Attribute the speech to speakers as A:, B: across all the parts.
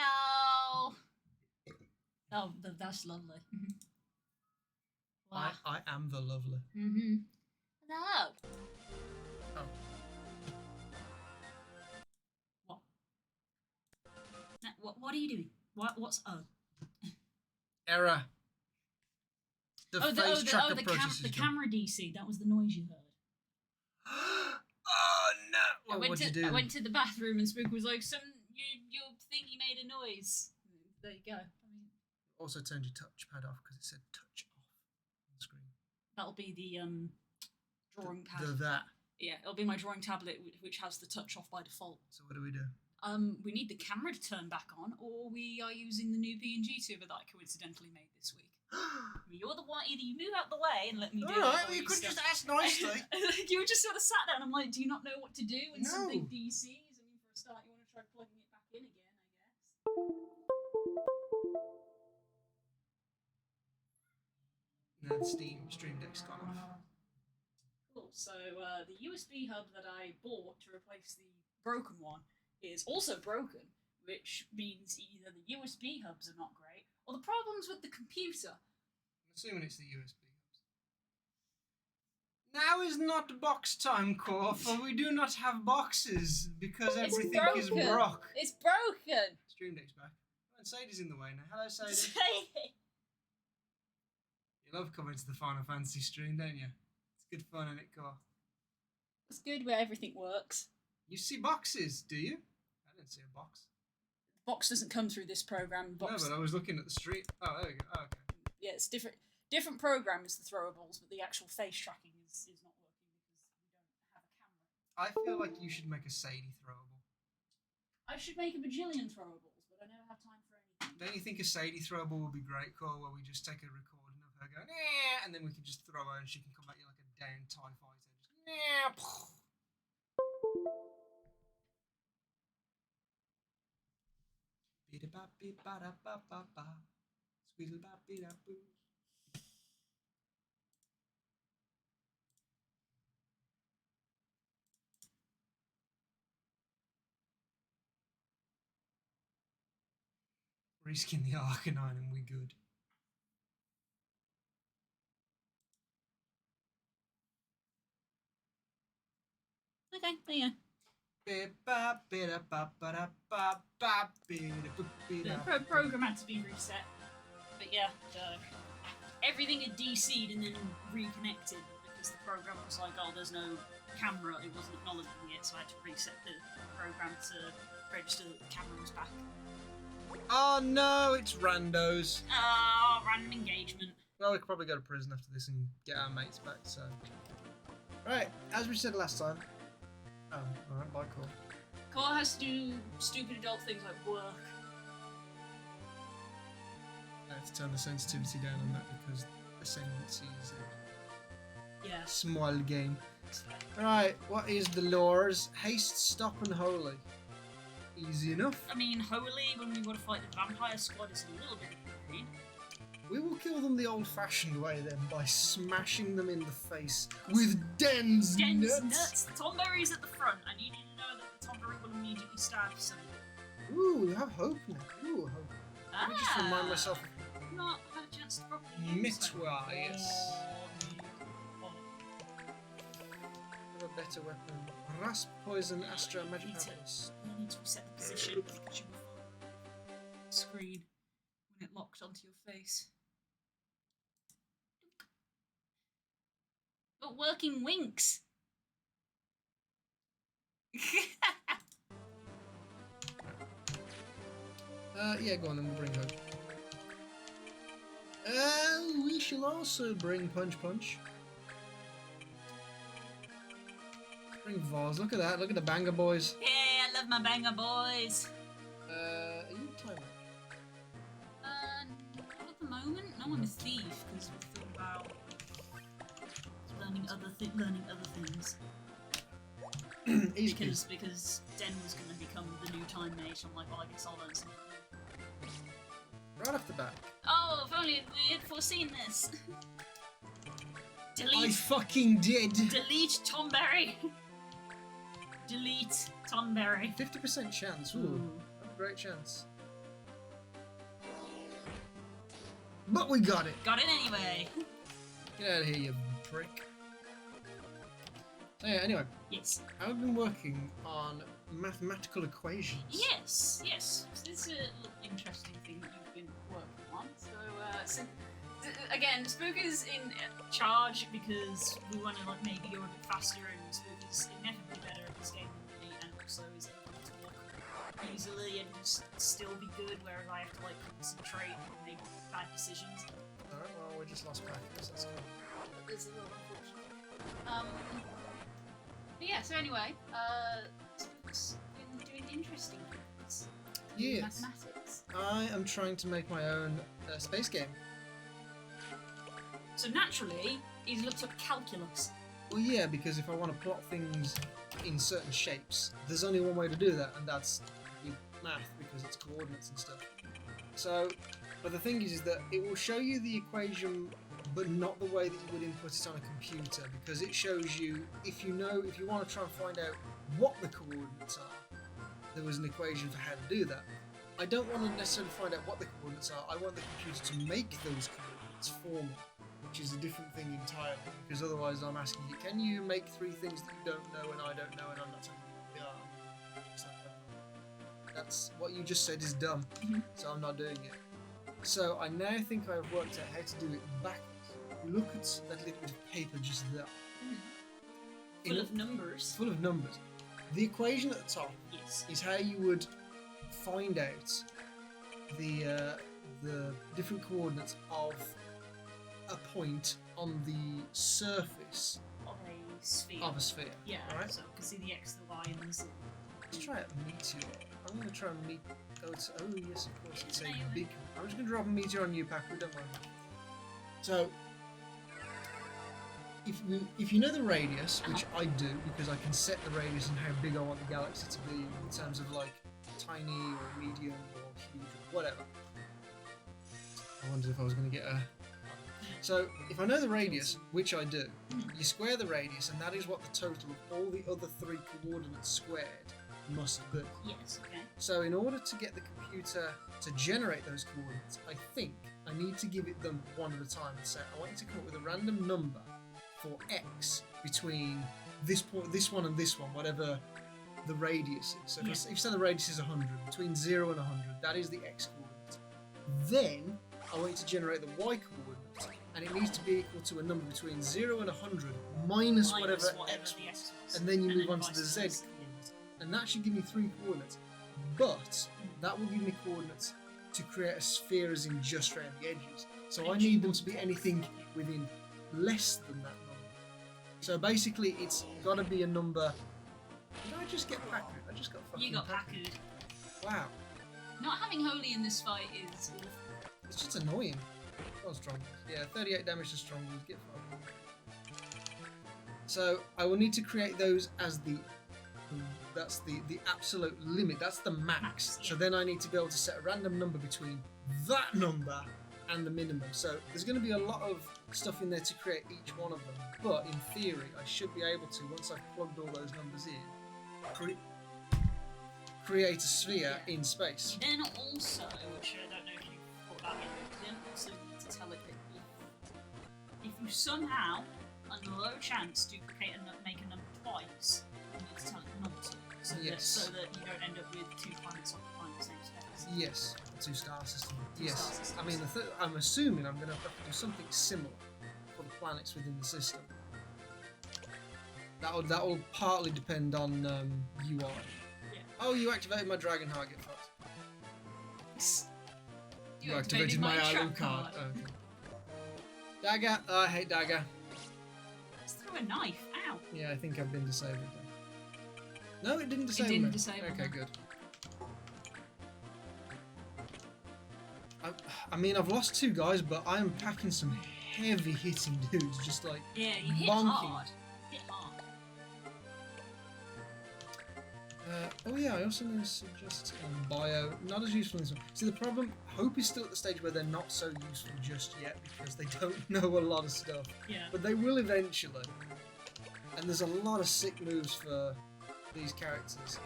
A: Hello. Oh, that's lovely. Wow.
B: I am the lovely.
A: Hello.
B: Oh.
A: What are you doing? What's
B: Error. The
A: camera DC. That was the noise you heard.
B: Oh no! What'd you do?
A: I went to the bathroom and Spook was like, your thingy made a noise. There you go.
B: Also turned your touchpad off because it said touch off on the screen.
A: That'll be the drawing pad.
B: That.
A: Yeah, it'll be my drawing tablet, which has the touch off by default.
B: So what do we do?
A: We need the camera to turn back on, or we are using the new PNG tuber that I coincidentally made this week. You're the one. Either you move out the way and let me do it.
B: All right, well, you could just ask nicely.
A: You were just sort of sat there, and I'm like, do you not know what to do when something DCs? I mean, for a start, you want to try plugging it back in again, I guess.
B: No, the Stream Deck's gone off.
A: Cool. So the USB hub that I bought to replace the broken one is also broken, which means either the USB hubs are not great, or the problem's with the computer.
B: I'm assuming it's the USB hubs. Now is not box time, Core, for we do not have boxes, because everything is broke.
A: It's broken!
B: Stream Deck's back. Oh, and Sadie's in the way now. Hello, Sadie.
A: Sadie!
B: You love coming to the Final Fantasy stream, don't you? It's good fun, isn't it, Core?
A: It's good where everything works.
B: You see boxes, do you? I didn't see a box.
A: Box doesn't come through this program. Box...
B: No, but I was looking at the stream. Oh, there we go. Oh, okay.
A: Yeah, it's different. Different program is the throwables, but the actual face tracking is not working because we don't have a camera.
B: I feel like you should make a Sadie throwable.
A: I should make a bajillion throwables, but I never have time for anything.
B: Don't you think a Sadie throwable would be great, Cole, where we just take a recording of her going, yeah, and then we can just throw her and she can come at you like a down TIE fighter. Just, yeah. Reskin the Arcanine and we good.
A: Okay, there you go. The program had to be reset, but yeah, everything had DC'd and then reconnected because the program was like, oh, there's no camera, it wasn't acknowledging it, so I had to reset the program to register that the camera was back.
B: Oh no, it's randos.
A: Oh, random engagement.
B: Well, we could probably go to prison after this and get our mates back, so... Right, as we said last time... Oh, alright, bye, Cole.
A: Cole has to do stupid adult things like work.
B: I have to turn the sensitivity down on that because the sensitivity is a small game. Alright, what is the lures? Haste, stop, and holy. Easy enough.
A: I mean, holy, when we want to fight the vampire squad, is a little bit of a pain.
B: We will kill them the old-fashioned way then, by smashing them in the face with Den's nuts.
A: Tomberry's at the front. I need you to know that the Tomberry will immediately stab someone.
B: Ooh, we have hope now. Ooh, hope. Let me just remind myself.
A: Not had a chance to properly use
B: Mitwa, yes. A better weapon. Rasp, poison, Astra, magic powers.
A: You need to reset the position because you were on the screen when it locked onto your face. But working winks.
B: Yeah, go on then, we'll bring hope. We shall also bring Punch Punch. Bring Vaz, look at that, look at the banger boys.
A: Yeah, I love my banger boys.
B: Are you timer?
A: Not at the moment. No, I'm a thief because we thought about learning other things.
B: Easy
A: because Den was going to become the new time mate. I'm like, well, I guess I'll learn something.
B: Right off the bat.
A: Oh, if only we had foreseen this. Delete.
B: I fucking did.
A: Delete Tomberry. Delete Tomberry.
B: 50% chance. Ooh, that's a great chance. But we got it.
A: Got it anyway.
B: Get out of here, you prick. So yeah, anyway,
A: Yes.
B: I've been working on mathematical equations.
A: Yes. Yes. So this is an interesting thing that you've been working on. So, again, Spook is in charge because we want to like maybe go a bit faster, and Spook is inevitably better at this game than me, and also is able to talk easily and just still be good, whereas I have to like concentrate and make bad decisions.
B: Alright, well, we just lost practice. That's cool.
A: It's a little unfortunate. But yeah, so anyway, Spook's been doing interesting things.
B: Yes.
A: Mathematics.
B: I am trying to make my own space game.
A: So naturally, he's looked up calculus.
B: Well, yeah, because if I want to plot things in certain shapes, there's only one way to do that, and that's with math, because it's coordinates and stuff. So, but the thing is that it will show you the equation, but not the way that you would input it on a computer, because it shows you, if you want to try and find out what the coordinates are, there was an equation for how to do that. I don't want to necessarily find out what the coordinates are, I want the computer to make those coordinates for me, which is a different thing entirely, because otherwise I'm asking you, can you make three things that you don't know and I don't know and I'm not telling you what they are? It's like that. That's what you just said is dumb, so I'm not doing it. So I now think I've worked out how to do it backwards. Look at that little bit of paper just there.
A: Full of numbers.
B: Full of numbers. The equation at the top is how you would find out the different coordinates of a point on the surface
A: Of a sphere.
B: of a sphere.
A: Yeah,
B: right?
A: so you can see the X, the Y, and the Z.
B: Let's try a meteor. I'm going to try and oh yes, of course, it's a
A: Nail it.
B: big. I'm just going to drop a meteor on you, Packer, don't mind. So, if you know the radius, which I do, because I can set the radius and how big I want the galaxy to be in terms of like tiny or medium or huge or whatever. I wondered if I was going to get a... So, if I know the radius, which I do, you square the radius, and that is what the total of all the other three coordinates squared must be.
A: Yes, okay.
B: So, in order to get the computer to generate those coordinates, I think I need to give it them one at a time and say, I want you to come up with a random number for x between this point, this one, and this one, whatever the radius is. So, if you say the radius is 100, between 0 and 100, that is the x coordinate. Then, I want you to generate the y coordinate, and it needs to be equal to a number between 0 and 100 minus whatever x
A: the X was.
B: and then you move on to
A: vice
B: the z
A: versa.
B: coordinate. And that should give me 3 coordinates. But that will give me coordinates to create a sphere as in just around the edges. So I need them to be anything within less than that number. So basically it's got to be a number... Did I just get Packard? I just got fucking
A: You got Packard.
B: Wow.
A: Not having Holy in this fight is...
B: It's just annoying. Oh, stronghold. Yeah, 38 damage to stronghold. Get fucked. So I will need to create those as that's the absolute limit. That's the max.
A: Yeah.
B: So then I need to be able to set a random number between that number and the minimum. So there's going to be a lot of stuff in there to create each one of them. But in theory, I should be able to, once I've plugged all those numbers in, create a sphere in space.
A: Then also, which I don't know if you put that in, but then also need to tell it that if you somehow, on a low chance, duplicate and make a number twice, you need to tell it not to. So,
B: Yes.
A: that you don't end up with 2 planets occupying the same space.
B: Yes, a 2-star system.
A: Two
B: Yes.
A: star systems.
B: I mean, I'm assuming I'm going to have to do something similar for the planets within the system. That will partly depend on UI.
A: Yeah.
B: Oh, you activated my dragon heart. Get fucked.
A: You activated my
B: island
A: trap card.
B: Oh, okay. Dagger. Oh, I hate dagger.
A: Let's throw a knife. Ow.
B: Yeah, I think I've been disabled. No, it didn't disable
A: didn't
B: me.
A: disable
B: Okay,
A: me.
B: good. I mean, I've lost 2 guys, but I am packing some heavy hitting dudes, just like
A: Yeah, you hit
B: bonking.
A: hard. Hit hard.
B: Oh yeah, I also know suggest bio, not as useful in this one. See, the problem, Hope is still at the stage where they're not so useful just yet because they don't know a lot of stuff.
A: Yeah.
B: But they will eventually. And there's a lot of sick moves for these characters.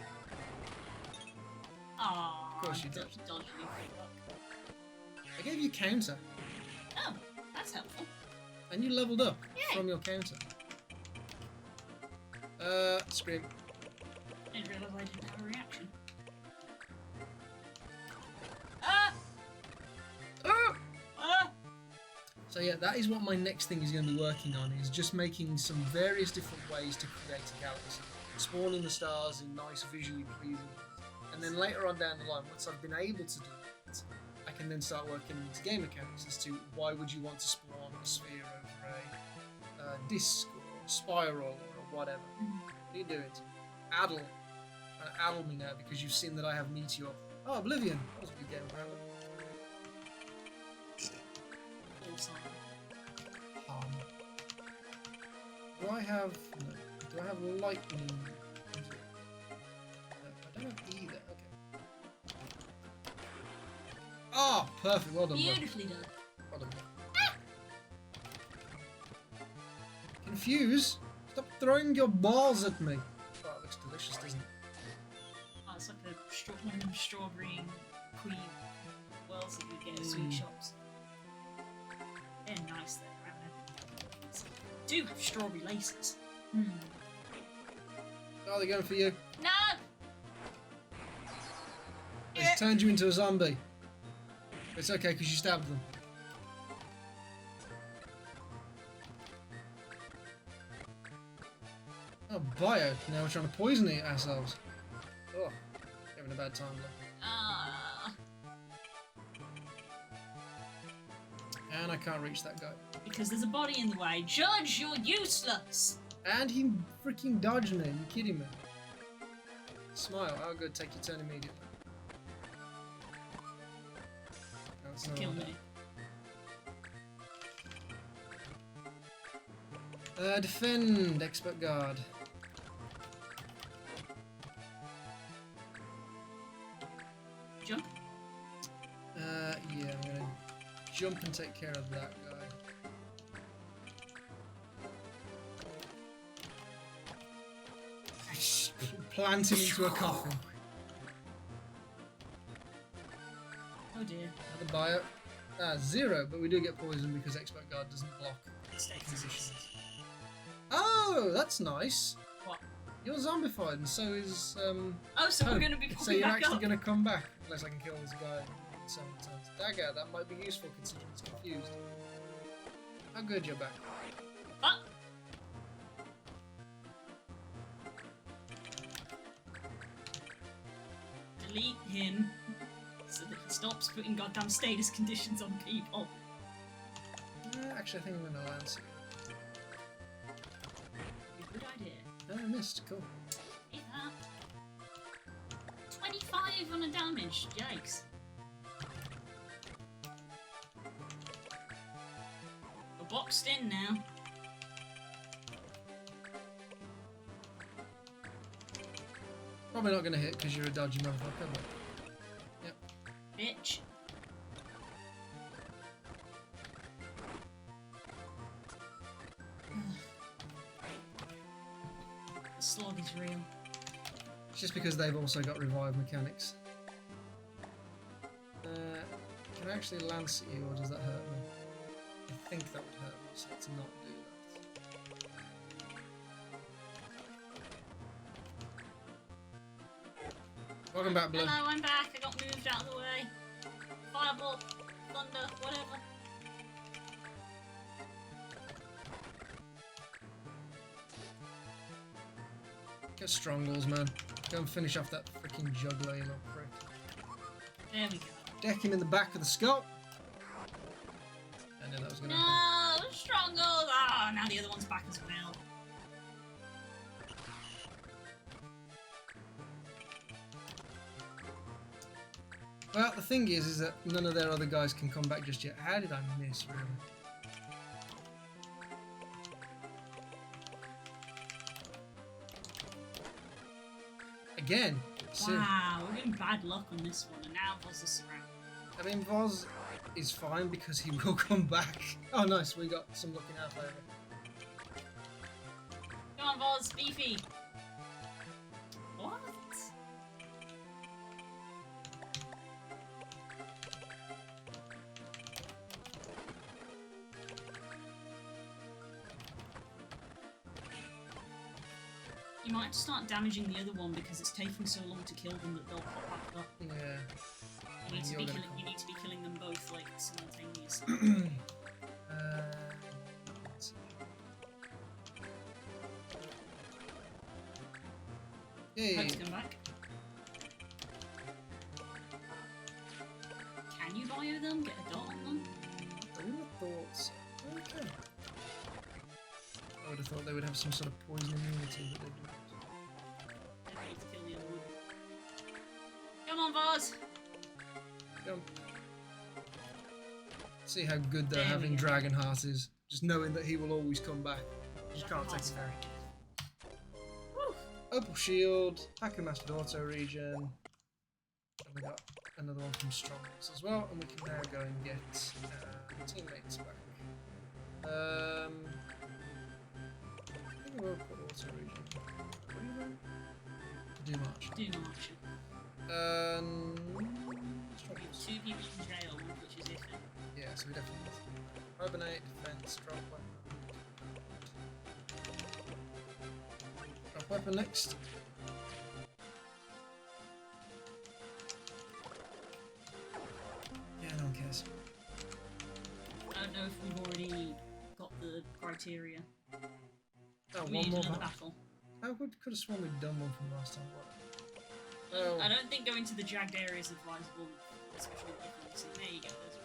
A: Aww.
B: Of course you did.
A: Dodgy.
B: I gave you counter.
A: Oh, that's helpful.
B: And you leveled up
A: Yay.
B: from your counter. Scream.
A: I didn't realise I didn't have a reaction. Ah! Ah!
B: So yeah, that is what my next thing is going to be working on, is just making some various different ways to create a galaxy. Spawning the stars in nice, visually pleasing ways. And then later on down the line, once I've been able to do it, I can then start working into game mechanics as to why would you want to spawn a sphere over a disc or a spiral or whatever. What are you doing? Addle. Trying to addle me now because you've seen that I have Meteor. Oh, Oblivion. That was a good game, apparently.
A: Awesome.
B: Do I have... No. Do I have lightning? No, I don't have either. Okay. Oh, perfect. Well done, bro.
A: Beautifully done.
B: Well done, bro. Confuse? Stop throwing your balls at me. Oh, it looks delicious, doesn't it?
A: Oh, it's like one of them strawberry cream wells that you get at sweet shops. They're nice though, aren't they? Do have strawberry laces.
B: Oh, they're going for you.
A: No!
B: They've turned you into a zombie. It's okay because you stabbed them. Oh, bio. Now we're trying to poison it ourselves. Oh, having a bad time, look. And I can't reach that guy.
A: Because there's a body in the way. Judge, you're useless!
B: And he freaking dodged me. Are you kidding me? Smile. Oh, good. Take your turn immediately. No, it's not
A: Kill
B: like
A: me.
B: that. Defend. Expert guard.
A: Jump.
B: Yeah, I'm gonna jump and take care of that guy. Plant him into a coffin.
A: Oh dear.
B: Another bio. 0, but we do get poisoned because expert guard doesn't block
A: Status.
B: conditions. Oh, that's nice.
A: What?
B: You're zombified, and so is
A: Oh, so we're
B: Hope.
A: going to be
B: So
A: popping
B: you're
A: back
B: actually
A: up.
B: going to come back, unless I can kill this guy in 7 turns. Dagger, that might be useful considering it's confused. How good you're back.
A: But delete him so that he stops putting goddamn status conditions on people.
B: Actually, I think I'm going to lance you.
A: Good idea.
B: Oh, I missed. Cool.
A: Hit that. 25 on a damage. Yikes. We're boxed in now.
B: Probably not going to hit because you're a dodgy motherfucker, but... Yep.
A: Bitch. The slog is real.
B: It's just because they've also got revive mechanics. Can I actually lance at you, or does that hurt me? I think that would hurt me, so let's not do that. Welcome back, Blue.
A: Hello, I'm back. I got moved out of the way. Fireball, thunder, whatever.
B: Get strongholds, man. Go and finish off that freaking juggler, you little prick.
A: There we go.
B: Deck him in the back of the skull. I knew that was going to happen.
A: No, stronghold. Ah, now the other one's back as well.
B: Well, the thing is that none of their other guys can come back just yet. How did I miss, really? Again.
A: Wow, we're getting bad luck on this one, and now Voz is surrounded.
B: I mean, Voz is fine because he will come back. Oh, nice. We got some luck in our favour.
A: Come on, Voz, beefy. What? You might have to start damaging the other one because it's taking so long to kill them that they'll pop back up.
B: Yeah.
A: You need to be killing them both like simultaneously.
B: Let's see. Yay!
A: Let's come back. Can you bio them? Get a dot on them?
B: I would have thought so. Okay. I would have thought they would have some sort of poison immunity, but they don't.
A: They need to kill the other one. Come on, Vaz!
B: Go. See how good
A: There we
B: having
A: go.
B: Dragonheart is. Just knowing that he will always come back. You just can't take it very.
A: Woo!
B: Opal Shield, Hacker Mastered Auto Regen. And we got another one from Strongholds as well, and we can now go and get teammates back. I think we'll put Auto Regen. What do you want? Do March.
A: Do March.
B: Strongholds.
A: 2 people in jail, which is iffy.
B: Yeah, so we definitely need Carbonate, Defense, Drop Weapon. Drop Weapon next. Yeah, no one cares.
A: I don't know if we've already got the criteria.
B: Oh,
A: We
B: one
A: need
B: more
A: another
B: battle.
A: battle.
B: I could have sworn we'd done one from last time. Oh,
A: I don't think going to the jagged area is advisable, especially if you can see. There you go. There's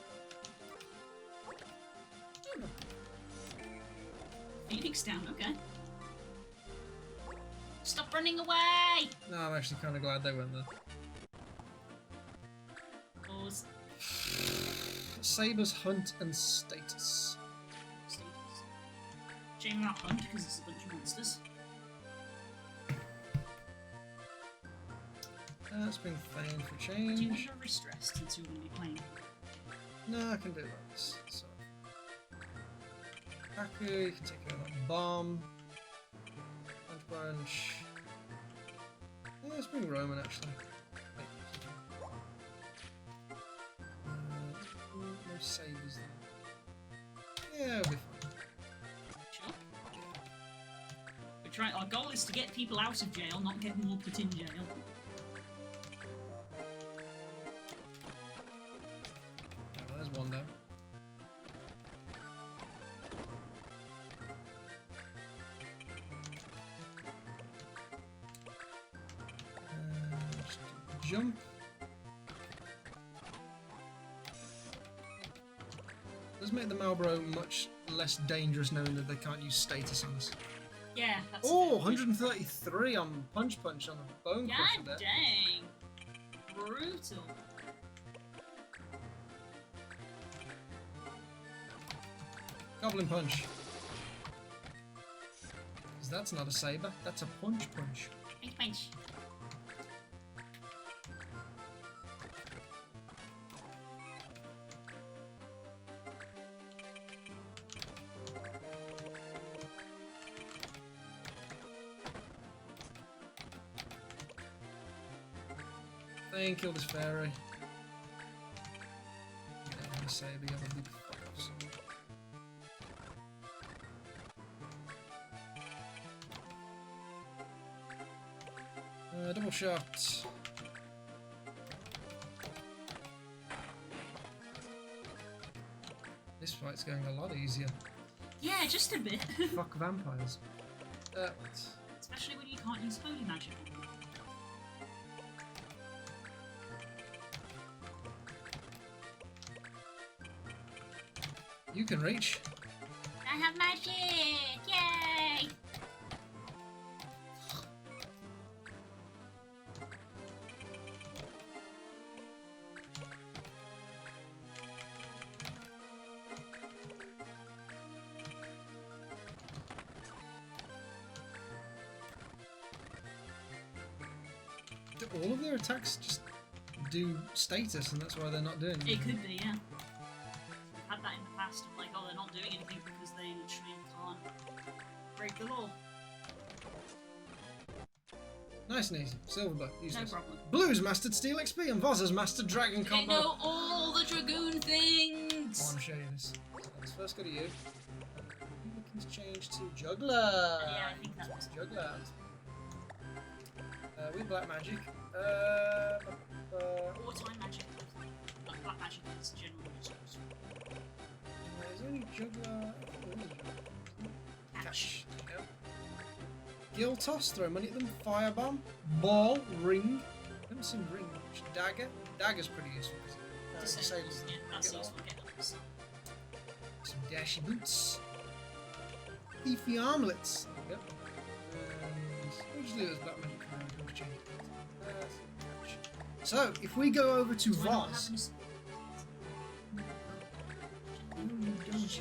A: Phoenix down, okay. Stop running away!
B: no, I'm actually kind of glad they went there.
A: Pause.
B: Sabers, Hunt, and Status.
A: Shame about Hunt because it's a bunch of monsters.
B: That's been feigned for
A: Do you want
B: change.
A: to wrist rest since you're going to be playing?
B: No, I can do it like this. So, Haku, you can take out that bomb. Bunch. Yeah, let's bring Roman actually. No sabers there. Yeah, it'll be fine.
A: Sure. We're trying. Our goal is to get people out of jail, not get them all put in jail.
B: Oh, there's one down. Just jump. Does make the Marlboro much less dangerous knowing that they can't use status on us.
A: Yeah, that's
B: Oh,
A: a bit good.
B: 133 on Punch on the Bone Crusher
A: God
B: there.
A: dang. Brutal.
B: Goblin Punch. Because that's not a saber, that's a punch.
A: Punch, punch.
B: Kill this fairy. Yeah, saber, you have a big fuck-ups. Double shot. This fight's going a lot easier.
A: Yeah, just a bit.
B: Fuck vampires.
A: Especially when you can't use holy magic.
B: You can reach.
A: I have magic! Yay!
B: Do all of their attacks just do status, and that's why they're not doing
A: It
B: anything?
A: could be, yeah. I've had that in the past. I'm like, oh, they're not doing anything because they literally can't break the law.
B: Nice and easy. Silverbuck,
A: No
B: useless.
A: problem.
B: Blue's mastered Steel XP and Voz has mastered Dragon
A: They
B: Combo.
A: know all the Dragoon
B: I
A: things!
B: want to show you this. So let's first go to you. You can change to Juggler.
A: Yeah, I think that was
B: Juggler. With black magic.
A: Wartime magic. Like black magic is general resource.
B: There's only juggler. Catch. Yep. Gill toss, throw money at them. Firebomb. Ball. Ring. I haven't seen ring much. Dagger. Dagger's pretty useful. Disables them.
A: Yeah, that's useful. Get those.
B: Some dashy boots. Leafy armlets. Yep. And usually there's black magic. So, if we go over to Voz,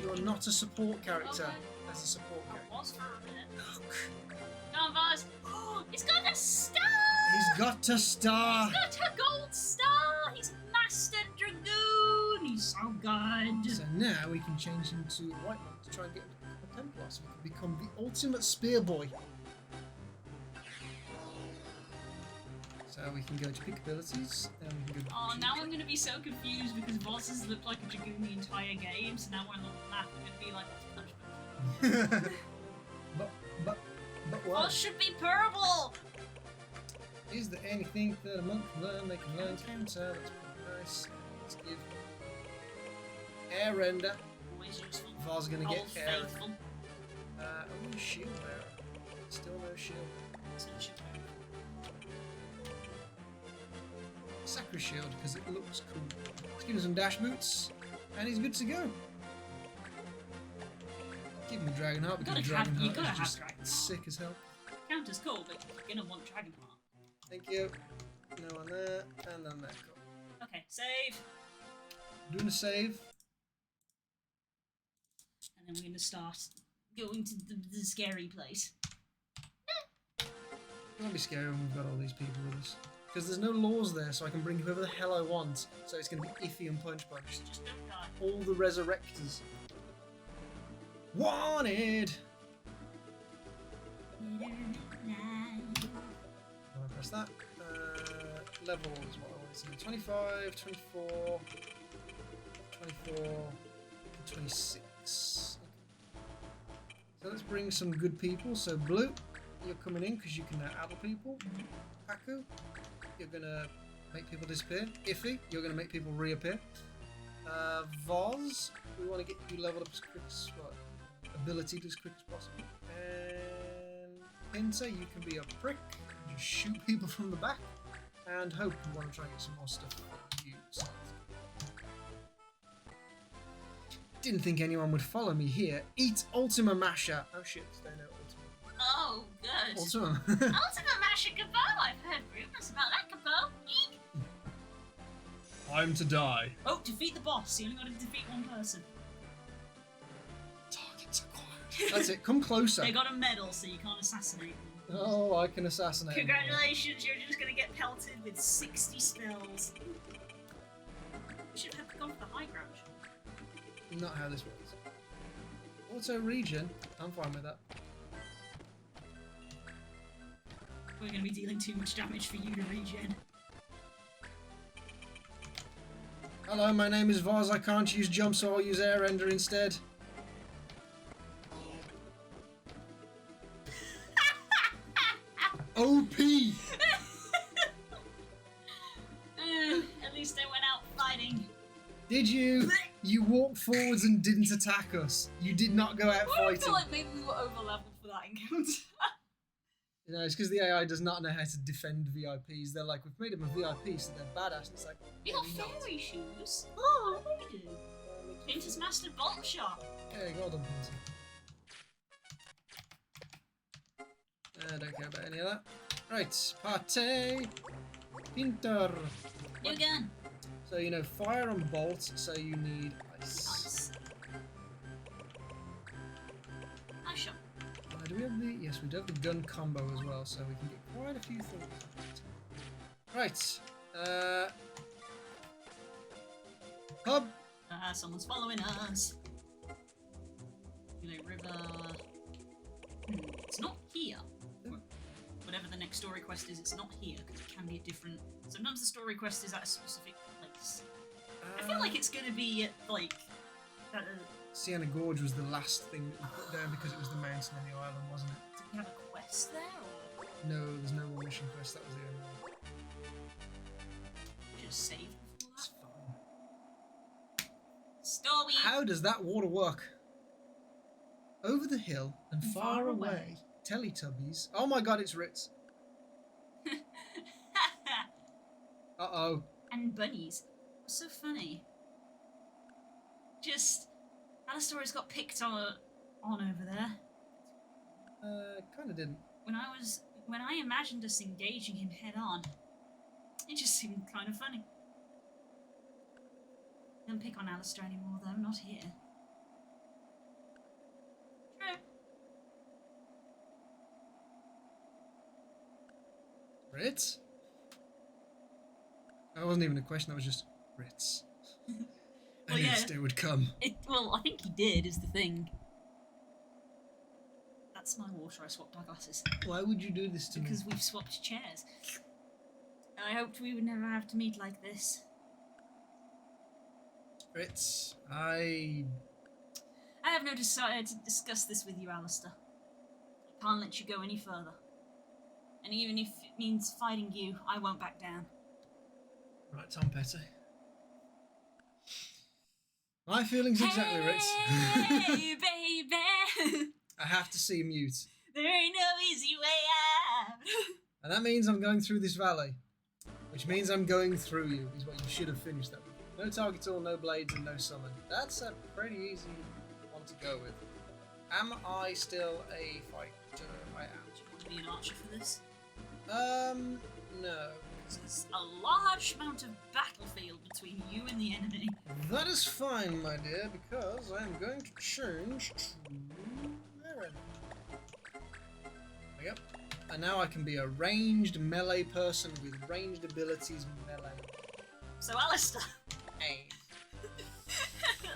B: you're not a support character.
A: Okay.
B: As a support character.
A: I was for a minute. Go on, Voz. Oh, he's got a star!
B: He's got a star!
A: He's got a gold star! He's Master Dragoon! He's so good!
B: So now we can change him to White Monk to try and get a Templar so we can become the ultimate spear boy. So we can go to pick abilities, and we can go to
A: now I'm going to be so confused because Voz has looked like a Dragoon the entire game, so now when I look at the map, I'm going to be like, what's punishment?
B: but what?
A: Voz should be purple!
B: Is there anything that a monk can learn? They can learn counter, that's pretty nice. Let's give air render.
A: Always useful.
B: Voz going to get
A: Old
B: air
A: faithful.
B: Shield bearer. Still no shield.
A: So it should be.
B: Sacred shield because it looks cool. Let's give him some dash boots, and he's good to go. Give him a dragon heart because dragon heart is just sick as hell.
A: Counter's cool, but you're gonna want dragon heart.
B: Thank you. No one there, and then there. Cool.
A: Okay, save.
B: Doing a save.
A: And then we're gonna start going to the scary place.
B: It won't be scary when we've got all these people with us. Because there's no laws there, so I can bring whoever the hell I want. So it's going to be Iffy and Punch Punch.
A: Just don't die.
B: All the Resurrectors. Wanted! When I press that, level is what I want to see. 25, 24, 24, 26. So let's bring some good people. So Blue, you're coming in because you can now add people. Paku, you're gonna make people disappear. Iffy, you're gonna make people reappear. Voz, we want to get you leveled up as quick as ability as quick as possible. And Pinter, you can be a prick and just shoot people from the back. And Hope, we want to try and get some more stuff for you. So. Didn't think anyone would follow me here. Eat Ultima Masher. Oh shit, they know Ultima.
A: Oh, good.
B: Ultima.
A: Ultima Masher Cabal. I've heard rumours about that Cabal. Eek.
B: Time to die.
A: Oh, defeat the boss. You only got to defeat one person.
B: Targets acquired. That's it. Come closer.
A: They got a medal, so you can't assassinate them.
B: Oh, I can assassinate them.
A: Congratulations, you're just gonna get pelted with 60 spells. You should have gone for the high ground.
B: Not how this works. Auto regen. I'm fine with that.
A: We're going to be dealing too much damage for you to regen.
B: Hello, my name is Voz. I can't use jump, so I'll use air render instead. OP!
A: At least they went out fighting.
B: Did you? You walked forwards and didn't attack us. You did not go out
A: I
B: fighting.
A: feel like maybe we were over-leveled for that encounter.
B: You know, it's because the AI does not know how to defend VIPs. They're like, we've made them a VIP, so they're badass. And it's like,
A: You got fairy shoes. Oh, they do. Pinter's Master Bolt Shot.
B: Yeah, well done, Pinter. I don't care about any of that. Right, Partey. Pinter.
A: New gun.
B: So, you know, fire and bolt, so you need ice.
A: Nice. Nice shot.
B: Do we have the... Yes, we do have the gun combo as well, so we can get quite a few things. Right. Hub.
A: Someone's following us. River. It's not here. Whatever the next story quest is, it's not here, because it can be a different... Sometimes the story quest is at a specific place. I feel like it's going to be, like...
B: Sienna Gorge was the last thing that we put down because it was the mountain on the island, wasn't it?
A: Did we have a quest there, or...?
B: No, there's no more mission quest. That was the only one.
A: Just save before
B: It's
A: that.
B: fun.
A: Stormy!
B: How does that water work? Over the hill and far away. Teletubbies. Oh my god, it's Ritz. Uh-oh.
A: And bunnies. What's so funny? Just... Alistair has got picked on over there.
B: Kinda didn't.
A: When I imagined us engaging him head on, it just seemed kind of funny. Don't pick on Alistair anymore though, not here. True.
B: Ritz? That wasn't even a question, that was just Ritz. I
A: Well,
B: knew
A: yeah.
B: this day would come.
A: Well, I think he did, is the thing. That's my water, I swapped our glasses.
B: Why would you do this to me?
A: Because we've swapped chairs. I hoped we would never have to meet like this.
B: Ritz, I
A: have no desire to discuss this with you, Alistair. I can't let you go any further. And even if it means fighting you, I won't back down.
B: Right, Tom Petty. My feelings exactly, Ritz.
A: Hey, baby!
B: I have to see mute.
A: There ain't no easy way out.
B: And that means I'm going through this valley. Which means I'm going through you, is what you should have finished that with. No target tool, no blades, and no summon. That's a pretty easy one to go with. Am I still a fighter? I am.
A: Do you want to be an archer for this?
B: No.
A: There's a large amount of battlefield between you and the enemy.
B: That is fine, my dear, because I am going to change to Aaron. There we go. And now I can be a ranged melee person with ranged abilities melee.
A: So Alistair.
B: Hey.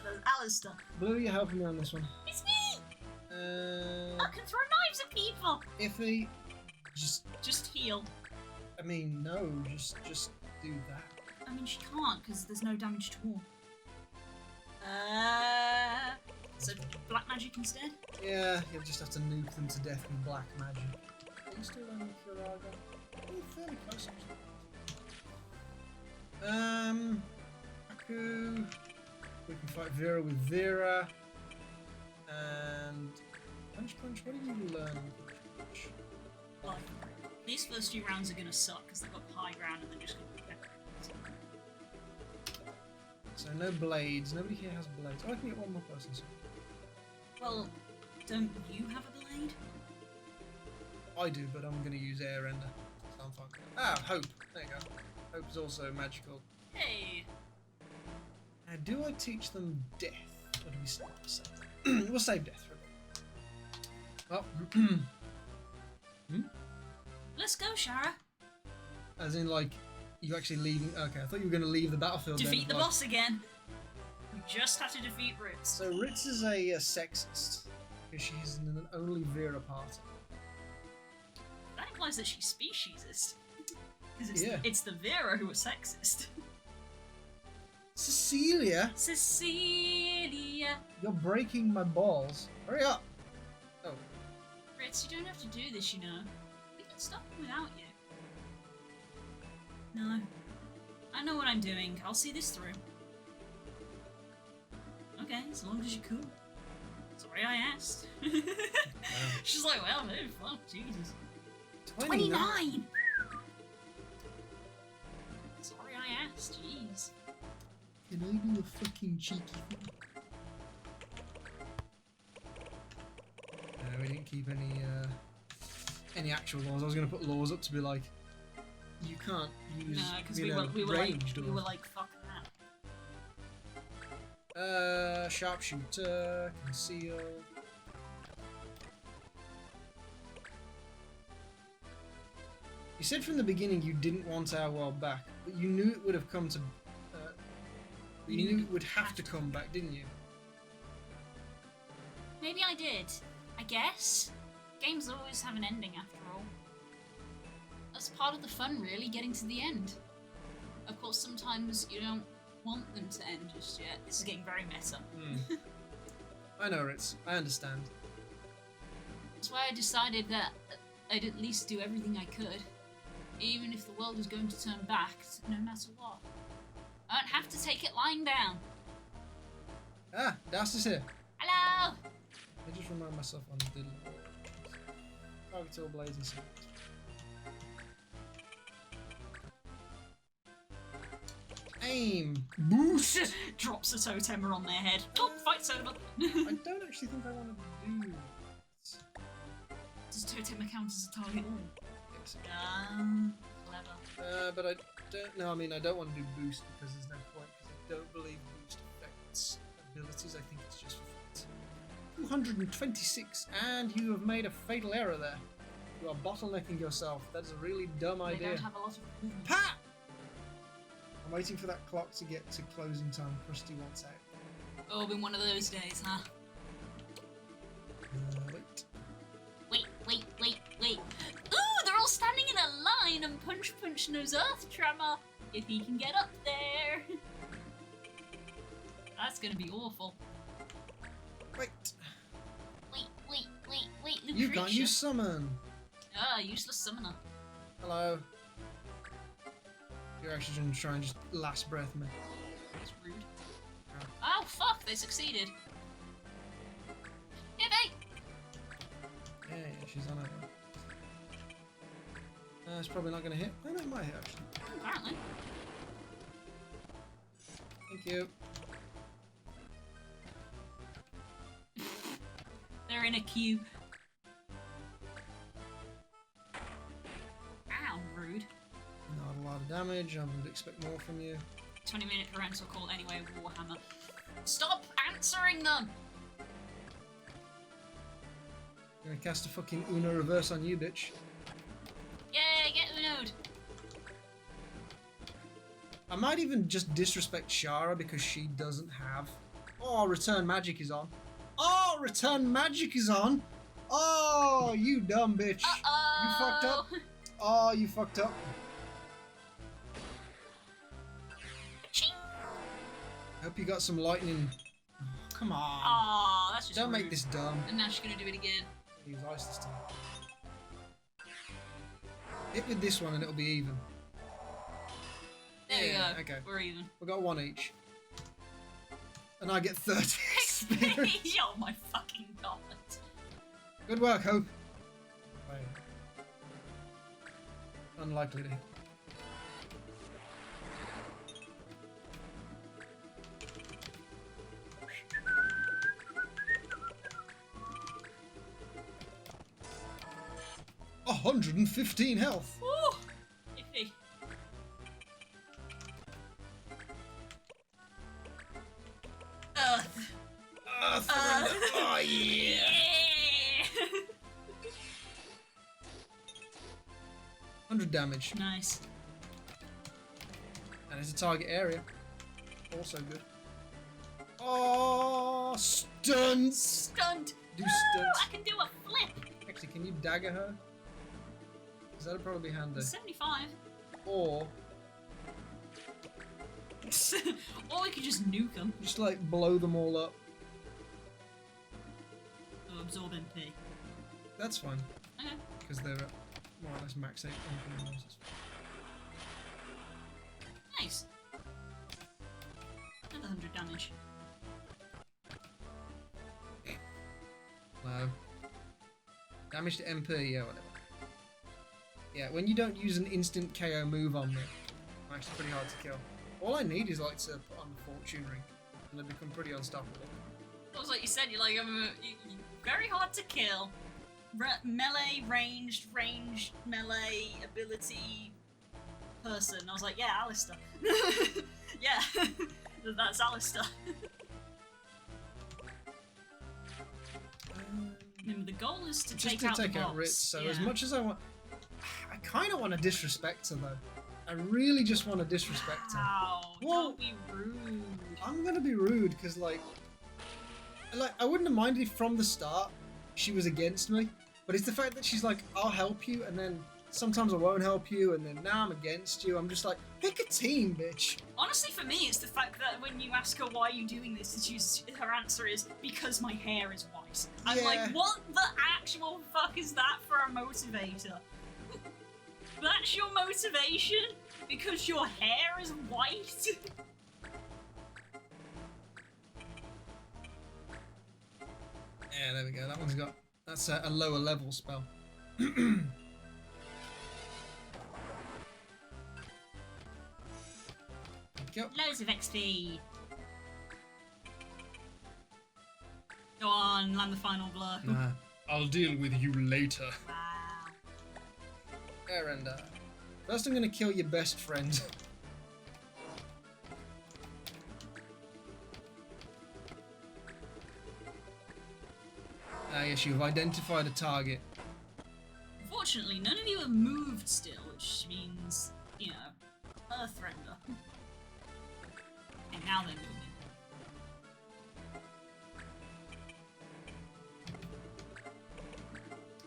A: There's Alistair.
B: Blue, you're helping me on this one.
A: It's me! I can throw knives at people!
B: Iffy,
A: Just heal.
B: I mean, no, just do that.
A: I mean, she can't, because there's no damage to war. So black magic instead?
B: Yeah, you'll just have to nuke them to death with black magic. Are you still on Furaga? Oh, fairly close, actually. Aku. We can fight Vera with Vera. And Punch, what do you learn? Punch?
A: Well, these first few rounds are going to suck, because they've got high ground and they're just going to be better.
B: So no blades. Nobody here has blades. Oh, I can get one more person. So.
A: Well, don't you have a blade?
B: I do, but I'm going to use Air Render. So I'm fine. Ah, Hope. There you go. Hope is also magical.
A: Hey!
B: Now, do I teach them death? Or do we save we'll save death for a bit. Well,
A: Let's go, Shara.
B: as in, like, you actually leaving? Okay, I thought you were going to leave the battlefield.
A: Defeat the
B: like...
A: boss again. We just have to defeat Ritz.
B: So Ritz is a sexist because she's in an only Vera party.
A: That implies that she's speciesist. Because
B: Yeah.
A: it's the Vera who are sexist.
B: Cecilia,
A: Cecilia!
B: you're breaking my balls. Hurry up! Oh,
A: Ritz, you don't have to do this, you know. We can stop them without you. No. I know what I'm doing. I'll see this through. Okay, as long as you're cool. Sorry I asked. She's like, well, no, fuck, Jesus. 29! Sorry I asked, jeez.
B: Can I do a fucking cheeky thing? No, we didn't keep any actual laws. I was going to put laws up to be like, you can't use,
A: No, because we were like, fuck that.
B: Sharpshooter, conceal. You said from the beginning you didn't want our world back, but you knew it would have come to. You knew it would have to come back, didn't you?
A: Maybe I did. I guess. Games always have an ending after all. That's part of the fun, really, getting to the end. Of course, sometimes you don't want them to end just yet. This is getting very meta.
B: I know, Ritz. I understand.
A: That's why I decided that I'd at least do everything I could. Even if the world was going to turn back, no matter what. I don't have to take it lying down.
B: Ah, Das is here.
A: Hello!
B: I just remind myself on the target all blazing sight. Aim! Boost!
A: Drops a totemer on their head. Oh, fight's over.
B: I don't actually think I want to do this.
A: Does totemer count as a target?
B: Yes.
A: Clever.
B: But I don't know. I mean, I don't want to do boost because there's no point. Because I don't believe boost affects abilities. I think it's just for fights. 226, and you have made a fatal error there. You are bottlenecking yourself. That is a really dumb
A: They
B: idea.
A: don't have a lot of movement.
B: Pa! I'm waiting for that clock to get to closing time. Krusty wants out.
A: Oh, been one of those days, huh?
B: Wait.
A: Wait. Ooh, they're all standing in a line and Punch knows Earth Tremor. If he can get up there. That's gonna be awful.
B: Wait.
A: Wait, Lucretia.
B: You can't use summon.
A: Ah, useless summoner.
B: Hello. You're actually going to try and just last breath me.
A: That's rude.
B: Oh.
A: Oh, fuck, they succeeded. Yeah,
B: Yeah, she's on it. It's probably not going to hit. Oh, no, it might hit, actually.
A: Apparently.
B: Thank you.
A: They're in a queue. Ow, rude.
B: Not a lot of damage. I would expect more from you.
A: 20-minute parental call anyway, Warhammer. Stop answering them!
B: I'm going to cast a fucking Uno reverse on you, bitch.
A: Yay, get Uno'd!
B: I might even just disrespect Shara because she doesn't have... Oh, Return Magic is on. Oh, Return Magic is on! Oh, you dumb bitch.
A: Uh-oh!
B: You fucked up. Oh, you fucked up.
A: Ching!
B: Hope you got some lightning. Oh, come on.
A: Aw, that's just
B: Don't
A: rude.
B: make this dumb.
A: And now she's gonna do it again.
B: Use ice this time. Hit with this one and it'll be even.
A: There we
B: Yeah,
A: go.
B: okay.
A: We're even.
B: We got one each. And I get 30 experience.
A: Oh my fucking god.
B: Good work, Hope. Wait. Unlikely to hit. Oh, 115 health.
A: Woo! Iffy.
B: Surrender. Oh, yeah. 100 damage.
A: Nice.
B: And it's a target area. Also good. Oh, stunts.
A: Stunt.
B: Do
A: Woo!
B: stunts.
A: I can do a flip.
B: Actually, can you dagger her? Because that'd probably be handy.
A: 75.
B: Or
A: Or we could just nuke them.
B: just like blow them all up.
A: Oh, absorb MP.
B: That's fine.
A: Okay.
B: Because they're at more or less max 8 on
A: Nice. Another 100 damage.
B: No. Damage to MP, yeah, whatever. Yeah, when you don't use an instant KO move on me, I'm actually pretty hard to kill. All I need is like to put on the fortune ring, and they become pretty unstoppable.
A: It was like you said, you're like, you're very hard to kill. Melee, ranged, melee, ability, person. I was like, yeah, Alistair. Yeah, that's Alistair. The goal is to
B: Just
A: take
B: to
A: out
B: take
A: the
B: out
A: bots.
B: Ritz, so
A: yeah.
B: as much as I want... I kind of want to disrespect her though. I really just want to disrespect her.
A: Wow,
B: Well,
A: don't be rude.
B: I'm gonna be rude because like I wouldn't have minded if from the start she was against me, but it's the fact that she's like, I'll help you, and then sometimes I won't help you, and then now I'm against you. I'm just like, pick a team, bitch.
A: Honestly, for me, it's the fact that when you ask her why are you doing this, her answer is because my hair is white. I'm like, what the actual fuck is that for a motivator? That's your motivation? Because your hair is white?
B: Yeah, there we go. That one's got... That's a lower level spell. Yep.
A: Loads of XP. Go on, land the final blow.
B: Nah, I'll deal with you later.
A: Wow.
B: And first I'm gonna kill your best friend. Yes, you've identified a target.
A: Unfortunately, none of you have moved still, which means, you know, Earthrender. And now they're moving.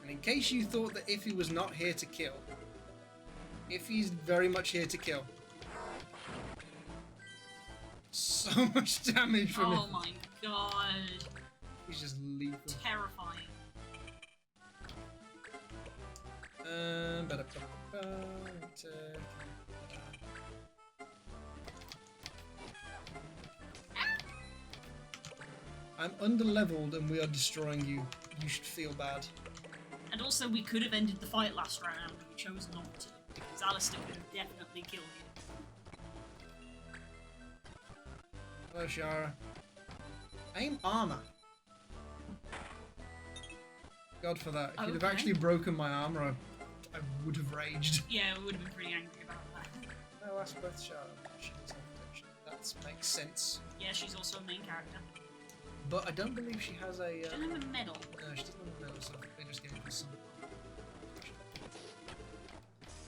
B: And in case you thought that Iffy was not here to kill, Iffy's very much here to kill. So much damage from him.
A: Oh my god.
B: He's just lethal.
A: Terrifying.
B: I'm under-leveled and we are destroying you. You should feel bad.
A: And also, we could have ended the fight last round, and we chose not to, because Alistair could have definitely killed you.
B: Hello, Shara. Aim armor. God for that. If you'd have actually broken my armor, I would have raged.
A: Yeah, we would have been pretty angry about that.
B: No, that's both Shara. She does have protection. That makes sense.
A: Yeah, she's also a main character.
B: But I don't believe she has a...
A: She doesn't have a medal.
B: No, she doesn't have a medal, so they just gave her some...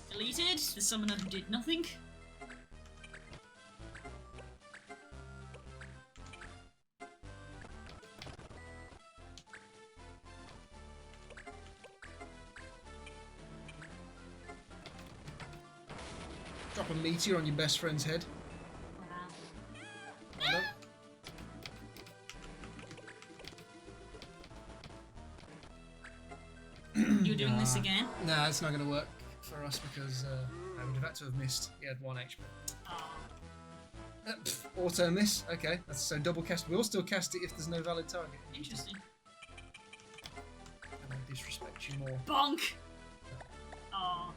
A: Deleted, the summoner who did nothing.
B: Drop a meteor on your best friend's head.
A: Wow.
B: Well done.
A: You're doing this again?
B: Nah, it's not going to work for us because I would have had to have missed. He had 1 HP.
A: Oh.
B: Auto miss. Okay, that's so double cast. We'll still cast it if there's no valid target.
A: Interesting.
B: And I disrespect you more.
A: Bonk! Oh.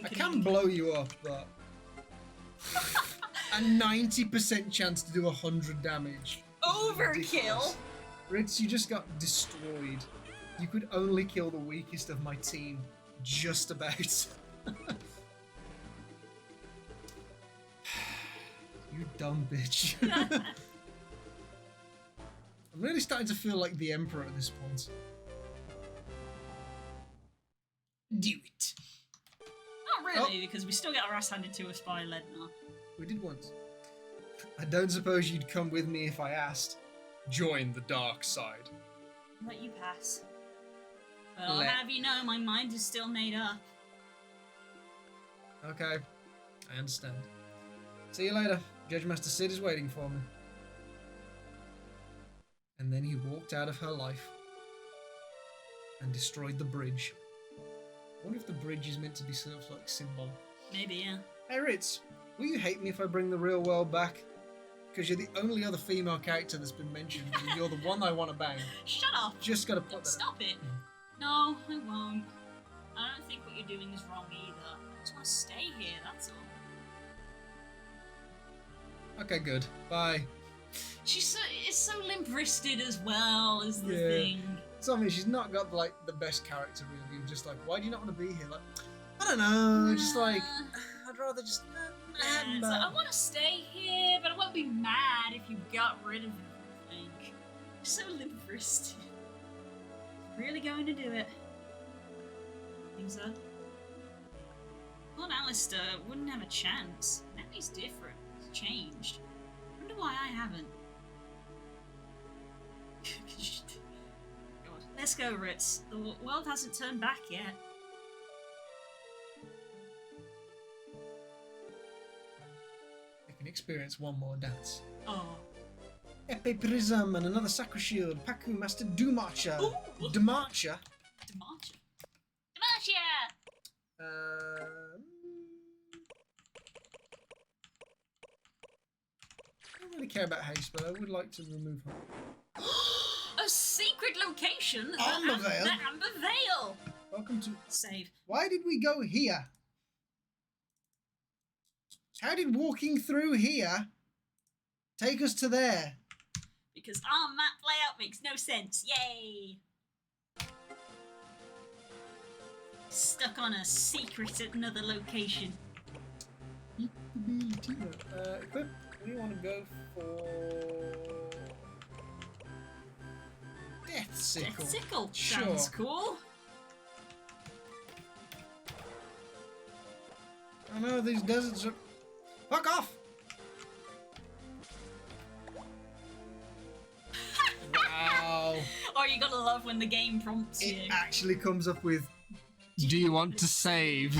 B: I can blow you up, but a 90% chance to do 100 damage.
A: Overkill!
B: Ritz, you just got destroyed. You could only kill the weakest of my team. Just about. You dumb bitch. I'm really starting to feel like the Emperor at this point.
A: Do it. Not really, because we still get our ass handed to us by Lednar.
B: We did once. I don't suppose you'd come with me if I asked. Join the dark side.
A: Let you pass. But I'll have you know my mind is still made up.
B: Okay, I understand. See you later. Judge Master Sid is waiting for me. And then he walked out of her life and destroyed the bridge. I wonder if the bridge is meant to be sort of like symbolic.
A: Maybe, yeah.
B: Hey Ritz, will you hate me if I bring the real world back? Because you're the only other female character that's been mentioned, and you're the one I want to bang.
A: Shut up!
B: Just gotta put that.
A: Stop it! No, I won't. I don't think what you're doing is wrong either. I just want to stay here, that's all.
B: Okay, good. Bye.
A: She's so limp-wristed as well, is the thing.
B: Something she's not got like the best character really. Just like, why do you not want to be here? Like, I don't know. Just like, I'd rather just.
A: It's like, I want to stay here, but I won't be mad if you got rid of everything. You're so limp-wristed. Really going to do it? Think so? Lord Alistair wouldn't have a chance. Now he's different. He's changed. I wonder why I haven't. Let's go, Ritz. The world hasn't turned back yet.
B: experience one more dance.
A: Oh.
B: Epe Prism and another Sacra Shield. Paku Master Dumarcha.
A: Ooh.
B: Dumarcha?
A: Demartia. Demartia!
B: I don't really care about haste, but I would like to remove her.
A: A secret location?
B: Amber Vale?
A: The Amber Vale!
B: Welcome to...
A: Save.
B: Why did we go here? How did walking through here take us to there?
A: Because our map layout makes no sense. Yay! Stuck on a secret at another location.
B: Equip. We want to go for Death Sickle.
A: Death Sickle.
B: Sure.
A: Sounds cool.
B: I know these deserts are... Fuck off! Wow.
A: Oh, you gotta love when the game prompts you.
B: It actually comes up with, do you want to save?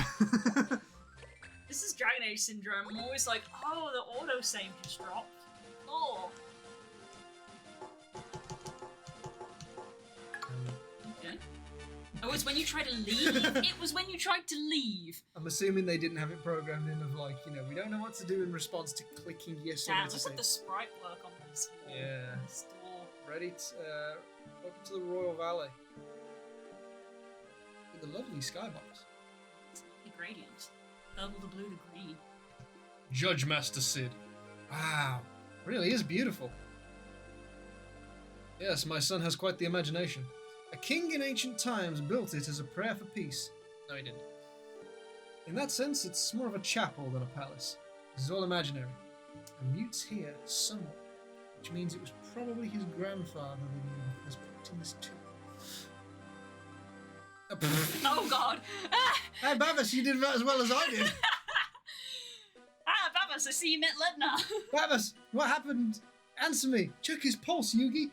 A: This is Dragon Age syndrome. I'm always like, oh, the autosave just dropped. Oh. Okay. Oh, it's when you try to leave? It was when you tried to leave.
B: I'm assuming they didn't have it programmed in of like, you know, we don't know what to do in response to clicking yes or no
A: Damn,
B: to
A: look
B: save.
A: at the sprite work on this.
B: Yeah.
A: This door.
B: Ready to, welcome to the Royal Valley. With a lovely skybox.
A: It's the gradient. Purple to blue to green.
B: Judge Master Sid. Wow. Really is beautiful. Yes, my son has quite the imagination. A king in ancient times built it as a prayer for peace. No, he didn't. In that sense, it's more of a chapel than a palace. This is all imaginary. And Mute's here somewhere, which means it was probably his grandfather that was put in this tomb.
A: Oh god!
B: Hey, Babas, you did about as well as I did.
A: Babas, I see you met Ledna.
B: Babas, what happened? Answer me. Check his pulse, Yugi.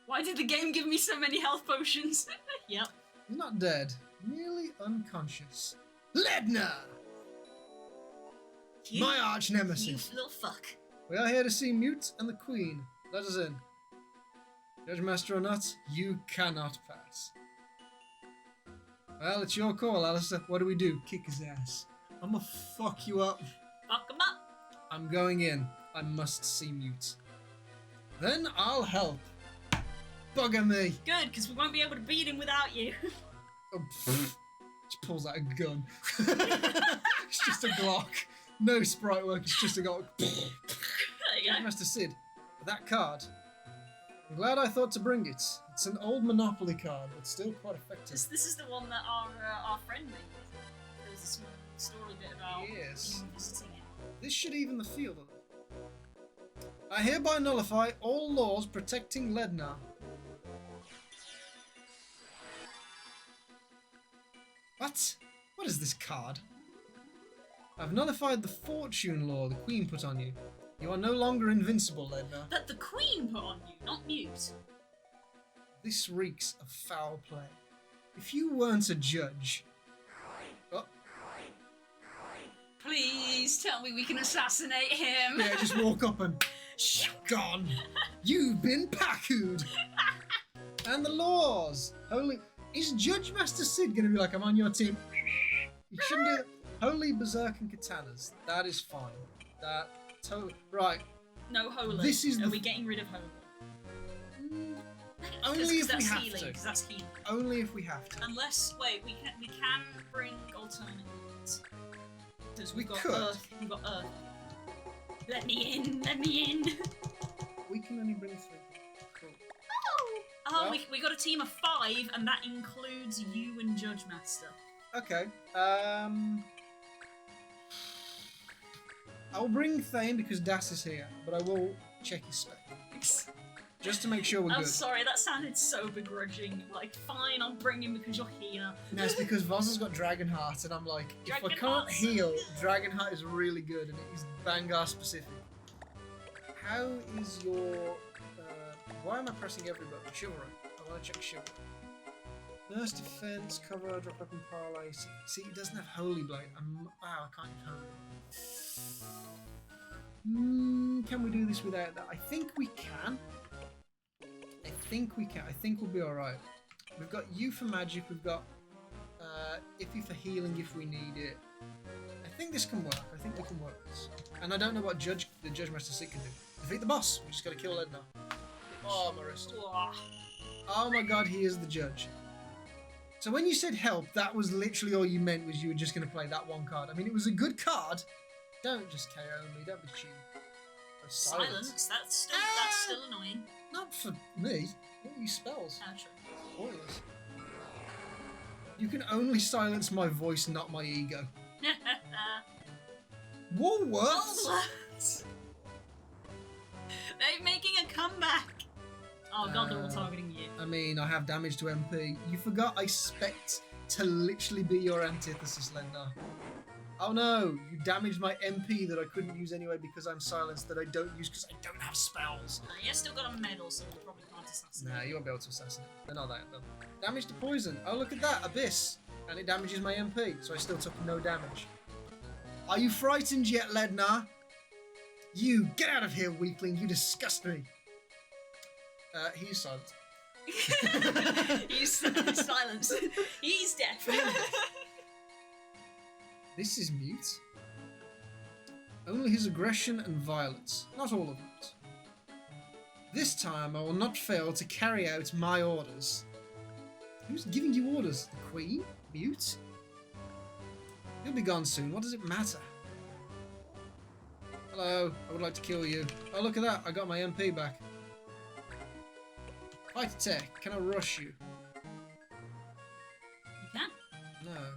A: Why did the game give me so many health potions? Yep.
B: He's not dead. Merely unconscious. Ledna! My arch nemesis.
A: You little fuck.
B: We are here to see Mute and the Queen. Let us in. Judge Master or not, you cannot pass. Well, it's your call, Alistair. What do we do? Kick his ass. I'ma fuck you up.
A: Fuck him up.
B: I'm going in. I must see Mute. Then I'll help. Bugger me.
A: Good, because we won't be able to beat him without you.
B: Oh, just pulls out a gun. It's just a Glock. No sprite work, it's just a Glock.
A: There you go.
B: Master Sid, that card. I'm glad I thought to bring it. It's an old Monopoly card, but still quite effective.
A: This is the one that our friend made. There's a small story bit about
B: Yes.
A: him visiting it.
B: This should even the feel of it. I hereby nullify all laws protecting Lednar. What? What is this card? I've nullified the fortune law the Queen put on you. You are no longer invincible, Lednar.
A: That the Queen put on you, not Mute.
B: This reeks of foul play. If you weren't a judge... Oh,
A: Please tell me we can assassinate him.
B: yeah, just walk up and... Gone! You've been packooed! And the laws! Holy... Is Judge Master Sid going to be like, I'm on your team? You shouldn't do that. Holy Berserk and Katanas. That is fine. That... Totally... Right.
A: No holy.
B: This is
A: Are
B: the...
A: we getting rid of holy?
B: Only if we
A: that's
B: have
A: healing,
B: to.
A: because that's healing.
B: Only if we have to.
A: Unless, wait, we can bring alternate units. Because
B: We
A: we've got
B: could.
A: Earth. We've got Earth. Let me in. Let me in.
B: We can only bring 3. Cool.
A: Oh,
B: Well-
A: we got a team of 5, and that includes you and Judge Master.
B: Okay. I'll bring Thane because Das is here, but I will check his spec. Just to make sure we're
A: I'm
B: good.
A: sorry, that sounded so begrudging. Like, fine, I'll bring him because you're here.
B: No, it's because Voz has got Dragonheart, and I'm like, if I can't
A: Dragonheart's so
B: heal,
A: good.
B: Dragonheart is really good, and it is Vanguard specific. How is your... why am I pressing every button? Chivalry. I want to check Chivalry. Nurse defense, cover, drop weapon, parlay. See, he doesn't have Holy Blade. Wow, I can't use Holy Blade. Can we do this without that? I think we can. I think we'll be alright. We've got you for magic, we've got Iffy for healing if we need it. I think this can work. I think we can work this. And I don't know what the Judge Master Sick can do. Defeat the boss. We just gotta kill Ed now. Oh, my wrist. Oh my god, he is the judge. So when you said help, that was literally all you meant, was you were just gonna play that one card. I mean, it was a good card. Don't just KO me, don't be cheap. Oh,
A: Silence? That's still annoying.
B: Not for me. Don't use spells.
A: Oh, true.
B: Spoilers. You can only silence my voice, not my ego. Woolworths?
A: Woolworths! They're making a comeback! Oh god, they're all targeting you.
B: I mean, I have damage to MP. You forgot I expect to literally be your antithesis, Lenda. Oh no, you damaged my MP that I couldn't use anyway because I'm silenced, that I don't use because I don't have spells.
A: You've still got a medal, so you probably can't assassinate.
B: Nah, you won't be able to assassinate. They're not that though. Damage to poison. Oh, look at that, Abyss. And it damages my MP, so I still took no damage. Are you frightened yet, Lednar? You, get out of here, weakling, you disgust me. He's silent.
A: He's silence. He's deaf.
B: This is mute. Only his aggression and violence, not all of it. This time I will not fail to carry out my orders. Who's giving you orders? The Queen? Mute? He'll be gone soon, what does it matter? Hello, I would like to kill you. Oh, look at that, I got my MP back. Fight attack, can I rush you?
A: You can?
B: No.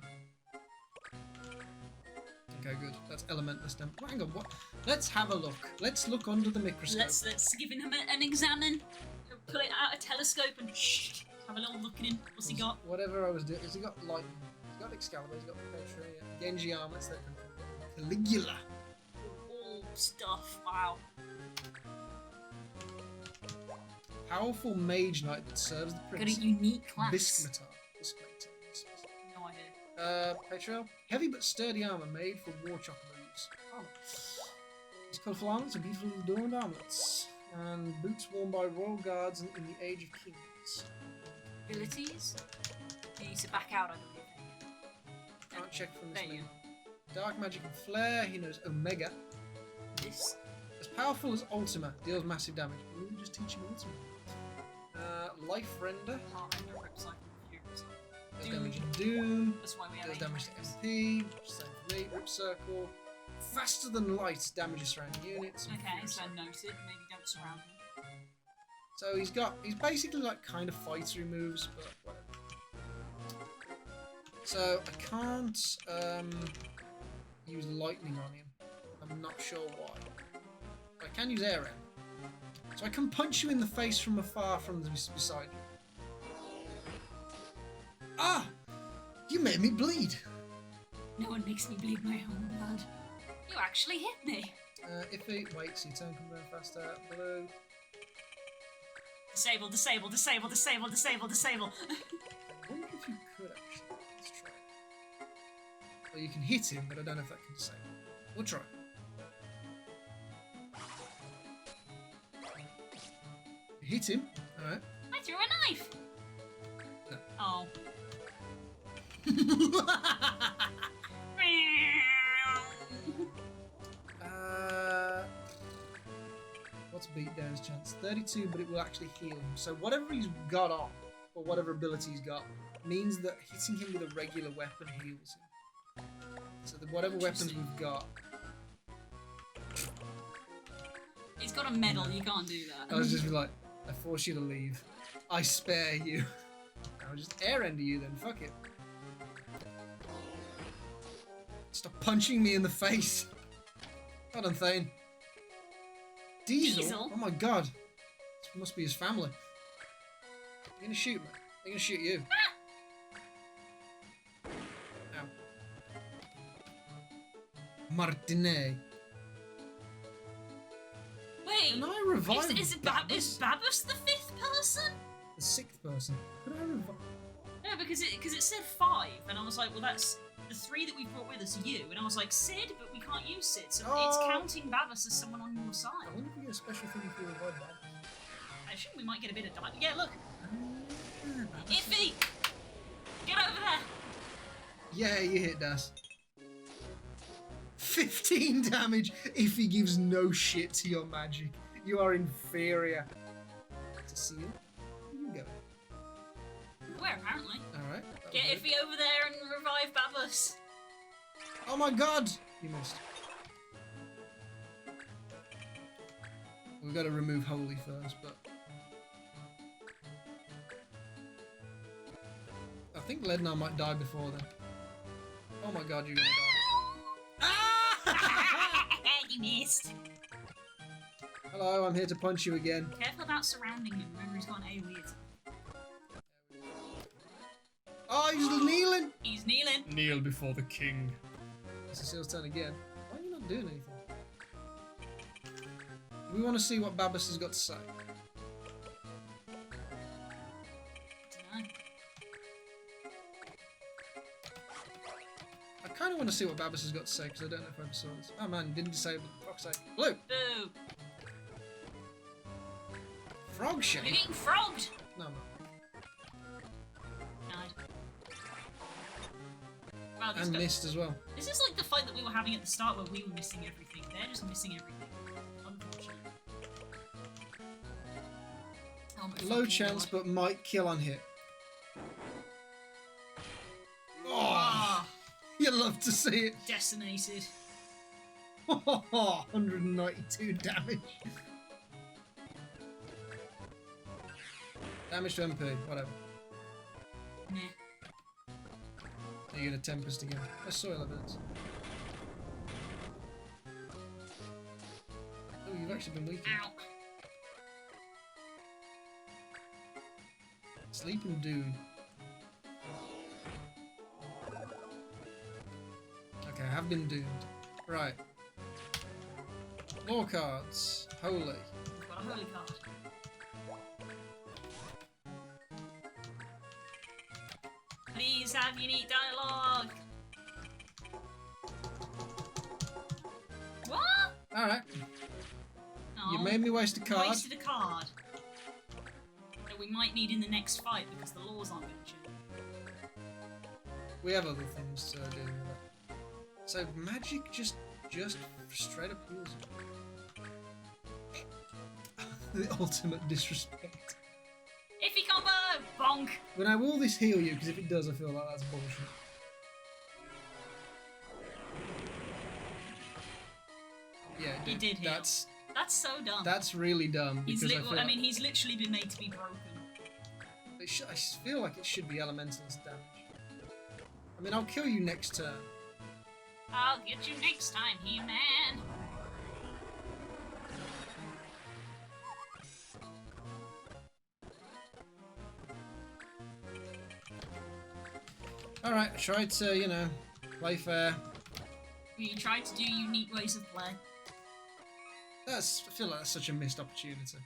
B: Okay, good. That's elementless damage. Hang on, what? Let's have a look. Let's look under the microscope.
A: Let's give him an examine. Pull it out a telescope and have a little look at him. What's he got?
B: Whatever I was doing. Has he got lightning? He's got Excalibur, he's got Petra, yeah. Genji armor, that Caligula.
A: All stuff, wow.
B: Powerful mage knight that serves the prince.
A: Got a unique class.
B: Bismutar.
A: No idea.
B: Petra. Heavy but sturdy armor made for war chopper moves. Armor. These colourful armlets are beautifully adorned armlets. And boots worn by royal guards in the Age of Kings.
A: Abilities? You need to back out, I believe.
B: Can't check from this
A: There you
B: menu. Dark magic and flare. He knows Omega.
A: This.
B: As powerful as Ultima. Deals massive damage. We'll just teach him Ultima. Life render.
A: Heart render, rip cycle, fury.
B: Does damage in Doom.
A: That's why we have
B: Does damage to
A: rings.
B: MP. Same for me. Rip circle. Faster than light. Damages surrounding units.
A: Okay, so noted. Maybe don't surround him.
B: So he's basically like kind of fightery moves, but whatever. So I can't use lightning on him. I'm not sure why. I can use air end. So I can punch you in the face from afar from beside you. Ah! You made me bleed!
A: No one makes me bleed my own blood. You actually hit me.
B: If he... Wait, so your turn can burn faster. Blue.
A: Disable, disable, disable, disable, disable, disable.
B: I wonder if you could actually. Let's try it. Well, you can hit him, but I don't know if that can disable. We'll try. You hit him. Alright.
A: I threw a knife.
B: No.
A: Oh.
B: What's beatdown's chance? 32, but it will actually heal him. So whatever he's got on, or whatever ability he's got, means that hitting him with a regular weapon heals him. So whatever weapons we've got.
A: He's got a medal, you can't do that.
B: I was just like, I force you to leave. I spare you. I'll just air end you then, fuck it. Stop punching me in the face. Hold on, Thane. Diesel? Oh my god. This must be his family. They're gonna shoot me. They're gonna shoot you. Ow. Martinet.
A: Wait,
B: Can I revive
A: is Babus the fifth person?
B: The sixth person. Could I revive?
A: No, because it said 5, and I was like, well, that's the 3 that we brought with us are you. And I was like, Sid, but we can't use Sid, so it's counting Babus as someone on your side.
B: I wonder if we get a special thing if we revive Babus.
A: Actually, we might get a bit of damage. Yeah, look. Iffy! Get over there!
B: Yeah, you hit Das. 15 damage if he gives no shit to your magic. You are inferior. To see it? You can go.
A: Where, apparently.
B: Alright.
A: Get Iffy over there and revive Babus.
B: Oh my god! You missed. We've got to remove Holy first, but... I think Lednar might die before then. Oh my god, you're gonna die. Ah!
A: You missed.
B: Hello, I'm here to punch you again.
A: Careful about surrounding him. Remember, he's got an AoE.
B: Oh, he's kneeling!
A: He's kneeling.
B: Kneel before the king. It's Cecile's turn again. Why are you not doing anything? We want to see what Babus has got to say. I kind of want to see what Babus has got to say because I don't know if I ever saw this. Oh man, didn't disable it. Fuck's sake. Blue!
A: Boo!
B: Frog shape?
A: You're getting frogged!
B: No, no.
A: Died. Wow,
B: And missed as well.
A: This is like the fight that we were having at the start where we were missing everything. They're just missing everything. Unfortunate. Oh my
B: Low
A: fucking
B: chance,
A: God.
B: but might kill on hit.
A: Ah,
B: You love to see it.
A: decimated.
B: 192 damage. Damage to MP, whatever.
A: Meh.
B: Are you gonna Tempest again? Let's soil evidence. Oh, you've actually been weakened.
A: Ow.
B: Sleeping Dude. Okay, I have been doomed. Right. Lore cards. Holy.
A: We've got a holy card. Please have unique dialogue. What?
B: Alright.
A: Oh,
B: You made me waste a card.
A: wasted a card that we might need in the next fight because the laws aren't going to change.
B: We have other things to do with that. So magic just straight up heals you. The ultimate disrespect.
A: Iffy combo! Bonk!
B: But now will this heal you? Because if it does, I feel like that's bullshit. Yeah,
A: It did heal.
B: That's
A: so dumb.
B: that's really dumb.
A: He's
B: Because I feel
A: he's literally been made to be broken.
B: I feel like it should be elementalist damage. I mean, I'll kill you next turn.
A: I'll get you next time, He-Man.
B: Alright, I tried to, you know, play fair.
A: We tried to do unique ways of play.
B: I feel like that's such a missed opportunity.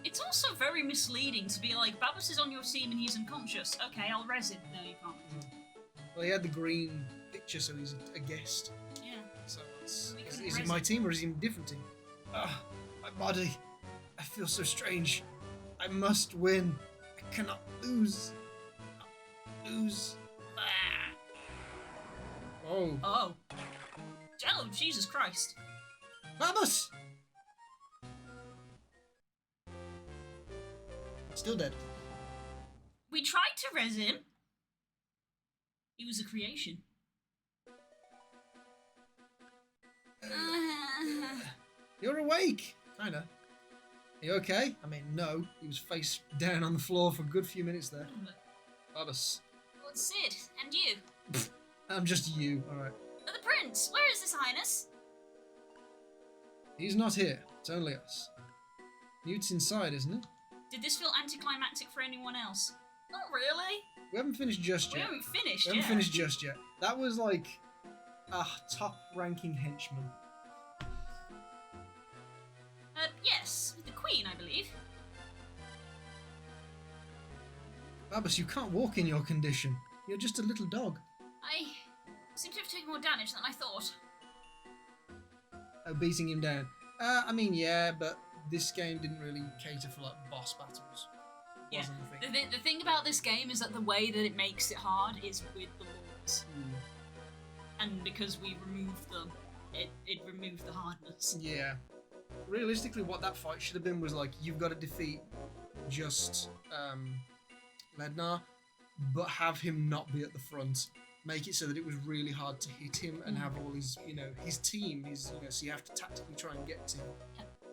A: It's also very misleading to be like, Babus is on your team and he's unconscious. Okay, I'll res him. No, you can't res him.
B: Well, he had the green picture, so he's a guest.
A: Yeah.
B: So
A: We couldn't
B: is he
A: res
B: my
A: him.
B: team or is he a different team? Ah, my body. I feel so strange. I must win. I cannot lose. Lose.
A: Ah.
B: Oh.
A: Oh. Oh, Jesus Christ.
B: Babus! Still dead.
A: We tried to res him. He was a creation.
B: You're awake! Kinda. Are you okay? I mean, no. He was face down on the floor for a good few minutes there. Babus.
A: Lord Sid, and you.
B: I'm just you, alright.
A: The prince, where is His Highness?
B: He's not here. It's only us. Newt's inside, isn't it?
A: Did this feel anticlimactic for anyone else? Not really.
B: We haven't finished just
A: We
B: yet.
A: haven't finished
B: We haven't
A: yet.
B: finished just yet. That was like a top-ranking henchman.
A: Yes, with the Queen, I believe.
B: Babas, you can't walk in your condition. You're just a little dog.
A: I seem to have taken more damage than I thought.
B: Oh, beating him down. I mean, yeah, but this game didn't really cater for, like, boss battles.
A: Yeah.
B: Wasn't the thing.
A: The thing about this game is that the way that it makes it hard is with the laws. And because we removed them, it removed the hardness.
B: Yeah. Realistically, what that fight should have been was, like, you've got to defeat just Lednar, but have him not be at the front. Make it so that it was really hard to hit him and have all his, his team, so you have to tactically try and get to him.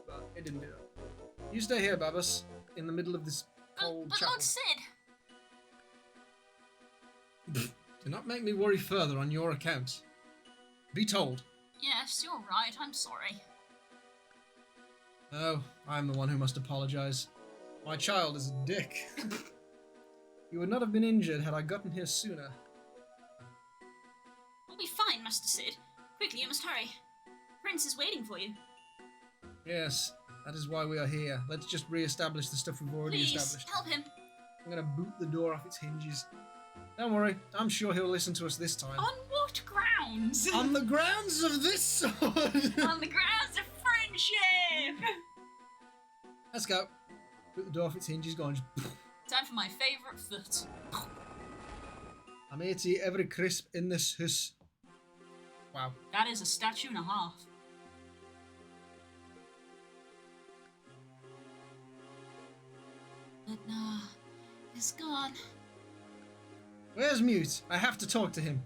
B: But it didn't do that. You stay here, Babas, in the middle of this cold
A: But
B: chapel.
A: Lord Sid!
B: Do not make me worry further on your account. Be told.
A: Yes, you're right, I'm sorry.
B: Oh, I'm the one who must apologize. My child is a dick. You would not have been injured had I gotten here sooner.
A: We'll be fine, Master Sid. Quickly, you must hurry. Prince is waiting for you.
B: Yes, that is why we are here. Let's just re-establish the stuff we've already
A: Please,
B: established.
A: help him.
B: I'm gonna boot the door off its hinges. Don't worry, I'm sure he'll listen to us this time.
A: On what grounds?
B: On the grounds of this sword!
A: On the grounds of friendship!
B: Let's go. Boot the door off its hinges, go on.
A: Time for my favourite foot.
B: I'm here to eat every crisp in this house. Wow.
A: That is a statue and a half. Lednar is gone.
B: Where's Mute? I have to talk to him.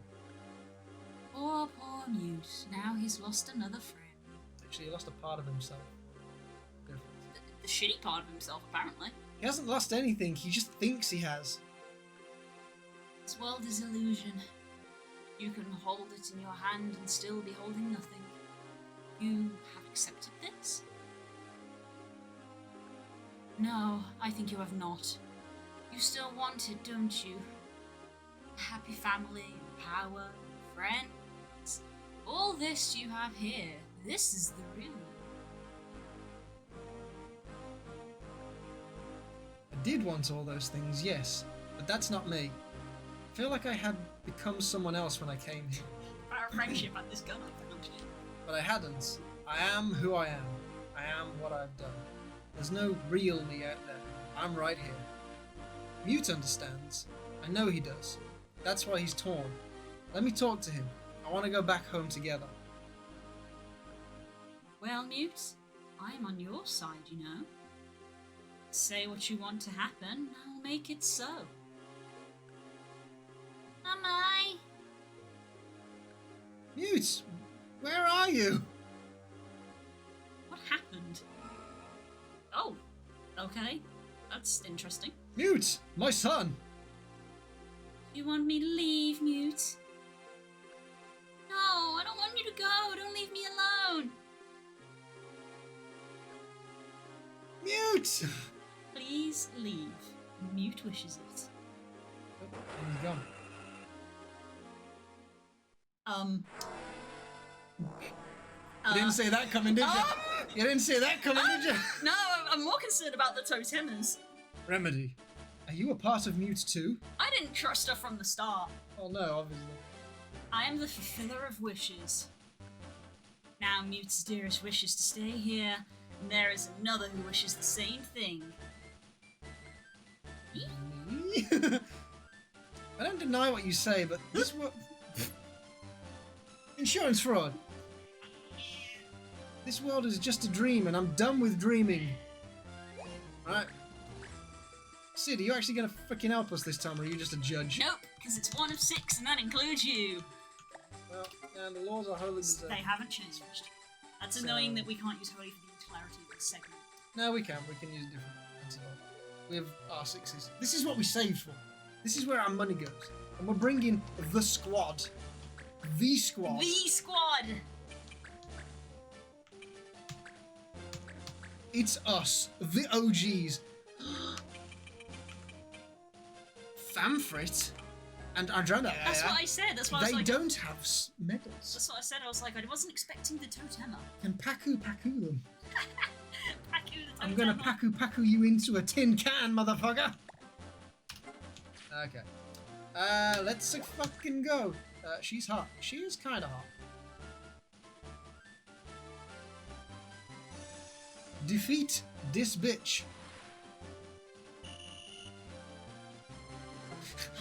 A: Poor Mute. Now he's lost another friend.
B: Actually, he lost a part of himself.
A: The shitty part of himself, apparently.
B: He hasn't lost anything, he just thinks he has.
A: This world is illusion. You can hold it in your hand and still be holding nothing. You have accepted this? No, I think you have not. You still want it, don't you? A happy family, power, friends. All this you have here. This is the real.
B: I did want all those things, yes, but that's not me. I feel like I had become someone else when I came here.
A: Our friendship at this gun, I found.
B: But I hadn't. I am who I am. I am what I've done. There's no real me out there. I'm right here. Mute understands. I know he does. That's why he's torn. Let me talk to him. I want to go back home together.
A: Well, Mute, I'm on your side, you know. Say what you want to happen, I'll make it so. Am I?
B: Mute! Where are you?
A: What happened? Oh, okay. That's interesting.
B: Mute! My son!
A: You want me to leave, Mute? No, I don't want you to go. Don't leave me alone.
B: Mute!
A: Please leave. Mute wishes it.
B: Oh, and he's gone. You didn't see that coming, did you? You didn't see that coming, did you?
A: No, I'm more concerned about the totemers.
B: Remedy, are you a part of Mute too?
A: I didn't trust her from the start.
B: Oh no, obviously.
A: I am the fulfiller of wishes. Now Mute's dearest wishes to stay here, and there is another who wishes the same thing.
B: Me? I don't deny what you say, but this was insurance fraud. This world is just a dream, and I'm done with dreaming. Alright. Sid, are you actually gonna freaking help us this time, or are you just a judge?
A: Nope, because it's 1 of 6, and that includes you.
B: Well, and the laws are wholly deserved.
A: They haven't changed. That's annoying that we can't use holy for the entirety of this segment.
B: No, we can. We can use different antidote. We have R6s. This is what we saved for. This is where our money goes. And we're bringing the squad. The squad.
A: The squad!
B: It's us, the OGs. Famfrit and Andromeda.
A: That's what I said. That's what I was
B: They
A: like.
B: don't have medals.
A: That's what I said. I was like, I wasn't expecting the totemer.
B: Can Paku them?
A: Paku the
B: I'm gonna
A: totemer.
B: Paku you into a tin can, motherfucker. Okay. Let's fucking go. She's hot. She is kind of hot. Defeat this bitch.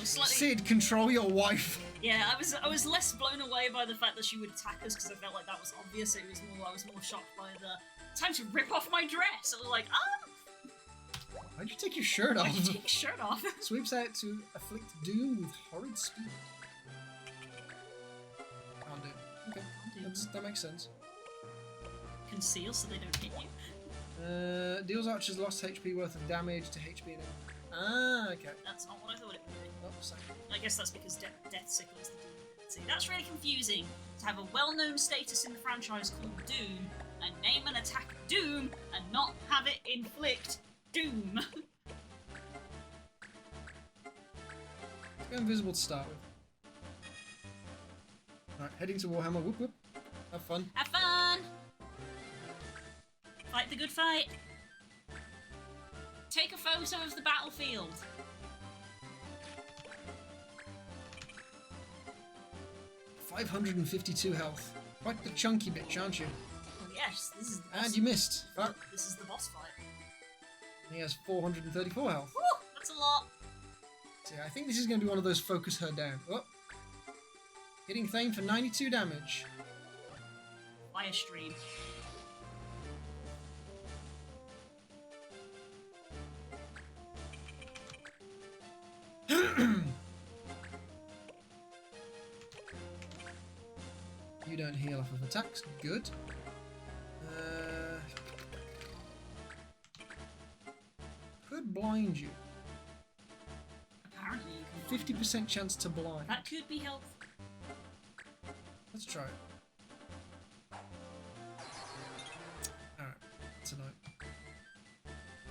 B: Sid, control your wife.
A: Yeah, I was less blown away by the fact that she would attack us because I felt like that was obvious. I was more shocked by the time to rip off my dress. I was like,
B: Why'd you take your shirt off?
A: Why'd you take your shirt off?
B: Sweeps out to afflict doom with horrid speed. Can't do. Okay, that makes sense.
A: Conceal so they don't hit you.
B: Deals archers lost HP worth of damage to HP and Ah, okay.
A: That's not what I thought it would be.
B: Oh, sorry.
A: I guess that's because Death Sickle is the Doom. See, that's really confusing. To have a well-known status in the franchise called Doom, and name an attack Doom, and not have it inflict Doom.
B: Go invisible to start with. Alright, heading to Warhammer. Whoop whoop. Have fun.
A: Have fun! Fight the good fight. Take a photo of the battlefield. .552 health. Quite the chunky bitch, aren't you? Oh yes, this is the boss.
B: And you missed. Fuck.
A: This is the boss fight.
B: He has 434 health.
A: Woo! That's a lot.
B: So yeah, I think this is going to be one of those focus her down. Oh. Hitting Thane for 92 damage.
A: Fire stream.
B: You don't heal off of attacks. Good. Could blind you.
A: Apparently you can.
B: 50% chance to blind.
A: That could be helpful.
B: Let's try it. Alright, tonight.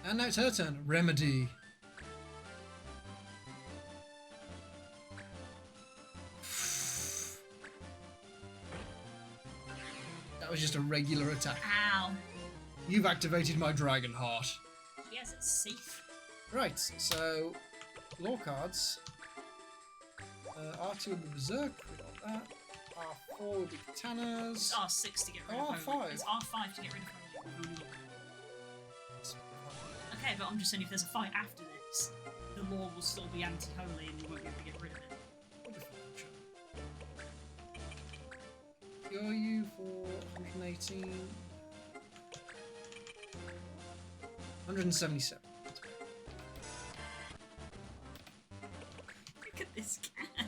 B: And now it's her turn. Remedy. That was just a regular attack.
A: Ow.
B: You've activated my dragon heart.
A: Yes, it's safe.
B: Right, so lore cards. R2 will be Berserk, we got that. R4 will be Katanas.
A: It's R6 to get rid of
B: R5.
A: Holy. It's R5 to get rid of Holy. Okay, but I'm just saying if there's a fight after this, the lore will still be anti-holy and you won't be able to get rid of it.
B: Cure you for 118. 177.
A: Look at this cat.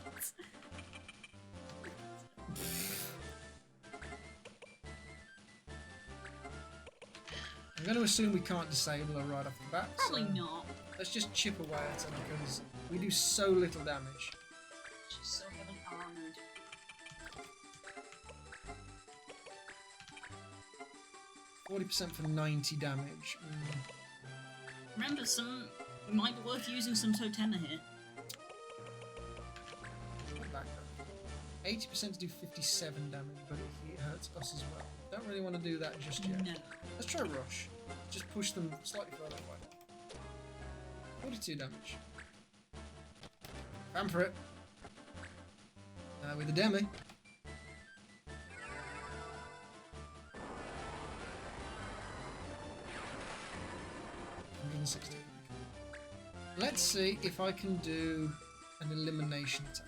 B: I'm going to assume we can't disable her right off the bat.
A: Probably
B: so
A: not.
B: Let's just chip away at her because we do so little damage.
A: She's so heavily armoured.
B: %40 for 90 damage.
A: Remember, it might be worth using some Totema here.
B: Back up. 80% to do 57 damage, but it hurts us as well. Don't really want to do that just yet.
A: No.
B: Let's try Rush. Just push them slightly further away. 42 damage. Fan for it. With the Demi. 160. Let's see if I can do an elimination attack.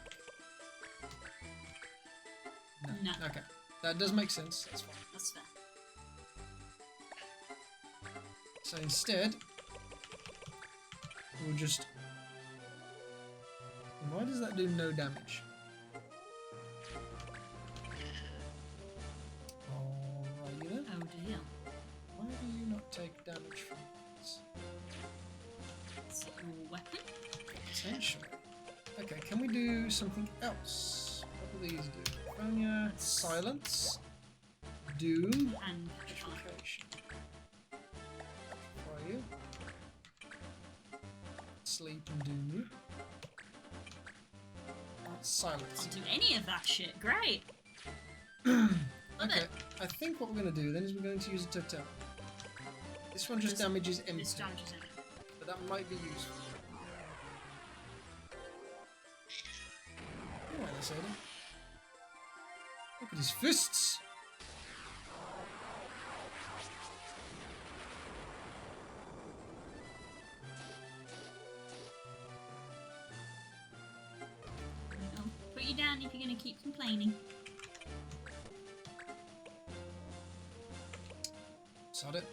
A: No.
B: Okay. That does make sense. That's fine.
A: That's fair.
B: So instead, we'll just... Why does that do no damage? Alrighty then.
A: Oh dear.
B: Why do you not take damage from this?
A: It's your weapon?
B: Potentially. Okay, can we do something else? What do these do? Phonia, Silence, Doom,
A: And
B: Petrification. Petrify you. Sleep and doom you. Silence.
A: Can't do any of that shit. Great. Love
B: Okay,
A: it.
B: I think what we're going to do then is we're going to use a totem. This one just damages empty,
A: This damages empty.
B: but that might be useful. nice Ada. Look at his fists.
A: I'll put you down if you're going to keep complaining.
B: Sod it.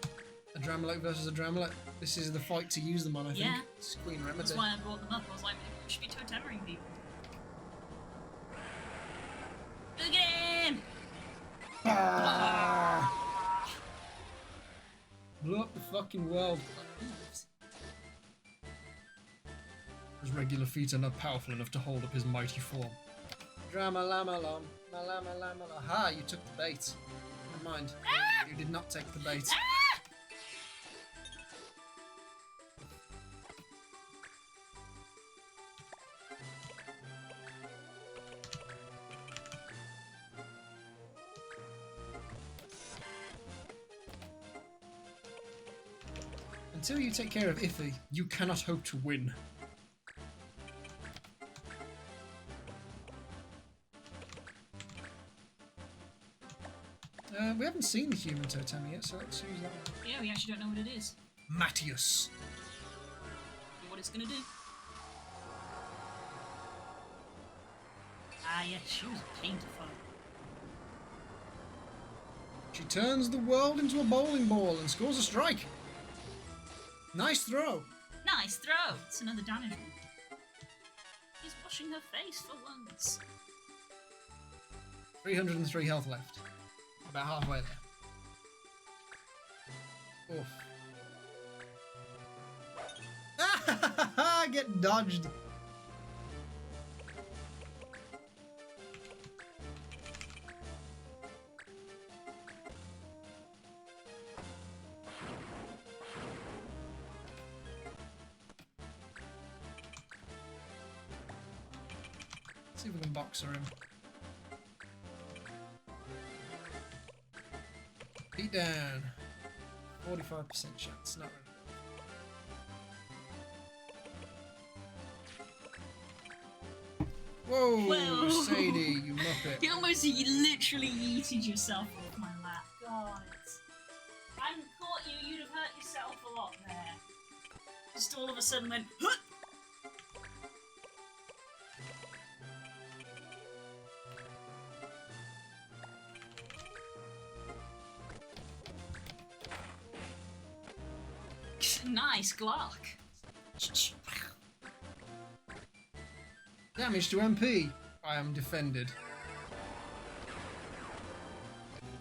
B: A Dramelite versus a Dramelite. This is the fight to use them on, I think.
A: Yeah.
B: It's Queen Remedy.
A: That's why I brought them up. I was like, we should be totemering people. Look at him!
B: Ah! Blow up the fucking world. His regular feet are not powerful enough to hold up his mighty form. Drama-lama-lum. Ma-lama-lama-lum. Aha, you took the bait. Never mind.
A: Ah!
B: You did not take the bait.
A: Ah!
B: Until you take care of Iffy, you cannot hope to win. We haven't seen the human totem yet, so let's use that one.
A: Yeah, we actually don't know what it is.
B: Matthias.
A: What it's gonna do. Ah, yeah, she was a pain to fight.
B: She turns the world into a bowling ball and scores a strike. Nice throw.
A: Nice throw! It's another damage one. He's washing her face for once.
B: 303 health left. About halfway there. Oof. Ah, get dodged. See if we can boxer him. Beat down. 45% chance. Not really. Whoa,
A: Whoa.
B: Sadie, you muppet.
A: You literally yeeted yourself off my lap. God. If I hadn't caught you, you'd have hurt yourself a lot there. Just all of a sudden went, huh! Nice Glock.
B: Damage to MP. I am defended.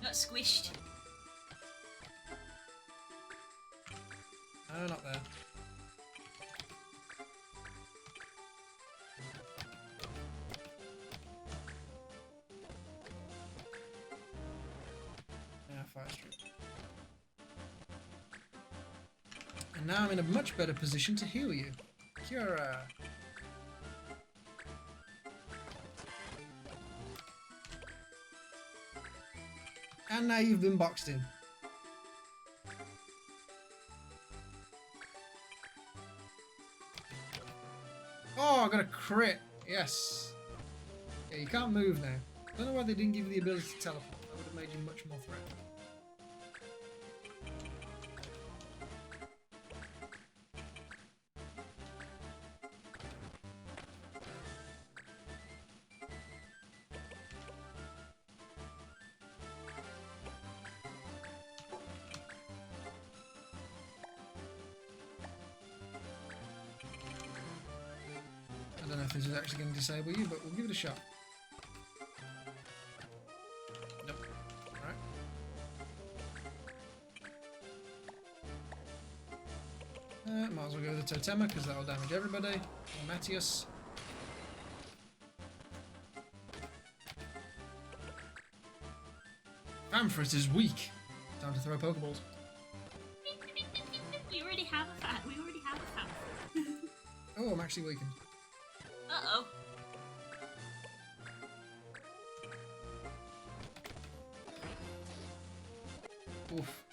A: Got squished.
B: No, not there. Yeah, fire streak. And now I'm in a much better position to heal you. Cura. And now you've been boxed in. Oh, I got a crit. Yes. Yeah, you can't move now. Don't know why they didn't give you the ability to teleport. That would have made you much more threatening. I don't know if this is actually going to disable you, but we'll give it a shot. Nope. Alright. Might as well go with the Totema, because that will damage everybody. Matthias. Famfrit is weak. Time to throw Pokeballs.
A: We already have a fan.
B: Oh, I'm actually weakened.
A: Uh-oh.
B: Oof.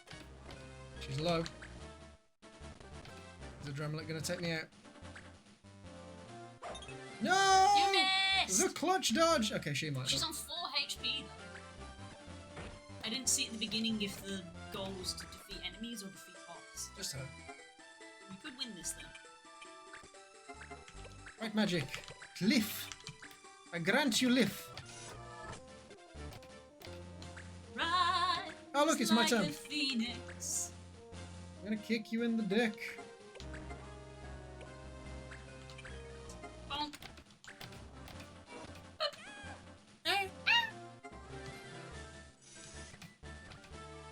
B: She's low. Is the Dremlet going to take me out? No!
A: You chest.
B: The clutch dodge! Okay, she might.
A: She's on 4 HP though. I didn't see at the beginning if the goal was to defeat enemies or defeat bots.
B: Just her.
A: We could win this then.
B: Right, magic. Cliff. I grant you live.
A: Rise
B: Oh, look, it's my turn.
A: like a phoenix.
B: I'm gonna kick you in the dick.
A: Bonk.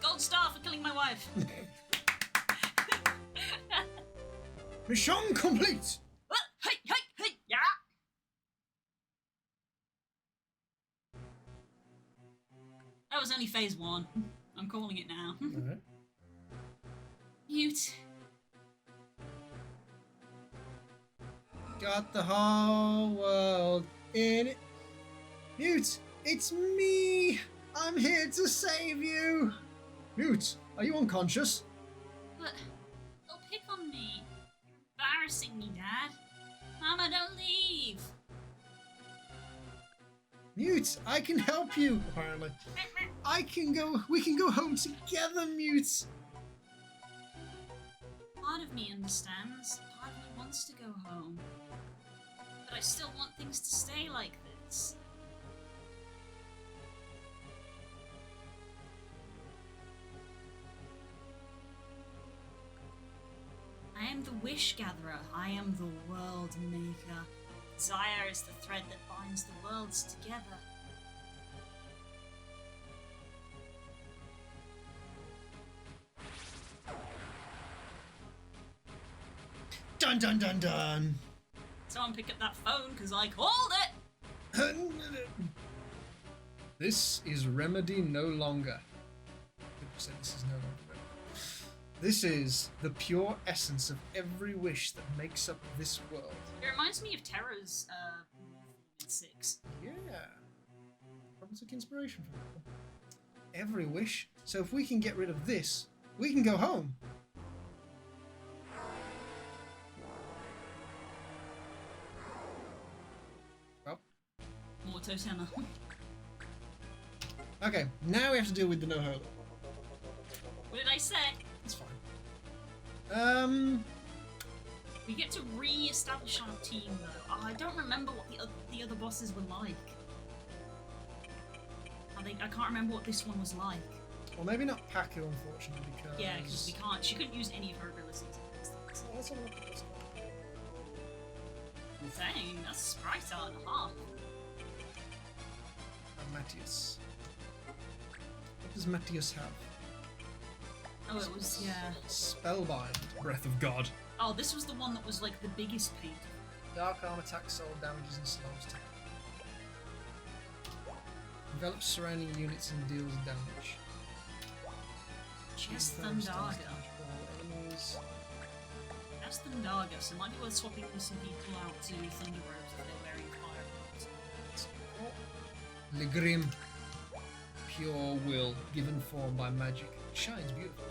A: Gold star for killing my wife.
B: Mission complete!
A: Hey, hey, hey, yeah. That was only phase 1. I'm calling it now.
B: Alright.
A: Mute.
B: Got the whole world in it. Mute, it's me! I'm here to save you! Mute, are you unconscious?
A: But they'll pick on me. You're embarrassing me, Dad. Mama, don't leave.
B: Mute, I can help you, apparently. We can go home together, Mute!
A: Part of me understands. Part of me wants to go home. But I still want things to stay like this. I am the wish gatherer. I am the world maker. Desire is the thread that binds the worlds together.
B: Dun dun dun dun!
A: Someone pick up that phone because I called it!
B: This is remedy no longer. Said this is no longer remedy. This is the pure essence of every wish that makes up this world.
A: It reminds me of Terra's mid 6.
B: Yeah. Probably took inspiration from that. Every wish. So if we can get rid of this, we can go home. Well.
A: Morto Tema.
B: Okay, now we have to deal with the no holo.
A: What did I say?
B: It's fine.
A: We get to re-establish our team though. Oh, I don't remember what the other bosses were like. I can't remember what this one was like.
B: Well, maybe not Paku, unfortunately, because...
A: Yeah, because we can't. She couldn't use any of her abilities.
B: Oh, let's have a look at this one.
A: Dang, that's a sprite art and a half.
B: And Matthias. What does Matthias have?
A: Oh, it was, yeah.
B: Spellbind. Breath of God.
A: Oh, this was the one that was like the biggest pain.
B: Dark arm attacks, soul damages and slows time. Envelops surrounding units and deals damage.
A: She has
B: Confirms
A: Thundarga.
B: damage all enemies.
A: That's Thundarga, so it might be worth swapping some people out to Thunder Robes if they're wearing fire.
B: Le Grim. Pure will, given form by magic. Shines beautiful.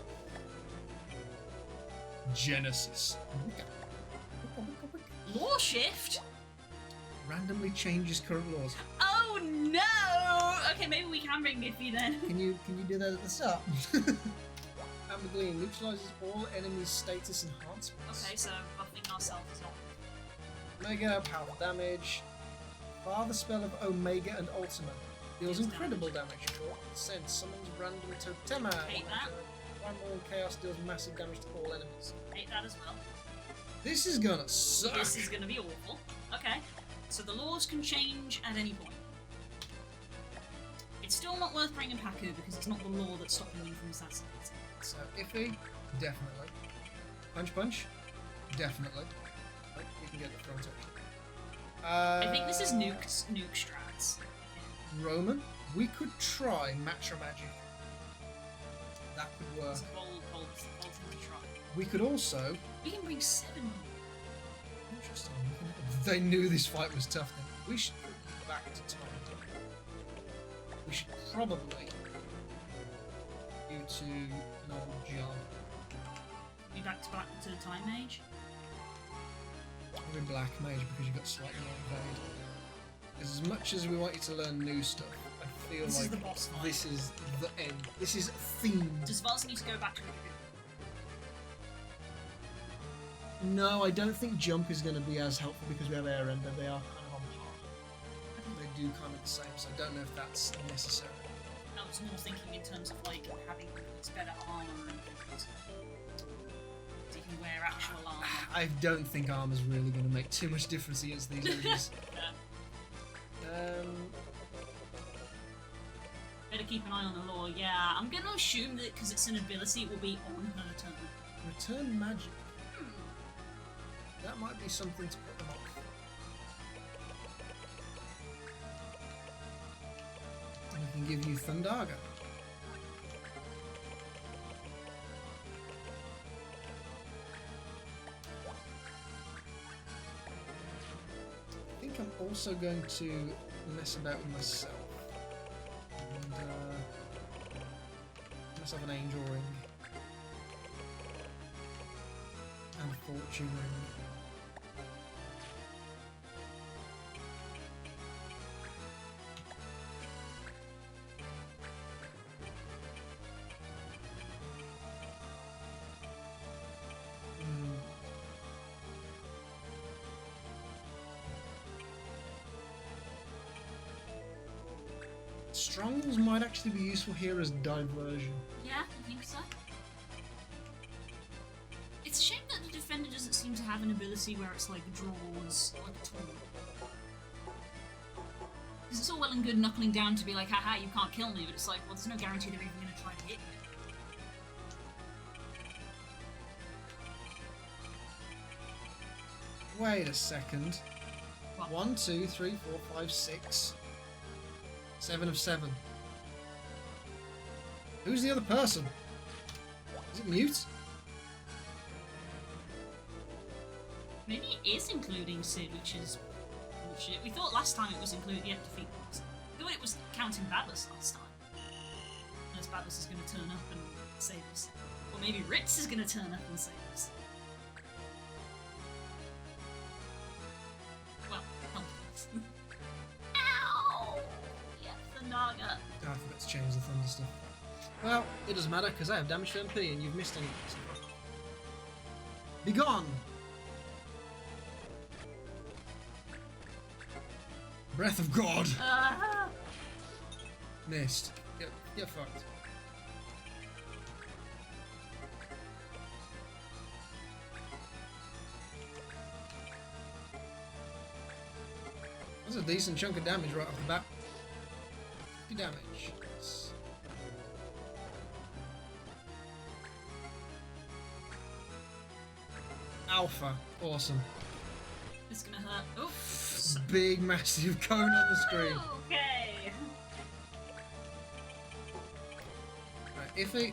B: Genesis.
A: Law shift?
B: Randomly changes current laws.
A: Oh no! Okay, maybe we can bring Miffy then.
B: Can you do that at the start? Amber Gleam neutralizes all enemies' status enhancements.
A: Okay, so buffing ourselves is not.
B: Omega, powerful damage. Father spell of Omega and Ultima. Deals
A: Deals
B: incredible damage. Cool. Sense summons random totema.
A: Hate that.
B: Primal chaos deals massive damage to all enemies.
A: Hate that as well.
B: This is gonna suck.
A: This is gonna be awful. Okay, so the laws can change at any point. It's still not worth bringing Paku because it's not the law that's stopping you from assassinating.
B: So Iffy, definitely. Punch punch, definitely. Oh, you can get the front up.
A: I think this is nuke strats.
B: Roman, we could try Matcha Magic. That could work.
A: It's a bold thing to try.
B: We could also...
A: We can bring 7 more.
B: Interesting. They knew this fight was tough then. We should go back to time. We should probably go to an old job.
A: Be back to the Time Mage.
B: Probably Black Mage because you got slightly more evade. As much as we want you to learn new stuff, I feel
A: This
B: like
A: is the boss fight.
B: this is the end. This is themed.
A: Does Vaz need to go back to the
B: No, I don't think jump is going to be as helpful because we have air render. They are kind of on par. They do kind of the same, so I don't know if that's necessary.
A: I was more thinking in terms of like having it's better armor and things. So you can wear actual armor.
B: I don't think armor's really going to make too much difference against these enemies.
A: Better keep an eye on the lore. Yeah, I'm gonna assume that because it's an ability, it will be on her turn.
B: Return magic. That might be something to put them off. And I can give you Thundaga. I think I'm also going to mess about with myself. And myself an angel ring. And a fortune ring. Strongholds might actually be useful here as diversion.
A: Yeah, I think so. It's a shame that the defender doesn't seem to have an ability where it's like draws like a tool. Because it's all well and good knuckling down to be like, haha, you can't kill me, but it's like, well, there's no guarantee they're even going to try to hit you.
B: Wait a second.
A: What?
B: 1, 2, 3, 4, 5, 6. 7 of 7. Who's the other person? Is it Mute?
A: Maybe it is including Sid, which is bullshit. We thought last time it was including the defeat boss. We thought it was counting Badless last time. Unless Badless is going to turn up and save us. Or maybe Ritz is going to turn up and save us. Well, help us. Ow! Yeah, the Naga.
B: Oh, I forgot to change the thunder stuff. Well, it doesn't matter because I have damage for MP and you've missed any. Be gone! Breath of God! Missed. Get fucked. That's a decent chunk of damage right off the bat. 50 damage. Alpha. Awesome.
A: It's gonna hurt. Oof.
B: Big, massive cone on the screen.
A: Okay.
B: Right, if I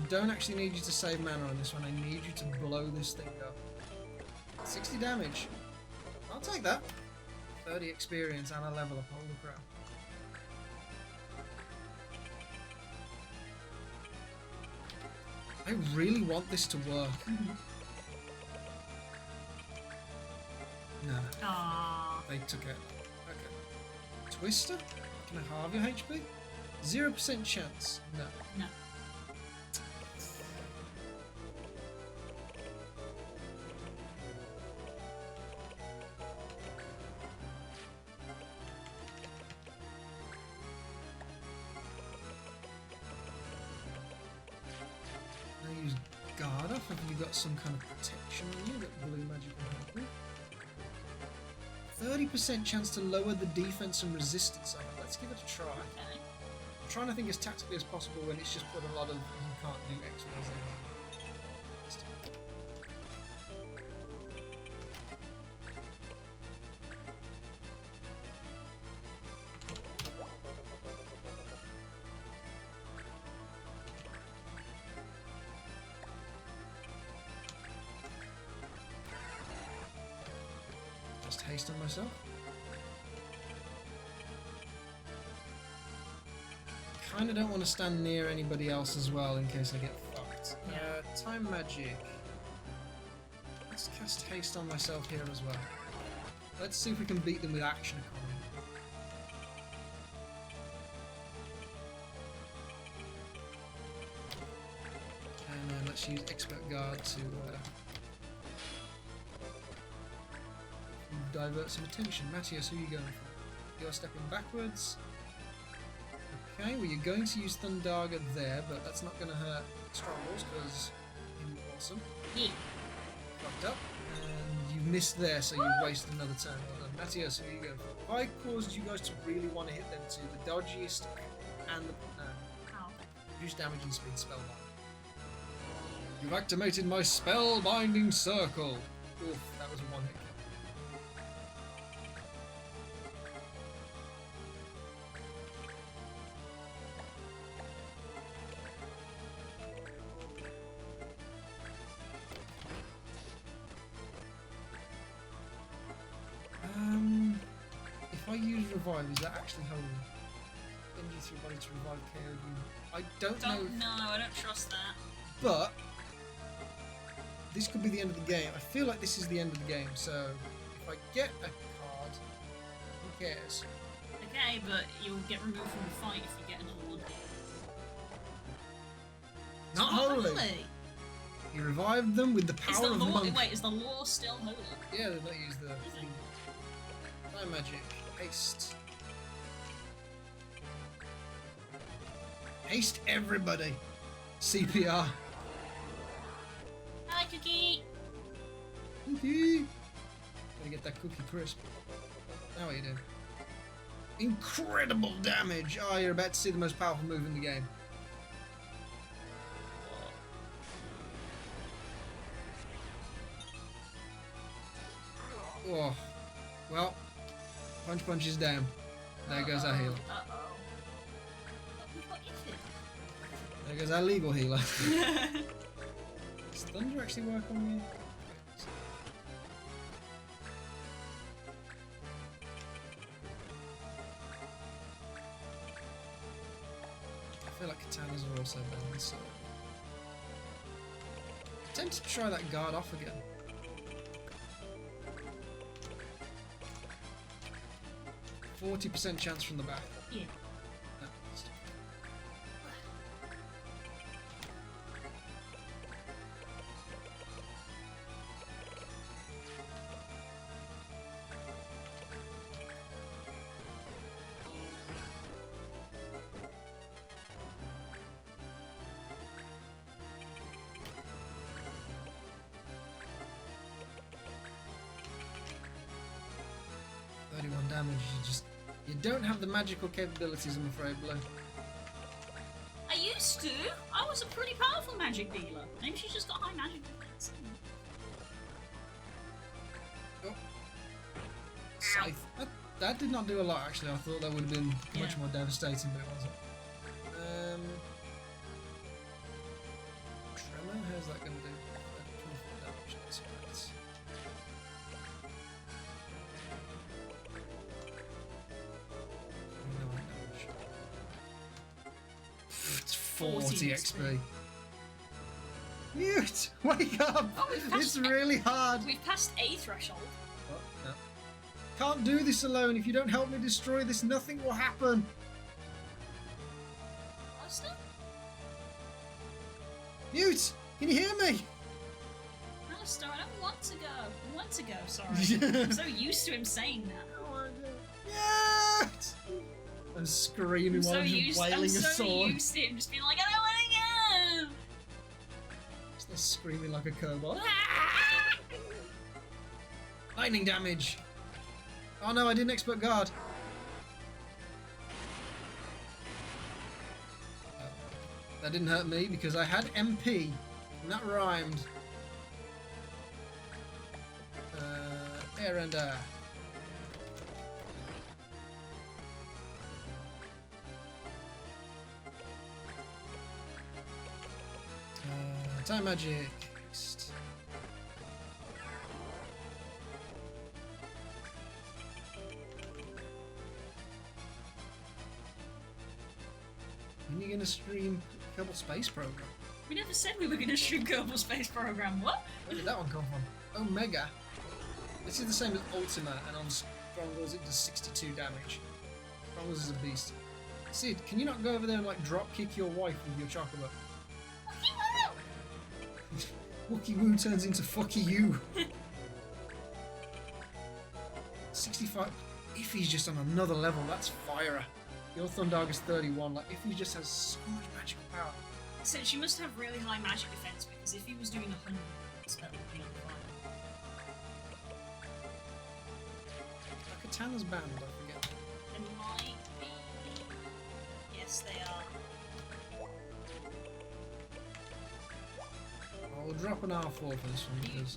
B: don't actually need you to save mana on this one, I need you to blow this thing up. 60 damage. I'll take that. 30 experience and a level up. Holy crap. I really want this to work. No.
A: Aww.
B: They took it. Okay. Twister? Can I halve your HP? 0% chance. No.
A: No.
B: Now use guard off. Have you got some kind of protection on you that blue magic will help with? 30% chance to lower the defense and resistance of it. Let's give it a try.
A: Okay.
B: I'm trying to think as tactically as possible when it's just put a lot of you can't do X, Y, Z. Just haste on myself. Kinda don't want to stand near anybody else as well in case I get fucked. Time magic. Let's cast haste on myself here as well. Let's see if we can beat them with action economy. let's use Expert Guard to divert some attention. Matthias, who are you going for? You're stepping backwards. Okay, well you're going to use Thundaga there, but that's not going to hurt Strongholds because you're awesome.
A: Yeah.
B: Fucked up. And you missed there, so you wasted another turn. Well done. Matthias, who are you going for? I caused you guys to really want to hit them two. The dodgiest and the... reduce damage and speed spellbind. You've activated my spellbinding circle. Oof, that was a one-hit kill. If I use revive, is that actually holy? Then use your body to revive KO you. I don't know.
A: No, I don't trust that.
B: But this could be the end of the game. I feel like this is the end of the game. So if I get a card, who cares?
A: Okay, but you'll get removed from the fight if you get another one.
B: Not holy. You revived them with the power of monk.
A: Wait, is the law still holy?
B: Yeah, they've not used the thing. Time magic. Haste. Haste everybody. CPR.
A: Hi, Cookie.
B: Cookie. Gotta get that cookie crisp. Now what are you doing? Incredible damage. Oh, you're about to see the most powerful move in the game. Oh, well, punch is down. There goes our healer.
A: What is it?
B: There goes our legal healer. Does thunder actually work on me? I feel like katanas are also banned, so I'm tempted to try that guard off again. 40% chance from the back.
A: Yeah.
B: Damage, you don't have the magical capabilities, I'm afraid, Blue.
A: I used to. I was a pretty powerful magic dealer. Maybe she's just got high magic defense.
B: Oh. Scythe. That did not do a lot, actually. I thought that would have been much more devastating, but it wasn't. Tremor, how's that going to do? 24 damage, that's right. 40 XP. Mute! Wake up!
A: Oh,
B: it's really hard!
A: We've passed a threshold.
B: Oh, no. Can't do this alone. If you don't help me destroy this, nothing will happen.
A: Alistair?
B: Mute! Can you hear me?
A: Alistair, I don't want to go. I want to go, sorry. I'm so used to him saying that.
B: Mute! I'm screaming while I'm wailing a sword.
A: I'm so used to him just being like, I don't want to go!
B: Just screaming like a kobold. Lightning damage! Oh no, I didn't expert guard. Oh. That didn't hurt me because I had MP, and that rhymed. Air and time magic. When are you gonna stream Kerbal Space Program?
A: We never said we were gonna stream Kerbal Space Program. What?
B: Where did that one come from? Omega. This is the same as Ultima, and on Strongholds it does 62 damage. Strongholds is a beast. Sid, can you not go over there and like drop kick your wife with your chocobo? Wookie Woo turns into Fucky You. 65. If he's just on another level, that's fire. Your Thundargus 31. Like, if he just has so much magical power.
A: So she must have really high magic defense because if he was doing 100, that would be fine.
B: Katana's banned, I forget.
A: It might be. Yes, they are.
B: I'll drop an R4 for this one because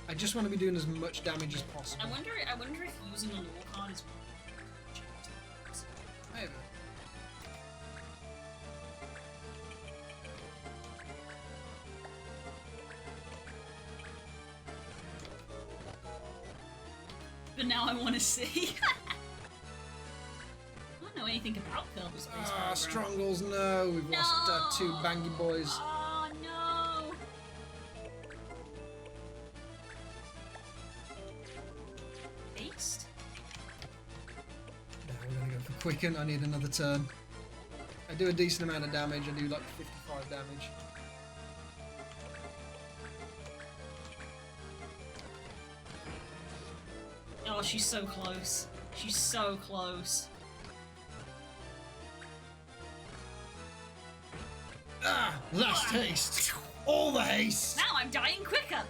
B: I just want to be doing as much damage as possible.
A: I wonder if using a lore card is
B: Maybe.
A: But now I want to see. I don't know anything about Kirby's Space Program.
B: Strongles, no. We've lost 2 bangy boys.
A: Oh no! Haste?
B: No, we're gonna go for Quicken. I need another turn. I do a decent amount of damage. I do like 55 damage.
A: Oh, she's so close. She's so close.
B: Last haste. All the haste.
A: Now I'm dying quicker.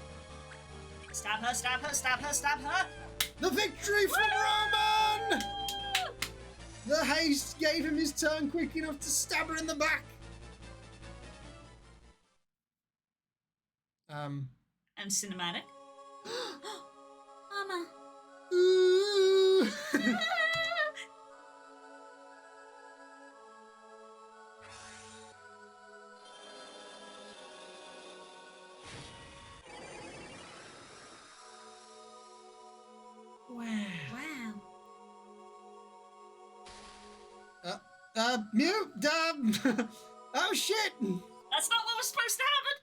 A: Stab her, stab her, stab her, stab her.
B: The victory from Roman! The haste gave him his turn quick enough to stab her in the back.
A: And cinematic. Mama.
B: Ooh.
A: Wow.
B: Mute. Oh shit.
A: That's not what was supposed to happen.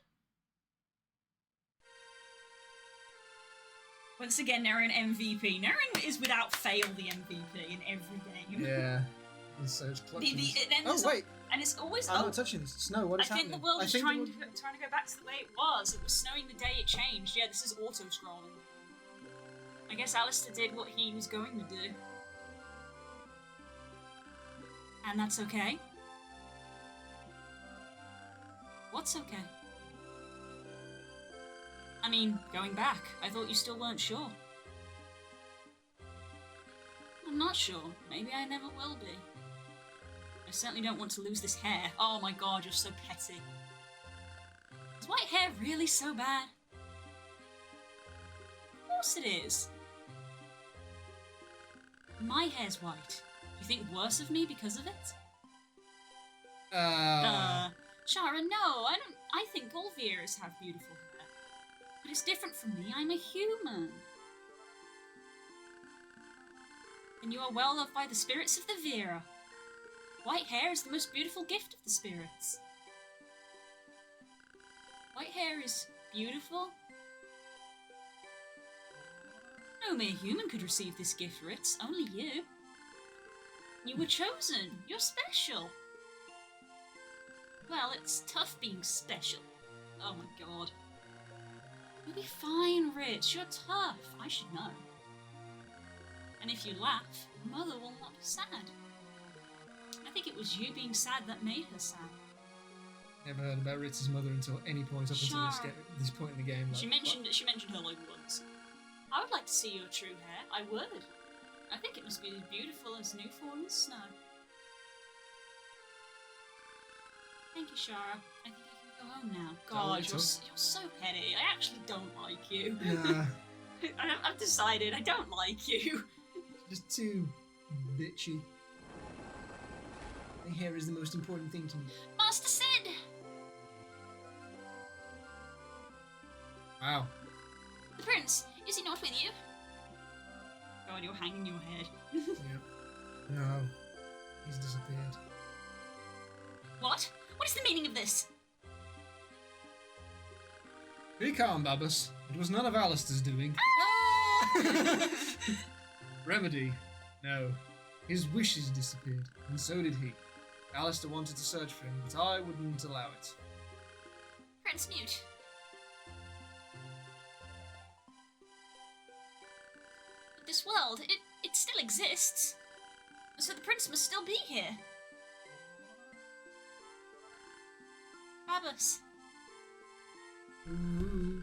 A: Once again, Naren MVP. Naren is without fail the MVP in every game.
B: Yeah. So it's clutching.
A: Oh
B: wait.
A: And it's always.
B: I'm not touching this. Snow. What is happening?
A: I think the world is trying to go back to the way it was. It was snowing the day it changed. Yeah, this is auto-scrolling. I guess Alistair did what he was going to do. And that's okay. What's okay? I mean, going back, I thought you still weren't sure. I'm not sure. Maybe I never will be. I certainly don't want to lose this hair. Oh my god, you're so petty. Is white hair really so bad? Of course it is. My hair's white. You think worse of me because of it? Shara, no, I think all Veras have beautiful hair. But it's different from me, I'm a human. And you are well loved by the spirits of the Vera. White hair is the most beautiful gift of the spirits. White hair is beautiful. No mere human could receive this gift, Ritz, only you. You were chosen. You're special. Well, it's tough being special. Oh my god. You'll be fine, Ritz. You're tough. I should know. And if you laugh, your mother will not be sad. I think it was you being sad that made her sad.
B: Never heard about Ritz's mother until any point up until this point in the game. Like,
A: she mentioned her like once. I would like to see your true hair. I would. I think it must be as beautiful as new fallen snow. Thank you, Shara. I think I can go home now. God, you're so petty. I actually don't like you.
B: Nah.
A: I've decided I don't like you.
B: Just too bitchy. My hair is the most important thing to me.
A: Master Sid!
B: Wow.
A: The prince, is he not with you? God, you're hanging your head.
B: Yep. No. He's disappeared.
A: What? What is the meaning of this?
B: Be calm, Babus. It was none of Alistair's doing. Remedy. No. His wishes disappeared, and so did he. Alistair wanted to search for him, but I wouldn't allow it.
A: Prince Mute. But this world, it still exists. So the prince must still be here. Babus.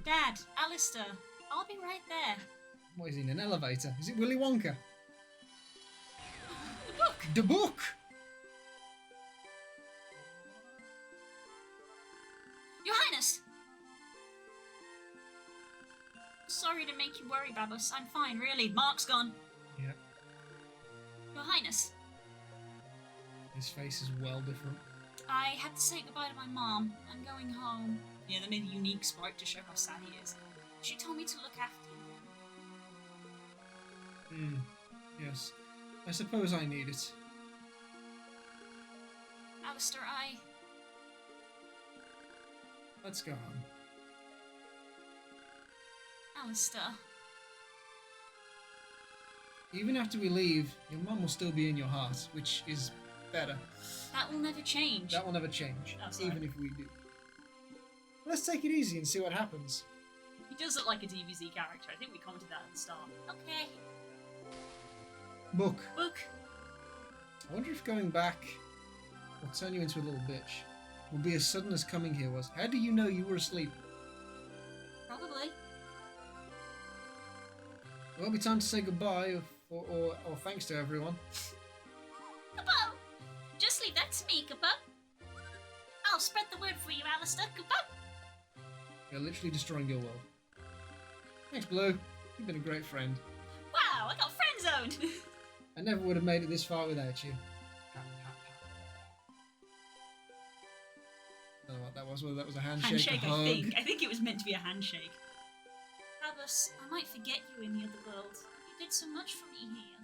A: Dad, Alistair, I'll be right there.
B: What is he, in an elevator? Is it Willy Wonka?
A: The book!
B: The book!
A: Your Highness! Sorry to make you worry, Babus. I'm fine, really. Mark's gone.
B: Yeah.
A: Your Highness.
B: His face is well different.
A: I had to say goodbye to my mom. I'm going home. Yeah, they made a unique sprite to show how sad he is. She told me to look after you.
B: Yes. I suppose I need it.
A: Alistair,
B: Let's go home.
A: Alistair.
B: Even after we leave, your mum will still be in your heart, which is better.
A: That will never change.
B: That will never change,
A: That's
B: even
A: right.
B: if we do. Let's take it easy and see what happens.
A: He does look like a DBZ character. I think we commented that at the start. Okay.
B: Book.
A: Book.
B: I wonder if going back will turn you into a little bitch. Will be as sudden as coming here was. How do you know you were asleep?
A: Probably.
B: It won't be time to say goodbye or thanks to everyone.
A: Kaboom! Just leave that to me, Kaboom. I'll spread the word for you, Alistair. Kaboom!
B: You're literally destroying your world. Thanks, Blue. You've been a great friend.
A: Wow, I got friend zoned!
B: I never would have made it this far without you. I don't know what that was, whether that was a handshake, a hug.
A: I think it was meant to be a handshake. Babus, I might forget you in the other world. You did so much for me here.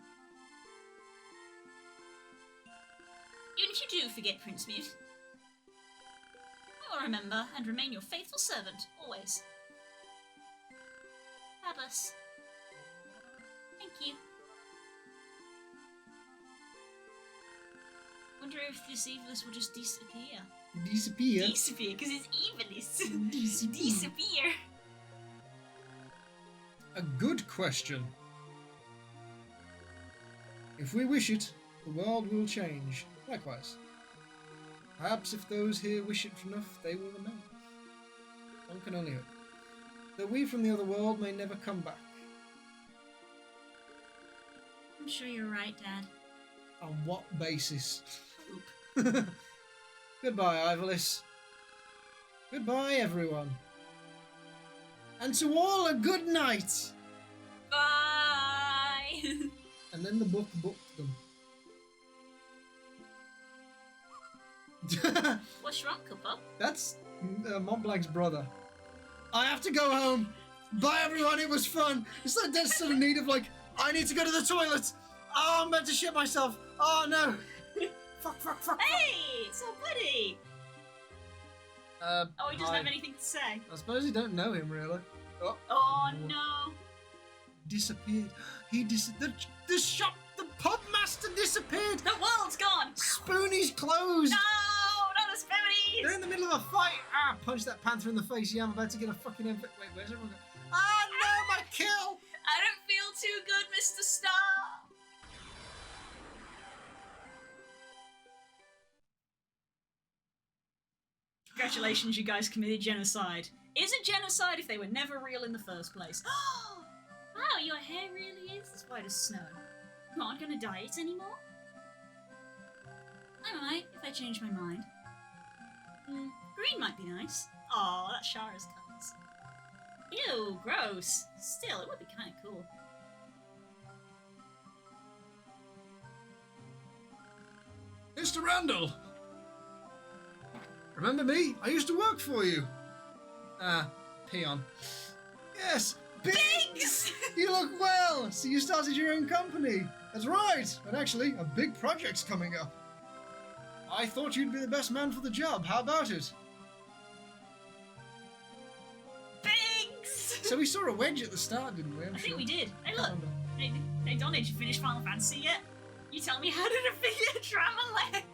A: Even if you do forget Prince Mute, I will remember and remain your faithful servant, always. Babus. Thank you. Wonder if this evilness will just disappear.
B: Disappear?
A: Disappear, because it's evilness.
B: Disappear.
A: Disappear.
B: A good question. If we wish it, the world will change. Likewise. Perhaps if those here wish it enough, they will remain. One can only hope. That we from the other world may never come back.
A: I'm sure you're right, Dad.
B: On what basis?
A: Hope.
B: Goodbye, Ivalis. Goodbye, everyone. And to all a good night.
A: Bye!
B: And then the book booked them.
A: What's wrong, Cooper?
B: That's Mont Blanc's brother. I have to go home. Bye, everyone. It was fun. It's like dead sudden need of like, I need to go to the toilet. Oh, I'm about to shit myself. Oh, no. Fuck.
A: Hey, it's our buddy. Oh, he doesn't
B: hi.
A: have anything to say.
B: I suppose you don't know him, really.
A: Oh no.
B: Disappeared. The shop, the pub master disappeared.
A: The world's gone.
B: Spoonie's closed.
A: No, not the Spoonies.
B: They're in the middle of a fight. Ah, punch that panther in the face. Yeah, I'm about to get a fucking Wait, where's everyone going? Ah, no, my kill.
A: I don't feel too good, Mr. Star. Congratulations, you guys committed genocide. Is it genocide if they were never real in the first place? Wow, your hair really is as white as snow. I'm not gonna dye it anymore. I might, if I change my mind. Green might be nice. Aw, that's Shara's colours. Ew, gross. Still, it would be kind of cool.
B: Mr. Randall. Remember me? I used to work for you. Peon. Yes,
A: Biggs!
B: You look well. So you started your own company. That's right. And actually, a big project's coming up. I thought you'd be the best man for the job. How about it?
A: Biggs!
B: So we saw a wedge at the start, didn't we?
A: I think we did. Hey, look. Hey, Don, did you finish Final Fantasy yet? You tell me, how did a figure travel leg?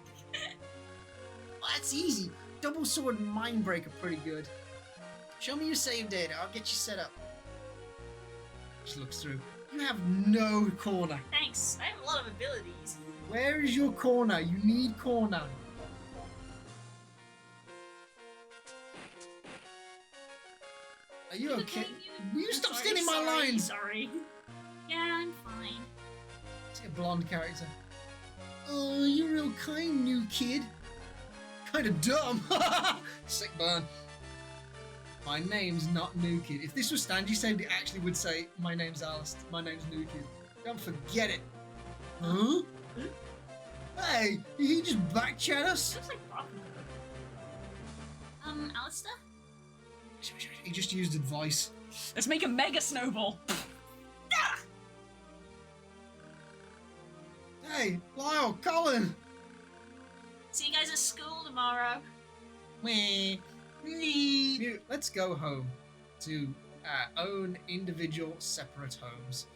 B: Well, that's easy. Double sword and Mindbreak are pretty good. Show me your save data. I'll get you set up. Just looks through. You have no corner.
A: Thanks. I have a lot of abilities.
B: Where is your corner? You need corner. Are you okay? Will you stop stealing my lines?
A: Sorry. Yeah, I'm fine.
B: See a blonde character. Oh, you're real kind, new kid. Kind of dumb. Sick burn. My name's not New Kid. If this was Stanji saved, it actually would say, my name's Alice. My name's New Kid. Don't forget it. Huh? Hey, did he just backchat us?
A: Looks like Alistair?
B: He just used advice.
A: Let's make a mega snowball.
B: Hey, Lyle, Colin.
A: See you guys at school tomorrow.
B: Meh. Let's go home to our own individual separate homes.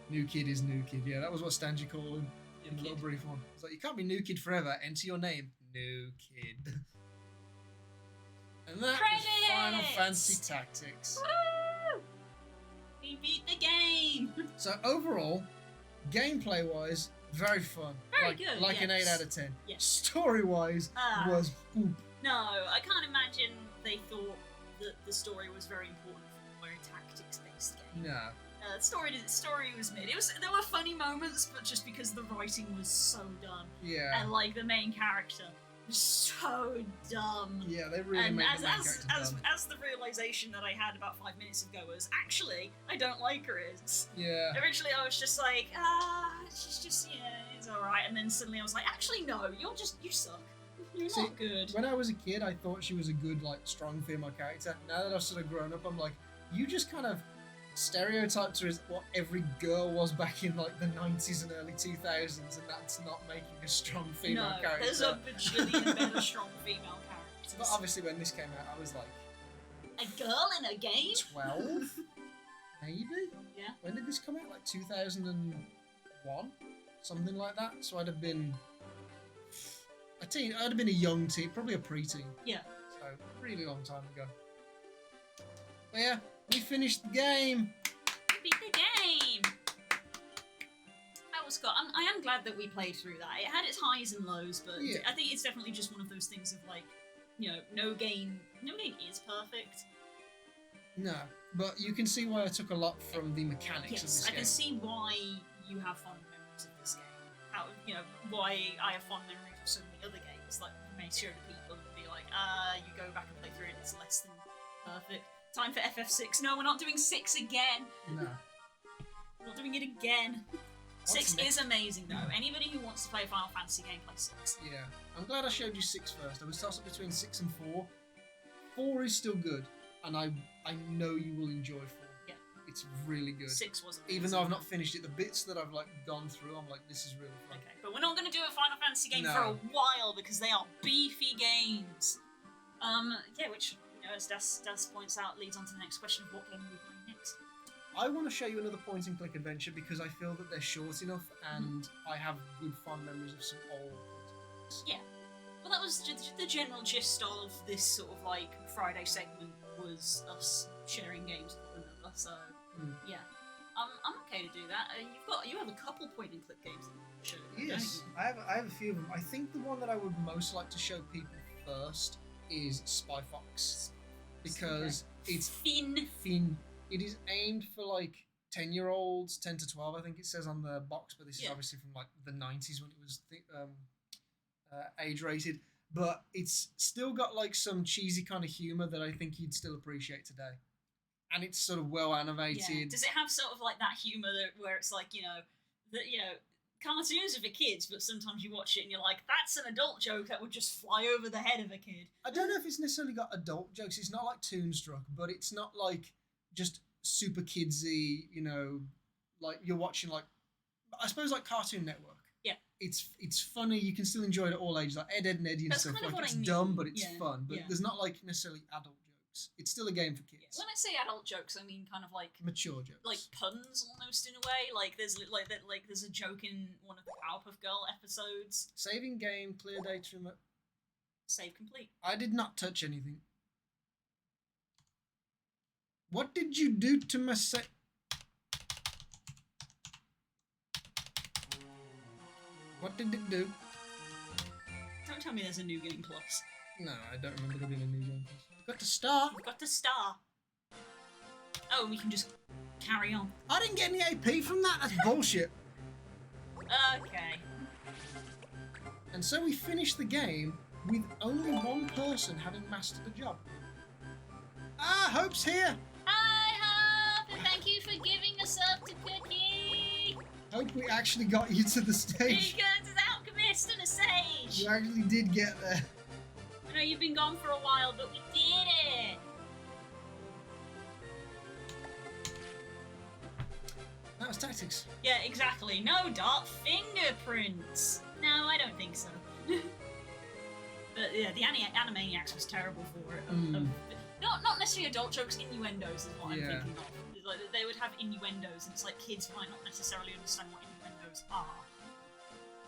B: New Kid is New Kid. Yeah, that was what Stanji called him in the little brief one. It's like, you can't be New Kid forever. Enter your name, New Kid. And that was Final Fantasy Tactics.
A: Woo! We beat the game.
B: So overall, gameplay-wise, very fun.
A: Very good.
B: Like an 8 out of 10.
A: Yes.
B: Story-wise, was poop.
A: No, I can't imagine they thought that the story was very important for a tactics-based game.
B: No.
A: The story was mid. There were funny moments, but just because the writing was so dumb.
B: Yeah.
A: And like the main character was so dumb.
B: Yeah, they really made the main character dumb.
A: As the realization that I had about 5 minutes ago was, actually, I don't like her.
B: Yeah.
A: Originally I was just like, she's just, it's alright. And then suddenly I was like, actually no, you suck. You're not good.
B: When I was a kid, I thought she was a good, like, strong female character. Now that I've sort of grown up, I'm like, you just kind of stereotyped her as what every girl was back in, like, the 90s and early 2000s, and that's not making a strong female character.
A: No, there's a bajillion better strong female characters.
B: But obviously when this came out, I was like...
A: A girl in a game?
B: 12? Maybe?
A: Yeah.
B: When did this come out? Like 2001? Something like that? So I'd have been... a teen. I'd have been a young teen, probably a preteen.
A: Yeah.
B: So, really long time ago. But yeah, we finished the game.
A: We beat the game. That was good. I am glad that we played through that. It had its highs and lows, but
B: yeah.
A: I think it's definitely just one of those things of like, no game is perfect.
B: No, but you can see why I took a lot from the mechanics of this game.
A: I can see why you have fond memories of this game. How, why I have fond memories of so many other games. Like, you may show to people and be like, you go back and play through it, it's less than perfect. Time for FF6. No, we're not doing 6 again.
B: No.
A: We're not doing it again.
B: What's
A: 6 is amazing, though. Anybody who wants to play a Final Fantasy game, play 6.
B: Yeah. I'm glad I showed you 6 first. I was tossed between 6 and 4. 4 is still good, and I know you will enjoy 4.
A: Yeah.
B: It's really good.
A: 6 was amazing.
B: Even though I've not finished it, the bits that I've like gone through, I'm like, this is really fun.
A: Okay, but we're not going to do a Final Fantasy game for a while because they are beefy games. Yeah, which, as Das points out, leads on to the next question of what game we play next.
B: I want to show you another point-and-click adventure because I feel that they're short enough and I have good fond memories of some old point-and-clicks. Yeah.
A: Well, that was the general gist of this sort of like Friday segment, was us sharing games with one another. So yeah, I'm okay to do that. You have a couple point-and-click games to show.
B: Yes, I have a few of them. I think the one that I would most like to show people first is Spy Fox, because it's thin. It is aimed for like 10-year-olds, 10 to 12, I think it says on the box, but this is obviously from like the 90s when it was age rated. But it's still got like some cheesy kind of humour that I think you'd still appreciate today. And it's sort of well animated.
A: Yeah. Does it have sort of like that humour where it's like, cartoons are for kids, but sometimes you watch it and you're like, that's an adult joke that would just fly over the head of a kid.
B: I don't know if it's necessarily got adult jokes. It's not like Toonstruck, but it's not like just super kidsy, like you're watching like, I suppose like Cartoon Network.
A: Yeah.
B: It's funny. You can still enjoy it at all ages, like Ed, and Eddie and stuff.
A: Kind of
B: like it's dumb, but it's fun. But there's not like necessarily adult jokes. It's still a game for kids.
A: Yeah. When I say adult jokes, I mean kind of like
B: mature jokes,
A: like puns almost in a way. Like there's there's a joke in one of the Powerpuff Girl episodes.
B: Saving game, clear data,
A: save complete.
B: I did not touch anything. What did you do to my What did it do?
A: Don't tell me there's a New Game Plus.
B: No, I don't remember there being a new game. We've got to start.
A: We've got to star. Oh, we can just carry on.
B: I didn't get any AP from that. That's bullshit.
A: Okay.
B: And so we finished the game with only one person having mastered the job. Ah, Hope's here.
A: Hi, Hope, and thank you for giving us up to Cookie.
B: Hope we actually got you to the stage.
A: Because an alchemist and a sage.
B: You actually did get there.
A: I know you've been gone for a while, but we did it.
B: That was tactics.
A: Yeah, exactly. No dot fingerprints. No, I don't think so. But yeah, the Animaniacs was terrible for it. Not necessarily adult jokes, innuendos is what I'm thinking of. It's like they would have innuendos, and it's like kids might not necessarily understand what innuendos are.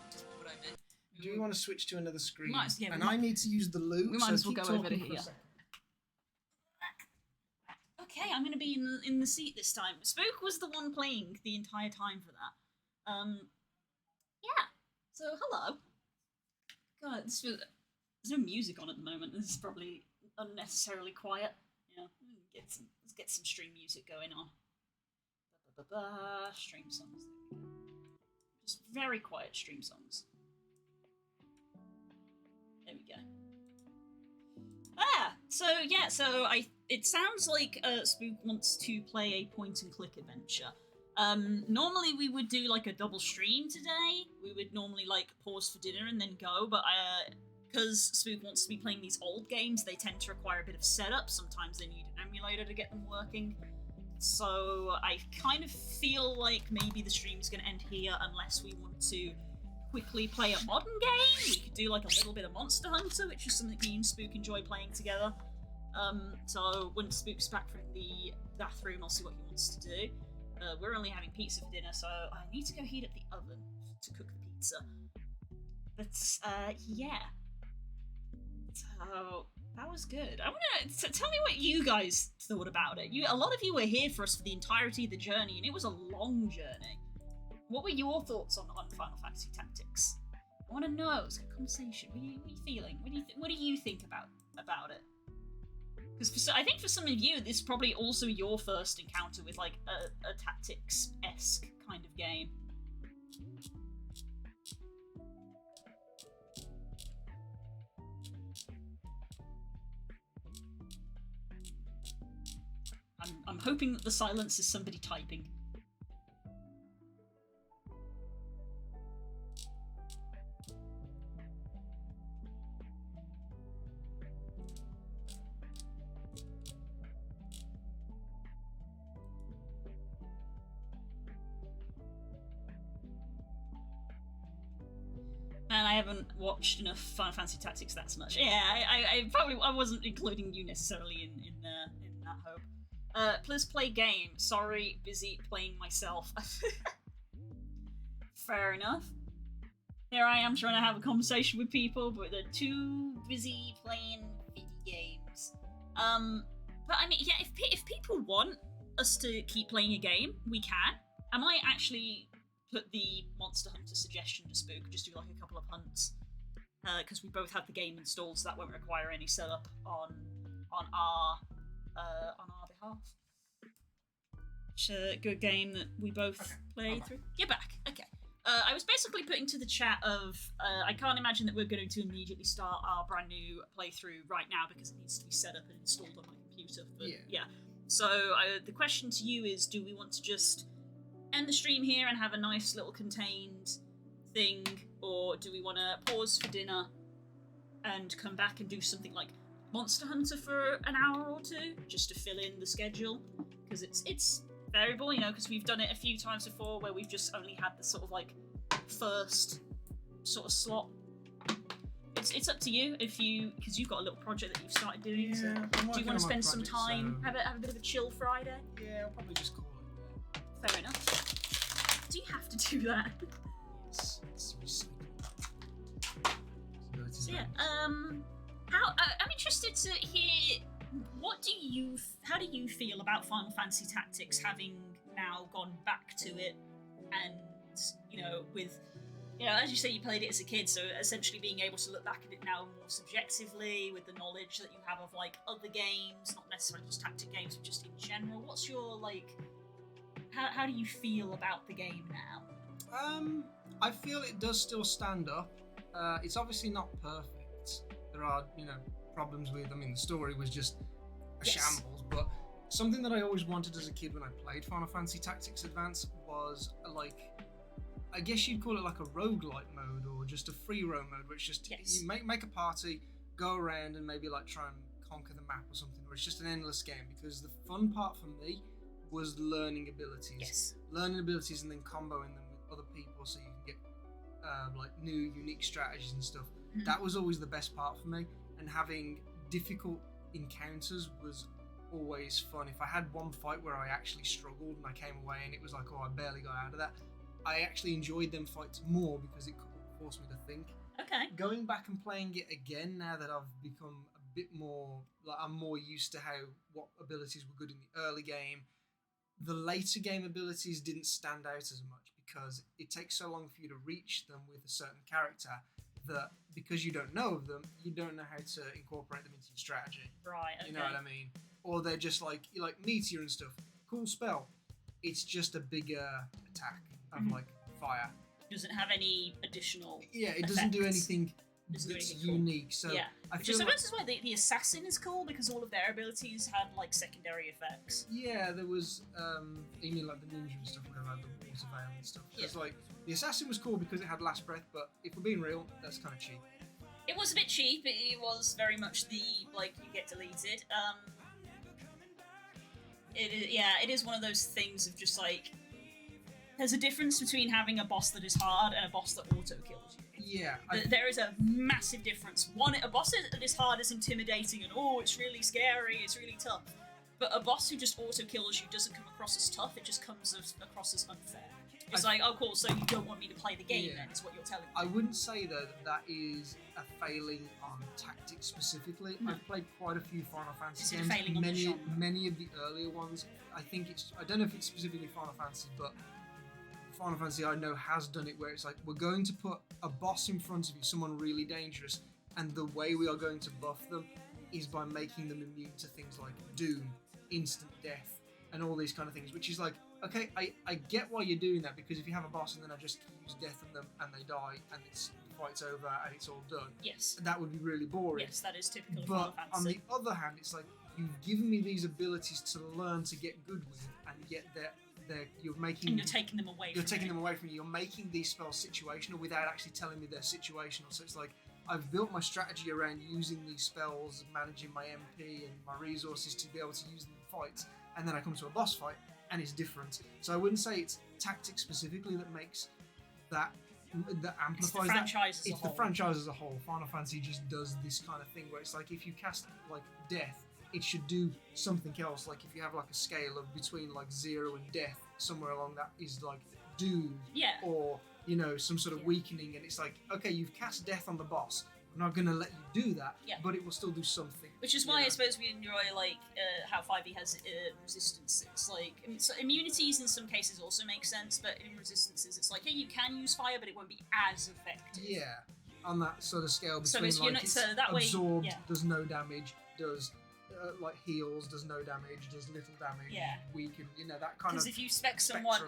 A: Which is what I meant.
B: Do we want to switch to another screen?
A: Yeah,
B: and I need to use the loot.
C: We might as well go over to here.
A: Okay, I'm going to be in the seat this time. Spook was the one playing the entire time for that. Yeah. So hello. God, there's no music on at the moment. This is probably unnecessarily quiet. Yeah, let's get some stream music going on. Stream songs. There we go. Just very quiet stream songs. There we go. It sounds like Spook wants to play a point-and-click adventure. Normally we would do like a double stream today. We would normally like pause for dinner and then go, but because Spook wants to be playing these old games, they tend to require a bit of setup. Sometimes they need an emulator to get them working. So I kind of feel like maybe the stream is going to end here unless we want to quickly play a modern game. We could do like a little bit of Monster Hunter, which is something me and Spook enjoy playing together. So when Spook's back from the bathroom, I'll see what he wants to do. We're only having pizza for dinner, so I need to go heat up the oven to cook the pizza. But, yeah. So, that was good. I want to tell me what you guys thought about it. A lot of you were here for us for the entirety of the journey, and it was a long journey. What were your thoughts on Final Fantasy Tactics? I want to know. It's a conversation. What are you feeling? What do you think about it? Because I think for some of you, this is probably also your first encounter with like a tactics-esque kind of game. I'm hoping that the silence is somebody typing. And I haven't watched enough Final Fantasy Tactics that much. Yeah, I wasn't including you necessarily in that hope. Please play game. Sorry, busy playing myself. Fair enough. Here I am trying to have a conversation with people, but they're too busy playing video games. But I mean, yeah, if people want us to keep playing a game, we can. I might actually put the Monster Hunter suggestion to Spook, just do like a couple of hunts, because we both have the game installed, so that won't require any setup on our behalf. It's a good game that we both played through. You're back. Okay. I was basically putting to the chat of I can't imagine that we're going to immediately start our brand new playthrough right now because it needs to be set up and installed on my computer. But yeah. So the question to you is, do we want to just end the stream here and have a nice little contained thing, or do we want to pause for dinner and come back and do something like Monster Hunter for an hour or two just to fill in the schedule? Because it's variable, you know, because we've done it a few times before where we've just only had the sort of like first sort of slot. It's up to you because you've got a little project that you've started doing.
B: Yeah,
A: so do you want to spend some time, have a bit of a chill Friday?
B: Yeah, I'll probably just call it there.
A: Fair enough. Do you have to do that?
B: Yes, it's recycled.
A: So yeah, I'm interested to hear how do you feel about Final Fantasy Tactics having now gone back to it, and you know, with You know, as you say, you played it as a kid, so essentially being able to look back at it now more subjectively with the knowledge that you have of like other games, not necessarily just tactic games, but just in general. What's your like? How do you feel about the game now?
B: I feel it does still stand up. It's obviously not perfect. There are, problems with. I mean, the story was just a shambles. But something that I always wanted as a kid when I played Final Fantasy Tactics Advance was I guess you'd call it like a roguelite mode or just a free roam mode, where it's just you make a party, go around and maybe like try and conquer the map or something, or it's just an endless game. Because the fun part for me was learning abilities, and then comboing them with other people so you can get like new unique strategies and stuff. That was always the best part for me, and having difficult encounters was always fun. If I had one fight where I actually struggled and I came away and it was like, oh, I barely got out of that, I actually enjoyed them fights more because it forced me to think.
A: Okay.
B: Going back and playing it again now that I've become a bit more, like I'm more used to what abilities were good in the early game, the later game abilities didn't stand out as much because it takes so long for you to reach them with a certain character that because you don't know of them, you don't know how to incorporate them into your strategy.
A: Right, okay.
B: You know what I mean? Or they're just like Meteor and stuff. Cool spell. It's just a bigger attack of like fire.
A: Doesn't have any additional
B: it doesn't do anything that's unique. So
A: yeah.
B: I
A: Which
B: feel
A: is
B: like,
A: why the assassin is cool, because all of their abilities had like secondary effects.
B: yeah, there was you mean like the ninja and stuff, where they had the water veil and stuff. It's like the assassin was cool because it had last breath, but if we're being real, that's kind of cheap.
A: It was a bit cheap. It was very much the like you get deleted. It is one of those things of just like there's a difference between having a boss that is hard and a boss that auto kills you.
B: Yeah,
A: there is a massive difference. A boss that is hard is intimidating and it's really scary, it's really tough. But a boss who just auto kills you doesn't come across as tough. It just comes across as unfair. It's like, oh cool, so you don't want me to play the game then, is what you're telling me.
B: I wouldn't say though that is a failing on tactics specifically. I've played quite a few Final Fantasy games. Many of the earlier ones. I don't know if it's specifically Final Fantasy, but Final Fantasy I know has done it where it's like, we're going to put a boss in front of you, someone really dangerous, and the way we are going to buff them is by making them immune to things like doom, instant death, and all these kind of things, which is like, okay, I get why you're doing that, because if you have a boss and then I just use death on them and they die and the fight's over and it's all done, that would be really boring.
A: Yes, that is typical of
B: But
A: Final Fantasy.
B: on the other hand, it's like, you've given me these abilities to learn to get good with, and yet you're taking them away from me. You're making these spells situational without actually telling me they're situational. So it's like, I've built my strategy around using these spells, managing my MP and my resources to be able to use them in fights, and then I come to a boss fight and it's different. So I wouldn't say it's tactics specifically that makes that amplifies it's the franchise as a whole. Final Fantasy just does this kind of thing where it's like, if you cast like death, it should do something else. Like if you have like a scale of between like 0 and death, somewhere along that is like doom, or some sort of weakening, and it's like, okay, you've cast death on the boss, I'm not going to let you do that, but it will still do something.
A: Which is why I suppose we enjoy like how 5e has resistances. Like, so immunities in some cases also make sense, but in resistances it's like, hey, you can use fire, but it won't be as effective.
B: Yeah, on that sort of scale between
A: absorbed,
B: does no damage, does like heals, does no damage, does little damage, weaken, that kind of.
A: Because if you spec someone,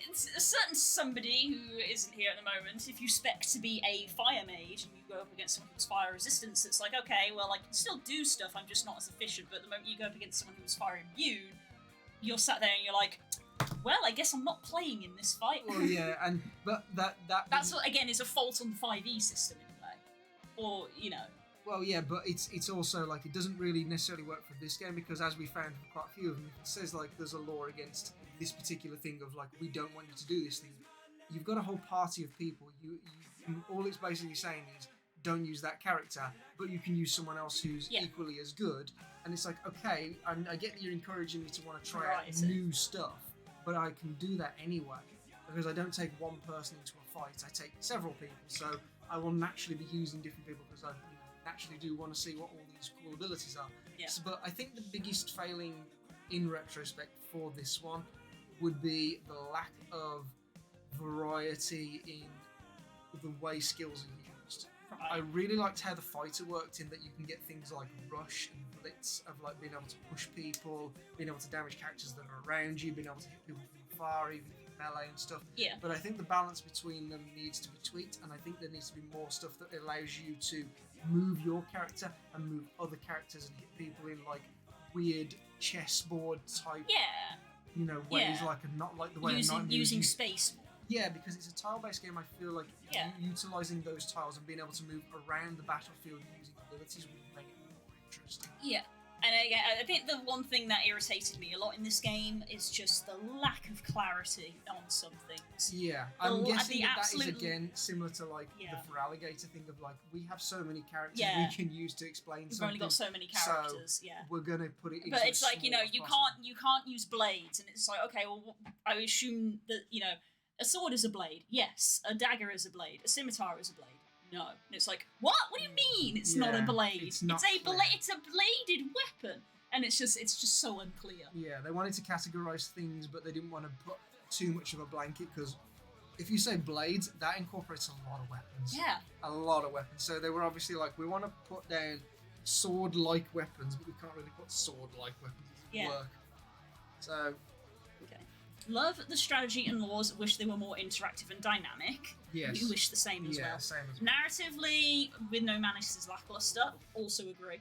A: it's a certain somebody who isn't here at the moment, if you spec to be a fire mage and you go up against someone who's fire resistance, it's like, okay, well, I can still do stuff, I'm just not as efficient. But the moment you go up against someone who's fire immune, you're sat there and you're like, well, I guess I'm not playing in this fight.
B: Well, yeah, but
A: that's what, again, is a fault on the 5e system in a way, or
B: Well, yeah, but it's also like, it doesn't really necessarily work for this game, because as we found for quite a few of them, it says like there's a law against this particular thing of like, we don't want you to do this thing. You've got a whole party of people. You all it's basically saying is, don't use that character, but you can use someone else who's equally as good. And it's like, okay, I get that you're encouraging me to want to try out new stuff, but I can do that anyway, because I don't take one person into a fight. I take several people, so I will naturally be using different people because I naturally do want to see what all these cool abilities are. So, but I think the biggest failing in retrospect for this one would be the lack of variety in the way skills are used.
A: Right.
B: I really liked how the fighter worked in that you can get things like rush and blitz of like being able to push people, being able to damage characters that are around you, being able to hit people from afar, even melee and stuff.
A: Yeah.
B: But I think the balance between them needs to be tweaked, and I think there needs to be more stuff that allows you to move your character and move other characters and hit people in like weird chessboard type, ways, like not like the way
A: using space.
B: Yeah, because it's a tile-based game. I feel like utilising those tiles and being able to move around the battlefield using abilities would make it more interesting.
A: Yeah. And again, I think the one thing that irritated me a lot in this game is just the lack of clarity on some things.
B: Yeah, I'm guessing that is again similar to like the Feraligatr thing of like, we have so many characters we can use to explain something.
A: We've only got so many characters,
B: so we're gonna put it.
A: But it's like, you can't use blades, and it's like, okay, well, I assume that a sword is a blade. Yes, a dagger is a blade. A scimitar is a blade. No, and it's like, what? What do you mean? It's not a blade. It's a bladed weapon, and it's just so unclear.
B: Yeah, they wanted to categorize things, but they didn't want to put too much of a blanket because if you say blades, that incorporates a lot of weapons.
A: Yeah,
B: a lot of weapons. So they were obviously like, we want to put down sword-like weapons, but we can't really put sword-like weapons. It doesn't work. So.
A: Love the strategy and laws. Wish they were more interactive and dynamic.
B: Yes.
A: We wish the same as well.
B: Same as well.
A: Narratively, with no manners is lackluster. Also agree.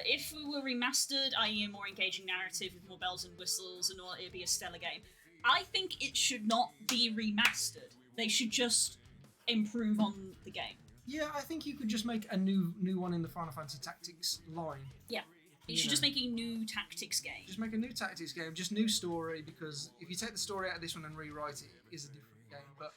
A: If we were remastered, i.e. a more engaging narrative with more bells and whistles and all, it'd be a stellar game. I think it should not be remastered. They should just improve on the game.
B: Yeah, I think you could just make a new one in the Final Fantasy Tactics line.
A: Yeah. You should just make a new tactics game.
B: Just make a new tactics game, just new story, because if you take the story out of this one and rewrite it, it is a different game. But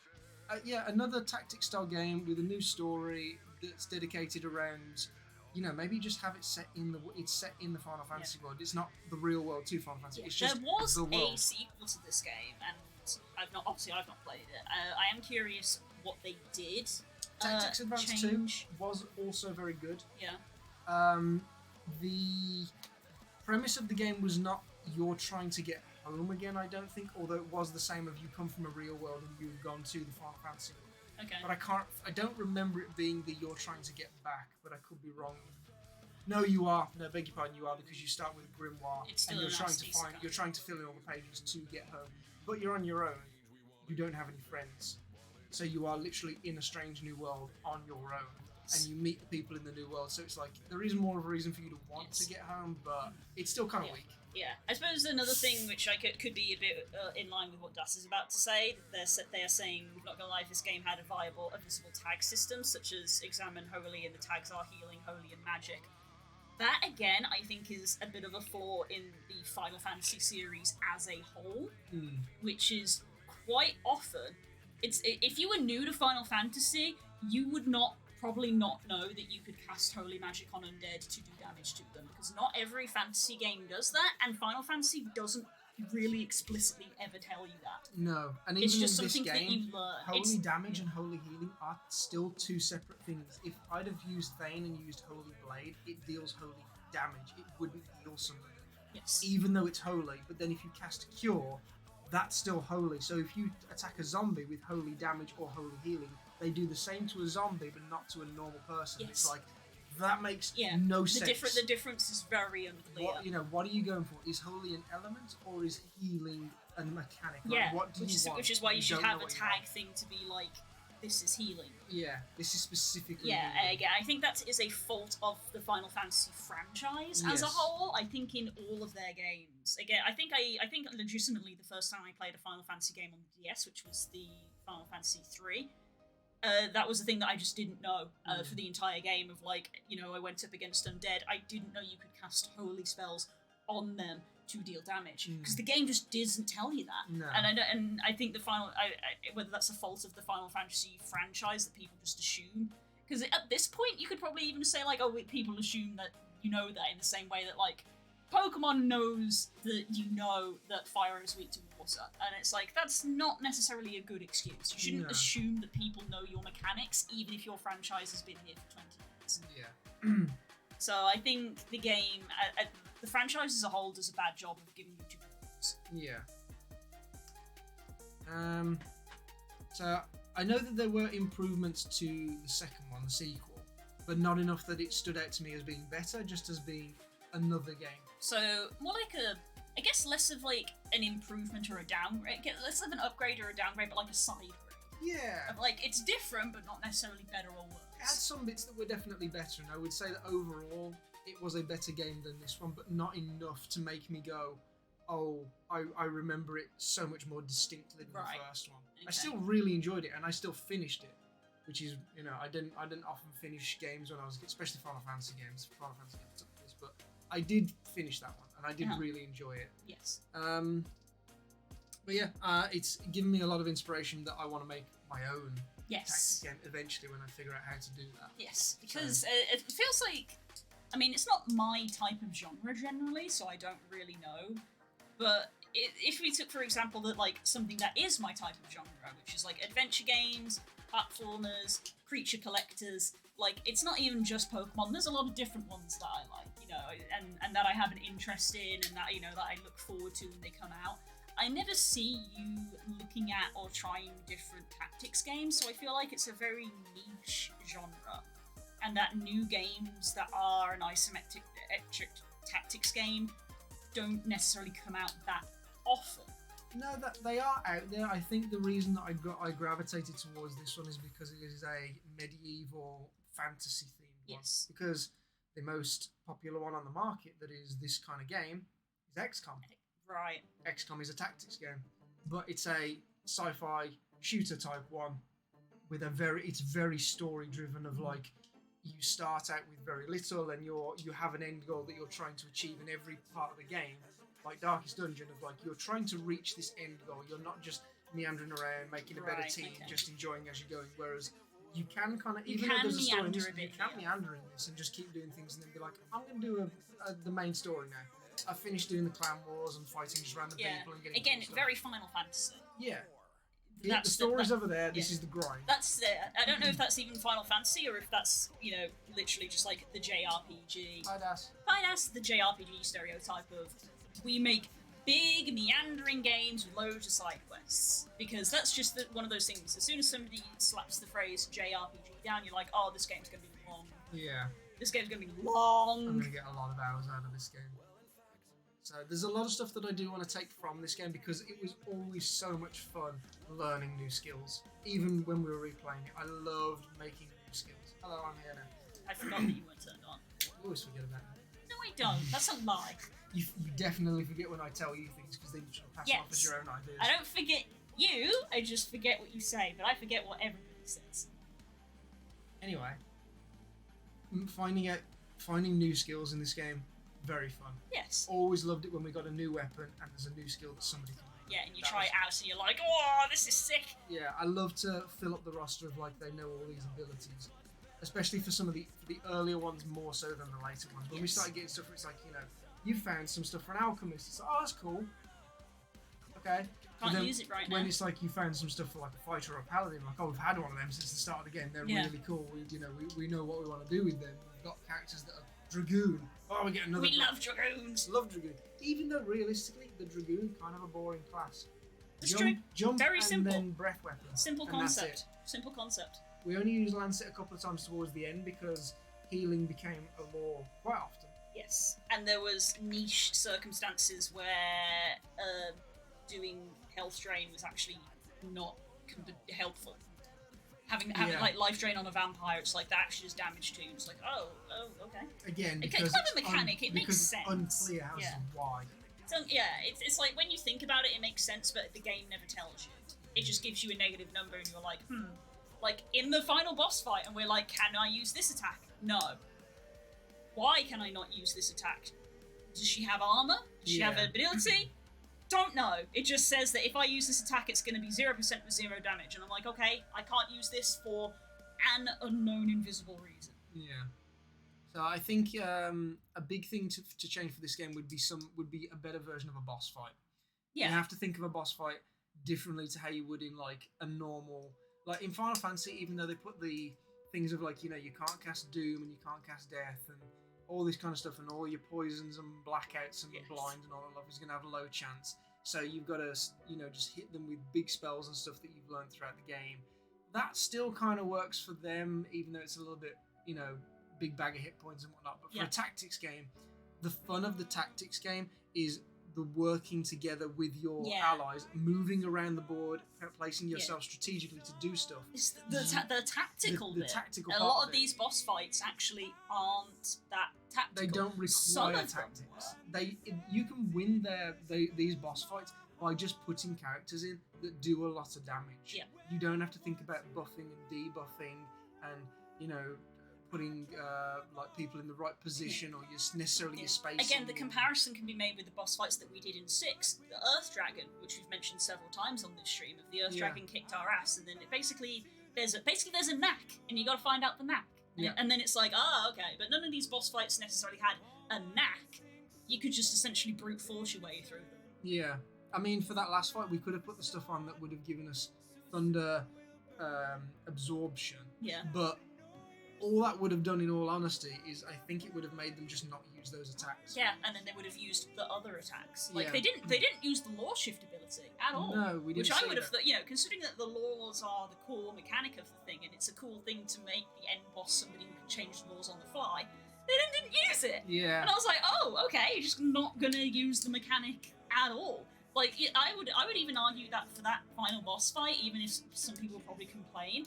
B: another tactics style game with a new story that's dedicated around, maybe just have it set in the Final Fantasy world. It's not the real world to Final Fantasy. It's just
A: there was
B: the world.
A: A sequel to this game, and I've not played it. I am curious what they did.
B: Tactics Advance 2 was also very good.
A: Yeah.
B: The premise of the game was not you're trying to get home again, I don't think, although it was the same of you come from a real world and you've gone to the Final Fantasy world.
A: Okay.
B: But I don't remember it being that you're trying to get back, but I could be wrong. No, you are. No, beg your pardon, you are, because you start with a grimoire and you're trying to fill in all the pages to get home. But you're on your own. You don't have any friends. So you are literally in a strange new world on your own. And you meet the people in the new world, so it's like there is more of a reason for you to want to get home, but it's still kind of weak.
A: Yeah, I suppose another thing which could be a bit in line with what Das is about to say. They are saying, not gonna lie, if this game had a visible tag system, such as Examine Holy and the tags are Healing, Holy, and Magic. That again, I think, is a bit of a flaw in the Final Fantasy series as a whole, which is quite often. If you were new to Final Fantasy, you would probably not know that you could cast Holy Magic on undead to do damage to them, because not every fantasy game does that, and Final Fantasy doesn't really explicitly ever tell you that.
B: No, and even
A: it's just
B: in this
A: something
B: game,
A: that you learn.
B: Holy Damage and Holy Healing are still two separate things. If I'd have used Thane and used Holy Blade, it deals Holy Damage. It wouldn't heal somebody.
A: Yes.
B: Even though it's Holy, but then if you cast Cure, that's still Holy. So if you attack a zombie with Holy Damage or Holy Healing, they do the same to a zombie, but not to a normal person.
A: Yes.
B: It's like, that makes no sense.
A: The difference is very unclear.
B: What are you going for? Is Holy an element, or is healing a mechanic?
A: Yeah,
B: what do you want?
A: Which is why you should have a tag thing to be like, this is healing.
B: Yeah, this is specifically
A: healing.
B: Again,
A: I think that is a fault of the Final Fantasy franchise as a whole. I think in all of their games. Again, I think legitimately the first time I played a Final Fantasy game on the DS, which was the Final Fantasy 3, that was the thing that I just didn't know for the entire game of I went up against undead. I didn't know you could cast holy spells on them to deal damage, because the game just doesn't tell you that.
B: No.
A: And I think whether that's a fault of the Final Fantasy franchise that people just assume, because at this point you could probably even say people assume that you know that in the same way that Pokemon knows that you know that fire is weak to water, and it's that's not necessarily a good excuse. You shouldn't assume that people know your mechanics, even if your franchise has been here for 20 years.
B: Yeah.
A: So I think the game, the franchise as a whole, does a bad job of giving you tutorials.
B: Yeah. So I know that there were improvements to the second one, the sequel, but not enough that it stood out to me as being better, just as being another game.
A: So more like I guess less of like an improvement or a downgrade, less of an upgrade or a downgrade, but like a side grade.
B: Yeah.
A: Of like, it's different, but not necessarily better or worse.
B: It had some bits that were definitely better, and I would say that overall it was a better game than this one, but not enough to make me go, oh, I remember it so much more distinctly than the first one. Okay. I still really enjoyed it, and I still finished it, which is, you know, I didn't often finish games when I was, especially Final Fantasy games. Final Fantasy games up to this, but I did finish that one, and I did really enjoy it.
A: Yes.
B: But yeah, it's given me a lot of inspiration that I want to make my own tactics game eventually when I figure out how to do that.
A: Yes, because it feels like, I mean, it's not my type of genre generally, so I don't really know. But if we took, for example, that like something that is my type of genre, which is like adventure games, platformers, creature collectors, like it's not even just Pokemon. There's a lot of different ones that I like, you know, and that I have an interest in, and that, you know, that I look forward to when they come out. I never see you looking at or trying different tactics games, so I feel like it's a very niche genre, and that new games that are an isometric tactics game don't necessarily come out that often.
B: No, that they are out there. I think the reason that I gravitated towards this one is because it is a medieval fantasy themed one. Because the most popular one on the market that is this kind of game is XCOM.
A: Right.
B: XCOM is a tactics game, but it's a sci-fi shooter type one with it's very story driven. Of like, you start out with very little, and you have an end goal that you're trying to achieve in every part of the game. Like Darkest Dungeon, of like, you're trying to reach this end goal. You're not just meandering around making a better team, just enjoying as you're going. Whereas you can kind of, even though there's a story, you can meander in this and just keep doing things, and then be like, I'm going to do the main story now. I finished doing the clan wars and fighting just random people and getting
A: again, very Final Fantasy.
B: Yeah. The story's over there. This is the grind.
A: That's I don't know if that's even Final Fantasy or if that's, you know, literally just like the JRPG. Fidas, the JRPG stereotype of we make big meandering games with loads of side quests, because that's just one of those things. As soon as somebody slaps the phrase JRPG down, you're like, oh, this game's gonna be long.
B: Yeah.
A: This game's gonna be long.
B: I'm gonna get a lot of hours out of this game. So there's a lot of stuff that I do want to take from this game, because it was always so much fun learning new skills. Even when we were replaying it, I loved making new skills. Hello, I'm here now.
A: I forgot that you weren't turned on.
B: You always forget about me.
A: No, I don't. That's a lie.
B: You definitely forget when I tell you things, because then you try to pass off as your own ideas.
A: I don't forget you, I just forget what you say, but I forget what everybody says.
B: Anyway, finding new skills in this game, very fun.
A: Yes.
B: Always loved it when we got a new weapon and there's a new skill that somebody can make.
A: Yeah, and you try it out and you're like, oh, this is sick.
B: Yeah, I love to fill up the roster of like, they know all these abilities. Especially for some of the earlier ones more so than the later ones. When we started getting stuff where it's like, you know, you found some stuff for an alchemist. It's like, oh, that's cool. Okay.
A: Can't use it right now.
B: When it's like you found some stuff for like a fighter or a paladin, like, oh, we've had one of them since the start of the game. They're really cool. We know what we want to do with them. We've got characters that are Dragoon. Oh, we get another.
A: We love Dragoons.
B: Love Dragoon. Even though realistically, the Dragoon kind of a boring class.
A: It's true.
B: Jump
A: very
B: and
A: simple.
B: Then breath weapon.
A: Simple concept. Simple concept.
B: We only used Lancet a couple of times towards the end because healing became a law quite often.
A: Yes, and there was niche circumstances where doing health drain was actually not helpful. Having like life drain on a vampire, it's like that actually does damage to you. It's like, oh, okay.
B: Again,
A: because it's kind of a mechanic. It makes sense.
B: It's unclear as to why.
A: So it's like when you think about it, it makes sense, but the game never tells you. It just gives you a negative number, and you're like, Like in the final boss fight, and we're like, can I use this attack? No. Why can I not use this attack? Does she have armor? Does she have ability? Don't know. It just says that if I use this attack, it's going to be 0% with 0 damage. And I'm like, okay, I can't use this for an unknown invisible reason.
B: Yeah. So I think a big thing to change for this game would be a better version of a boss fight.
A: Yeah.
B: You have to think of a boss fight differently to how you would in like a normal, like in Final Fantasy, even though they put the things of like, you know, you can't cast Doom and you can't cast Death and all this kind of stuff, and all your poisons and blackouts and blind and all that stuff is going to have a low chance. So you've got to, you know, just hit them with big spells and stuff that you've learned throughout the game. that still kind of works for them, even though it's a little bit, big bag of hit points and whatnot. But for a tactics game, the fun of the tactics game is the working together with your allies, moving around the board, placing yourself strategically to do stuff.
A: It's the tactical bit.
B: The tactical
A: a
B: part
A: lot of these boss fights actually aren't that tactical.
B: They don't require tactics. You can win these boss fights by just putting characters in that do a lot of damage.
A: Yeah.
B: You don't have to think about buffing and debuffing and, putting people in the right position or necessarily your spacing.
A: Again, the comparison can be made with the boss fights that we did in 6. The Earth Dragon, which we've mentioned several times on this stream, of the Earth Dragon kicked our ass, and then there's a knack, and you got to find out the knack. And then it's like, okay, but none of these boss fights necessarily had a knack. You could just essentially brute force your way through them.
B: Yeah. I mean, for that last fight, we could have put the stuff on that would have given us thunder absorption.
A: Yeah.
B: But all that would have done, in all honesty, is I think it would have made them just not use those attacks.
A: Yeah, and then they would have used the other attacks. Like they didn't use the law shift ability at all.
B: No, we didn't.
A: Which I would have thought, considering that the laws are the core mechanic of the thing, and it's a cool thing to make the end boss somebody who can change the laws on the fly. They didn't use it.
B: Yeah.
A: And I was like, oh, okay, you're just not gonna use the mechanic at all. Like, I would even argue that for that final boss fight, even if some people probably complain,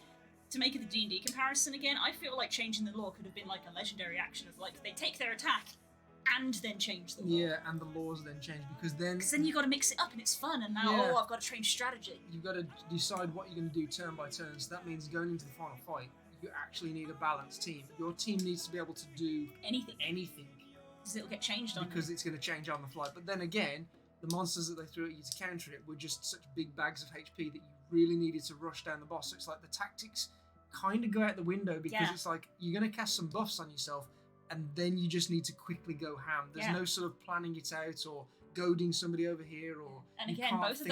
A: to make it the D&D comparison again, I feel like changing the law could have been like a legendary action of like, they take their attack and then change the law.
B: Yeah, and the laws then change because then
A: you got to mix it up and it's fun, and now, I've got to train strategy.
B: You've got to decide what you're going to do turn by turn, so that means going into the final fight, you actually need a balanced team. Your team needs to be able to do anything.
A: Because it'll get changed on
B: Because it's going to change on the fly. But then again, the monsters that they threw at you to counter it were just such big bags of HP that you really needed to rush down the boss. So it's like the tactics kind of go out the window because it's like you're going to cast some buffs on yourself and then you just need to quickly go ham. There's no sort of planning it out or goading somebody over here or
A: and again both of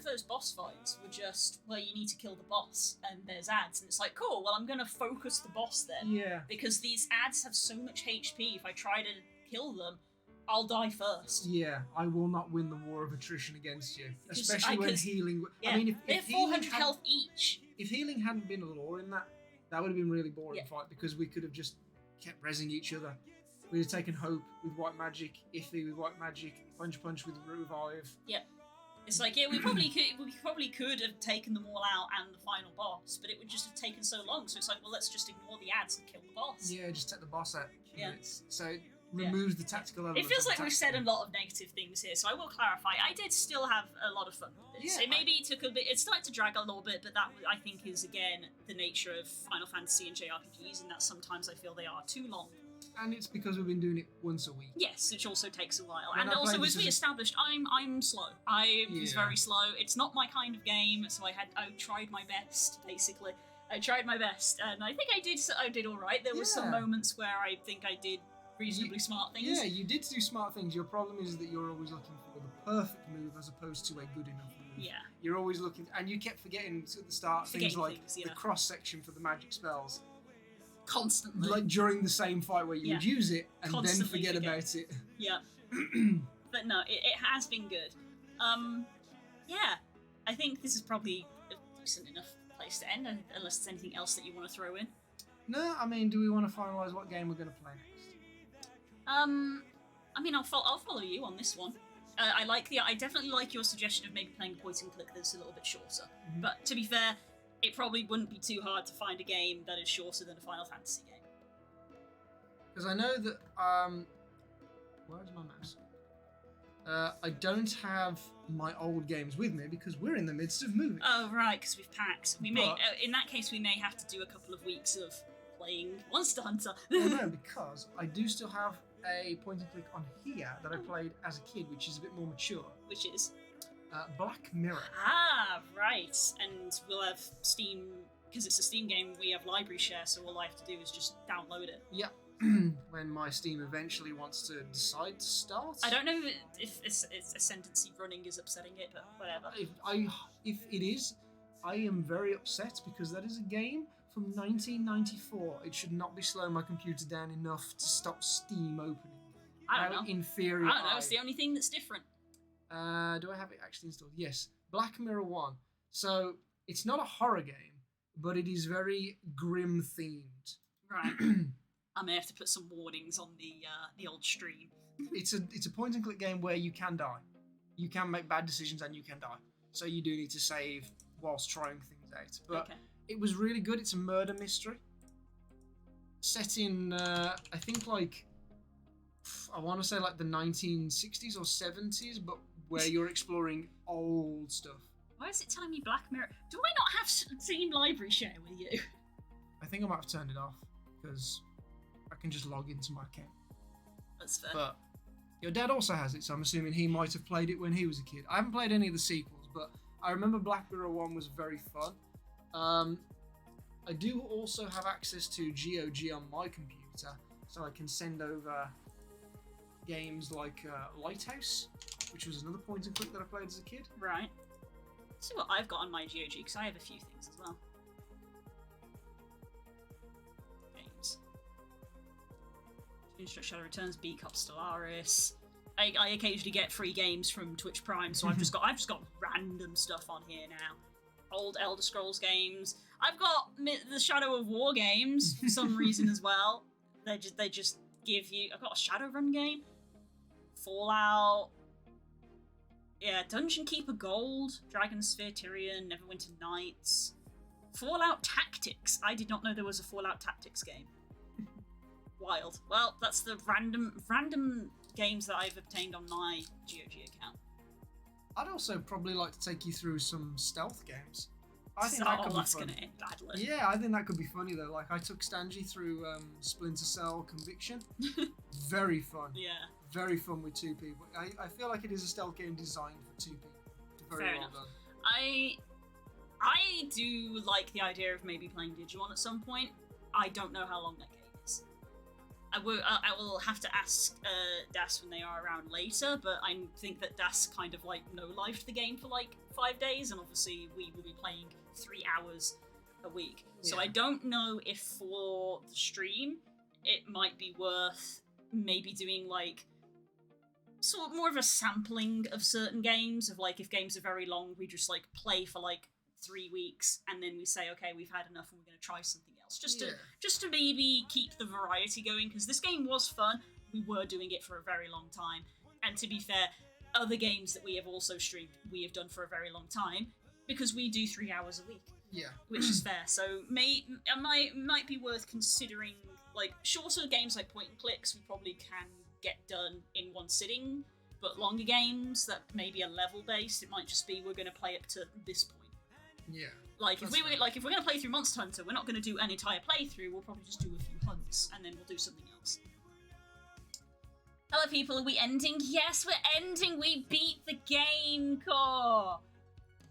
A: those boss fights were just where you need to kill the boss and there's ads and it's like, cool, well, I'm going to focus the boss then because these ads have so much HP. If I try to kill them, I'll die first.
B: Yeah, I will not win the war of attrition against you, especially when healing.
A: I mean, if they have 400 health each.
B: If healing hadn't been a law in that would have been a really boring fight because we could have just kept rezzing each other. We'd have taken Hope with white magic, Iffy with white magic, Punch with revive.
A: Yep. It's like, we probably could have taken them all out and the final boss, but it would just have taken so long. So it's like, well, let's just ignore the ads and kill the boss.
B: Yeah, just take the boss out.
A: Yeah.
B: So it removes the tactical element.
A: It feels like we've said a lot of negative things here, so I will clarify. I did still have a lot of fun with this.
B: Yeah,
A: it took a bit. It started to drag a little bit, but that I think is again the nature of Final Fantasy and JRPGs, and that sometimes I feel they are too long.
B: And it's because we've been doing it once a week.
A: Yes, which also takes a while. And also, as we established, I'm slow. I was very slow. It's not my kind of game, so I tried my best, basically. I tried my best, and I think I did all right. There were some moments where I think I did reasonably smart things.
B: Yeah, you did do smart things. Your problem is that you're always looking for the perfect move as opposed to a good enough move.
A: Yeah.
B: You're always looking, and you kept forgetting at the start things like the cross section for the magic spells.
A: Constantly.
B: Like during the same fight where you would use it and constantly then forget about it.
A: Yeah. But no, it has been good. Yeah. I think this is probably a decent enough place to end, unless there's anything else that you want to throw in.
B: No, I mean, do we want to finalise what game we're going to play next?
A: I mean, I'll follow you on this one. I definitely like your suggestion of maybe playing a point and click that's a little bit shorter. Mm-hmm. But to be fair, it probably wouldn't be too hard to find a game that is shorter than a Final Fantasy game.
B: Because I know that where's my mouse? I don't have my old games with me because we're in the midst of moving.
A: Oh right, because we've packed. In that case, we may have to do a couple of weeks of playing Monster Hunter.
B: Oh no, because I do still have a point and click on here that I played as a kid, which is a bit more mature.
A: Which is?
B: Black Mirror.
A: Ah, right. And we'll have Steam, because it's a Steam game, we have library share, so all I have to do is just download it.
B: Yeah. When my Steam eventually wants to decide to start.
A: I don't know if it's ascendancy running is upsetting it, but whatever.
B: If it is, I am very upset because that is a game from 1994. It should not be slowing my computer down enough to stop Steam opening.
A: I don't know.
B: Inferior.
A: I don't know. It's the only thing that's different.
B: Do I have it actually installed? Yes. Black Mirror 1. So, it's not a horror game, but it is very grim themed.
A: Right. I may have to put some warnings on the old stream.
B: It's a point and click game where you can die. You can make bad decisions and you can die. So you do need to save whilst trying things out. But it was really good. It's a murder mystery. Set in, I think like, I want to say like the 1960s or 70s, but where you're exploring old stuff.
A: Why is it telling me Black Mirror? Do I not have Steam Library Share with you?
B: I think I might have turned it off because I can just log into my account.
A: That's fair.
B: But your dad also has it, so I'm assuming he might have played it when he was a kid. I haven't played any of the sequels, but I remember Black Mirror 1 was very fun. I do also have access to GOG on my computer, so I can send over games like Lighthouse, which was another point and click that I played as a kid.
A: Right. Let's see what I've got on my GOG, because I have a few things as well. Games. Shadow Returns, B Cop Stellaris. I occasionally get free games from Twitch Prime, so I've just got random stuff on here now. Old Elder Scrolls games. I've got the Shadow of War games for some reason as well. They just give you. I've got a Shadowrun game, Fallout. Yeah, Dungeon Keeper Gold, Dragon Sphere Tyrion, Neverwinter Nights, Fallout Tactics. I did not know there was a Fallout Tactics game. Wild. Well, that's the random games that I've obtained on my GOG account.
B: I'd also probably like to take you through some stealth games. I think
A: that's going to end badly.
B: Yeah, I think that could be funny though. Like I took Stanji through Splinter Cell Conviction. Very fun.
A: Yeah.
B: Very fun with two people. I feel like it is a stealth game designed for two people. Very
A: Fair
B: well
A: enough.
B: done.
A: I do like the idea of maybe playing Digimon at some point. I don't know how long that game is. I will have to ask Das when they are around later, but I think that Das kind of like no-lifed the game for like 5 days, and obviously we will be playing 3 hours a week. Yeah. So I don't know if for the stream it might be worth maybe doing like sort of more of a sampling of certain games, of like if games are very long, we just like play for like 3 weeks and then we say, okay, we've had enough and we're going to try something else. Just to maybe keep the variety going, because this game was fun. We were doing it for a very long time. And to be fair, other games that we have also streamed, we have done for a very long time, because we do 3 hours a week.
B: Yeah.
A: Which is fair. So it might be worth considering, like, shorter games like point and clicks we probably can get done in one sitting, but longer games that maybe are level based, it might just be we're going to play up to this point.
B: Yeah.
A: Like if we're going to play through Monster Hunter, we're not going to do an entire playthrough. We'll probably just do a few hunts and then we'll do something else. Hello, people. Are we ending? Yes, we're ending. We beat the game, core.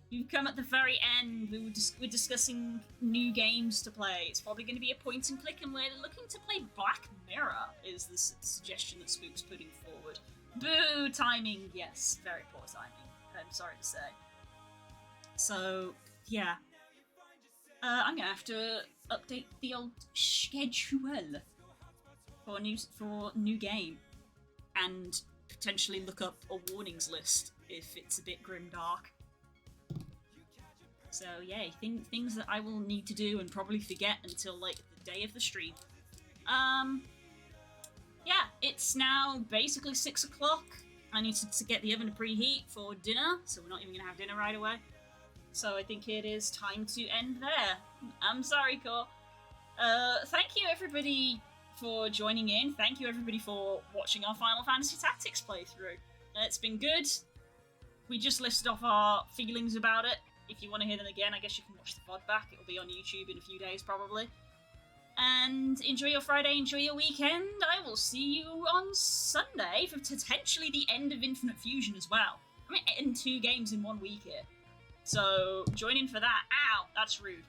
A: You've come at the very end. We're discussing new games to play. It's probably going to be a point and click, and we're looking to play Black Mirror. Is the suggestion that Spook's putting forward? Boo! Timing. Yes, very poor timing. I'm sorry to say. So yeah. I'm gonna have to update the old schedule for new game, and potentially look up a warnings list if it's a bit grimdark. So yay, things that I will need to do and probably forget until like the day of the stream. Yeah, it's now basically 6 o'clock. I need to get the oven to preheat for dinner, so we're not even gonna have dinner right away. So I think it is time to end there. I'm sorry, Core. Thank you everybody for joining in. Thank you everybody for watching our Final Fantasy Tactics playthrough. It's been good. We just listed off our feelings about it. If you want to hear them again, I guess you can watch the VOD back. It'll be on YouTube in a few days, probably. And enjoy your Friday, enjoy your weekend. I will see you on Sunday for potentially the end of Infinite Fusion as well. I mean, end 2 games in 1 week here. So, join in for that. Ow, that's rude.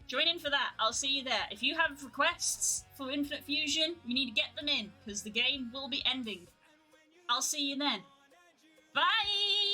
A: Join in for that. I'll see you there. If you have requests for Infinite Fusion, you need to get them in, because the game will be ending. I'll see you then. Bye!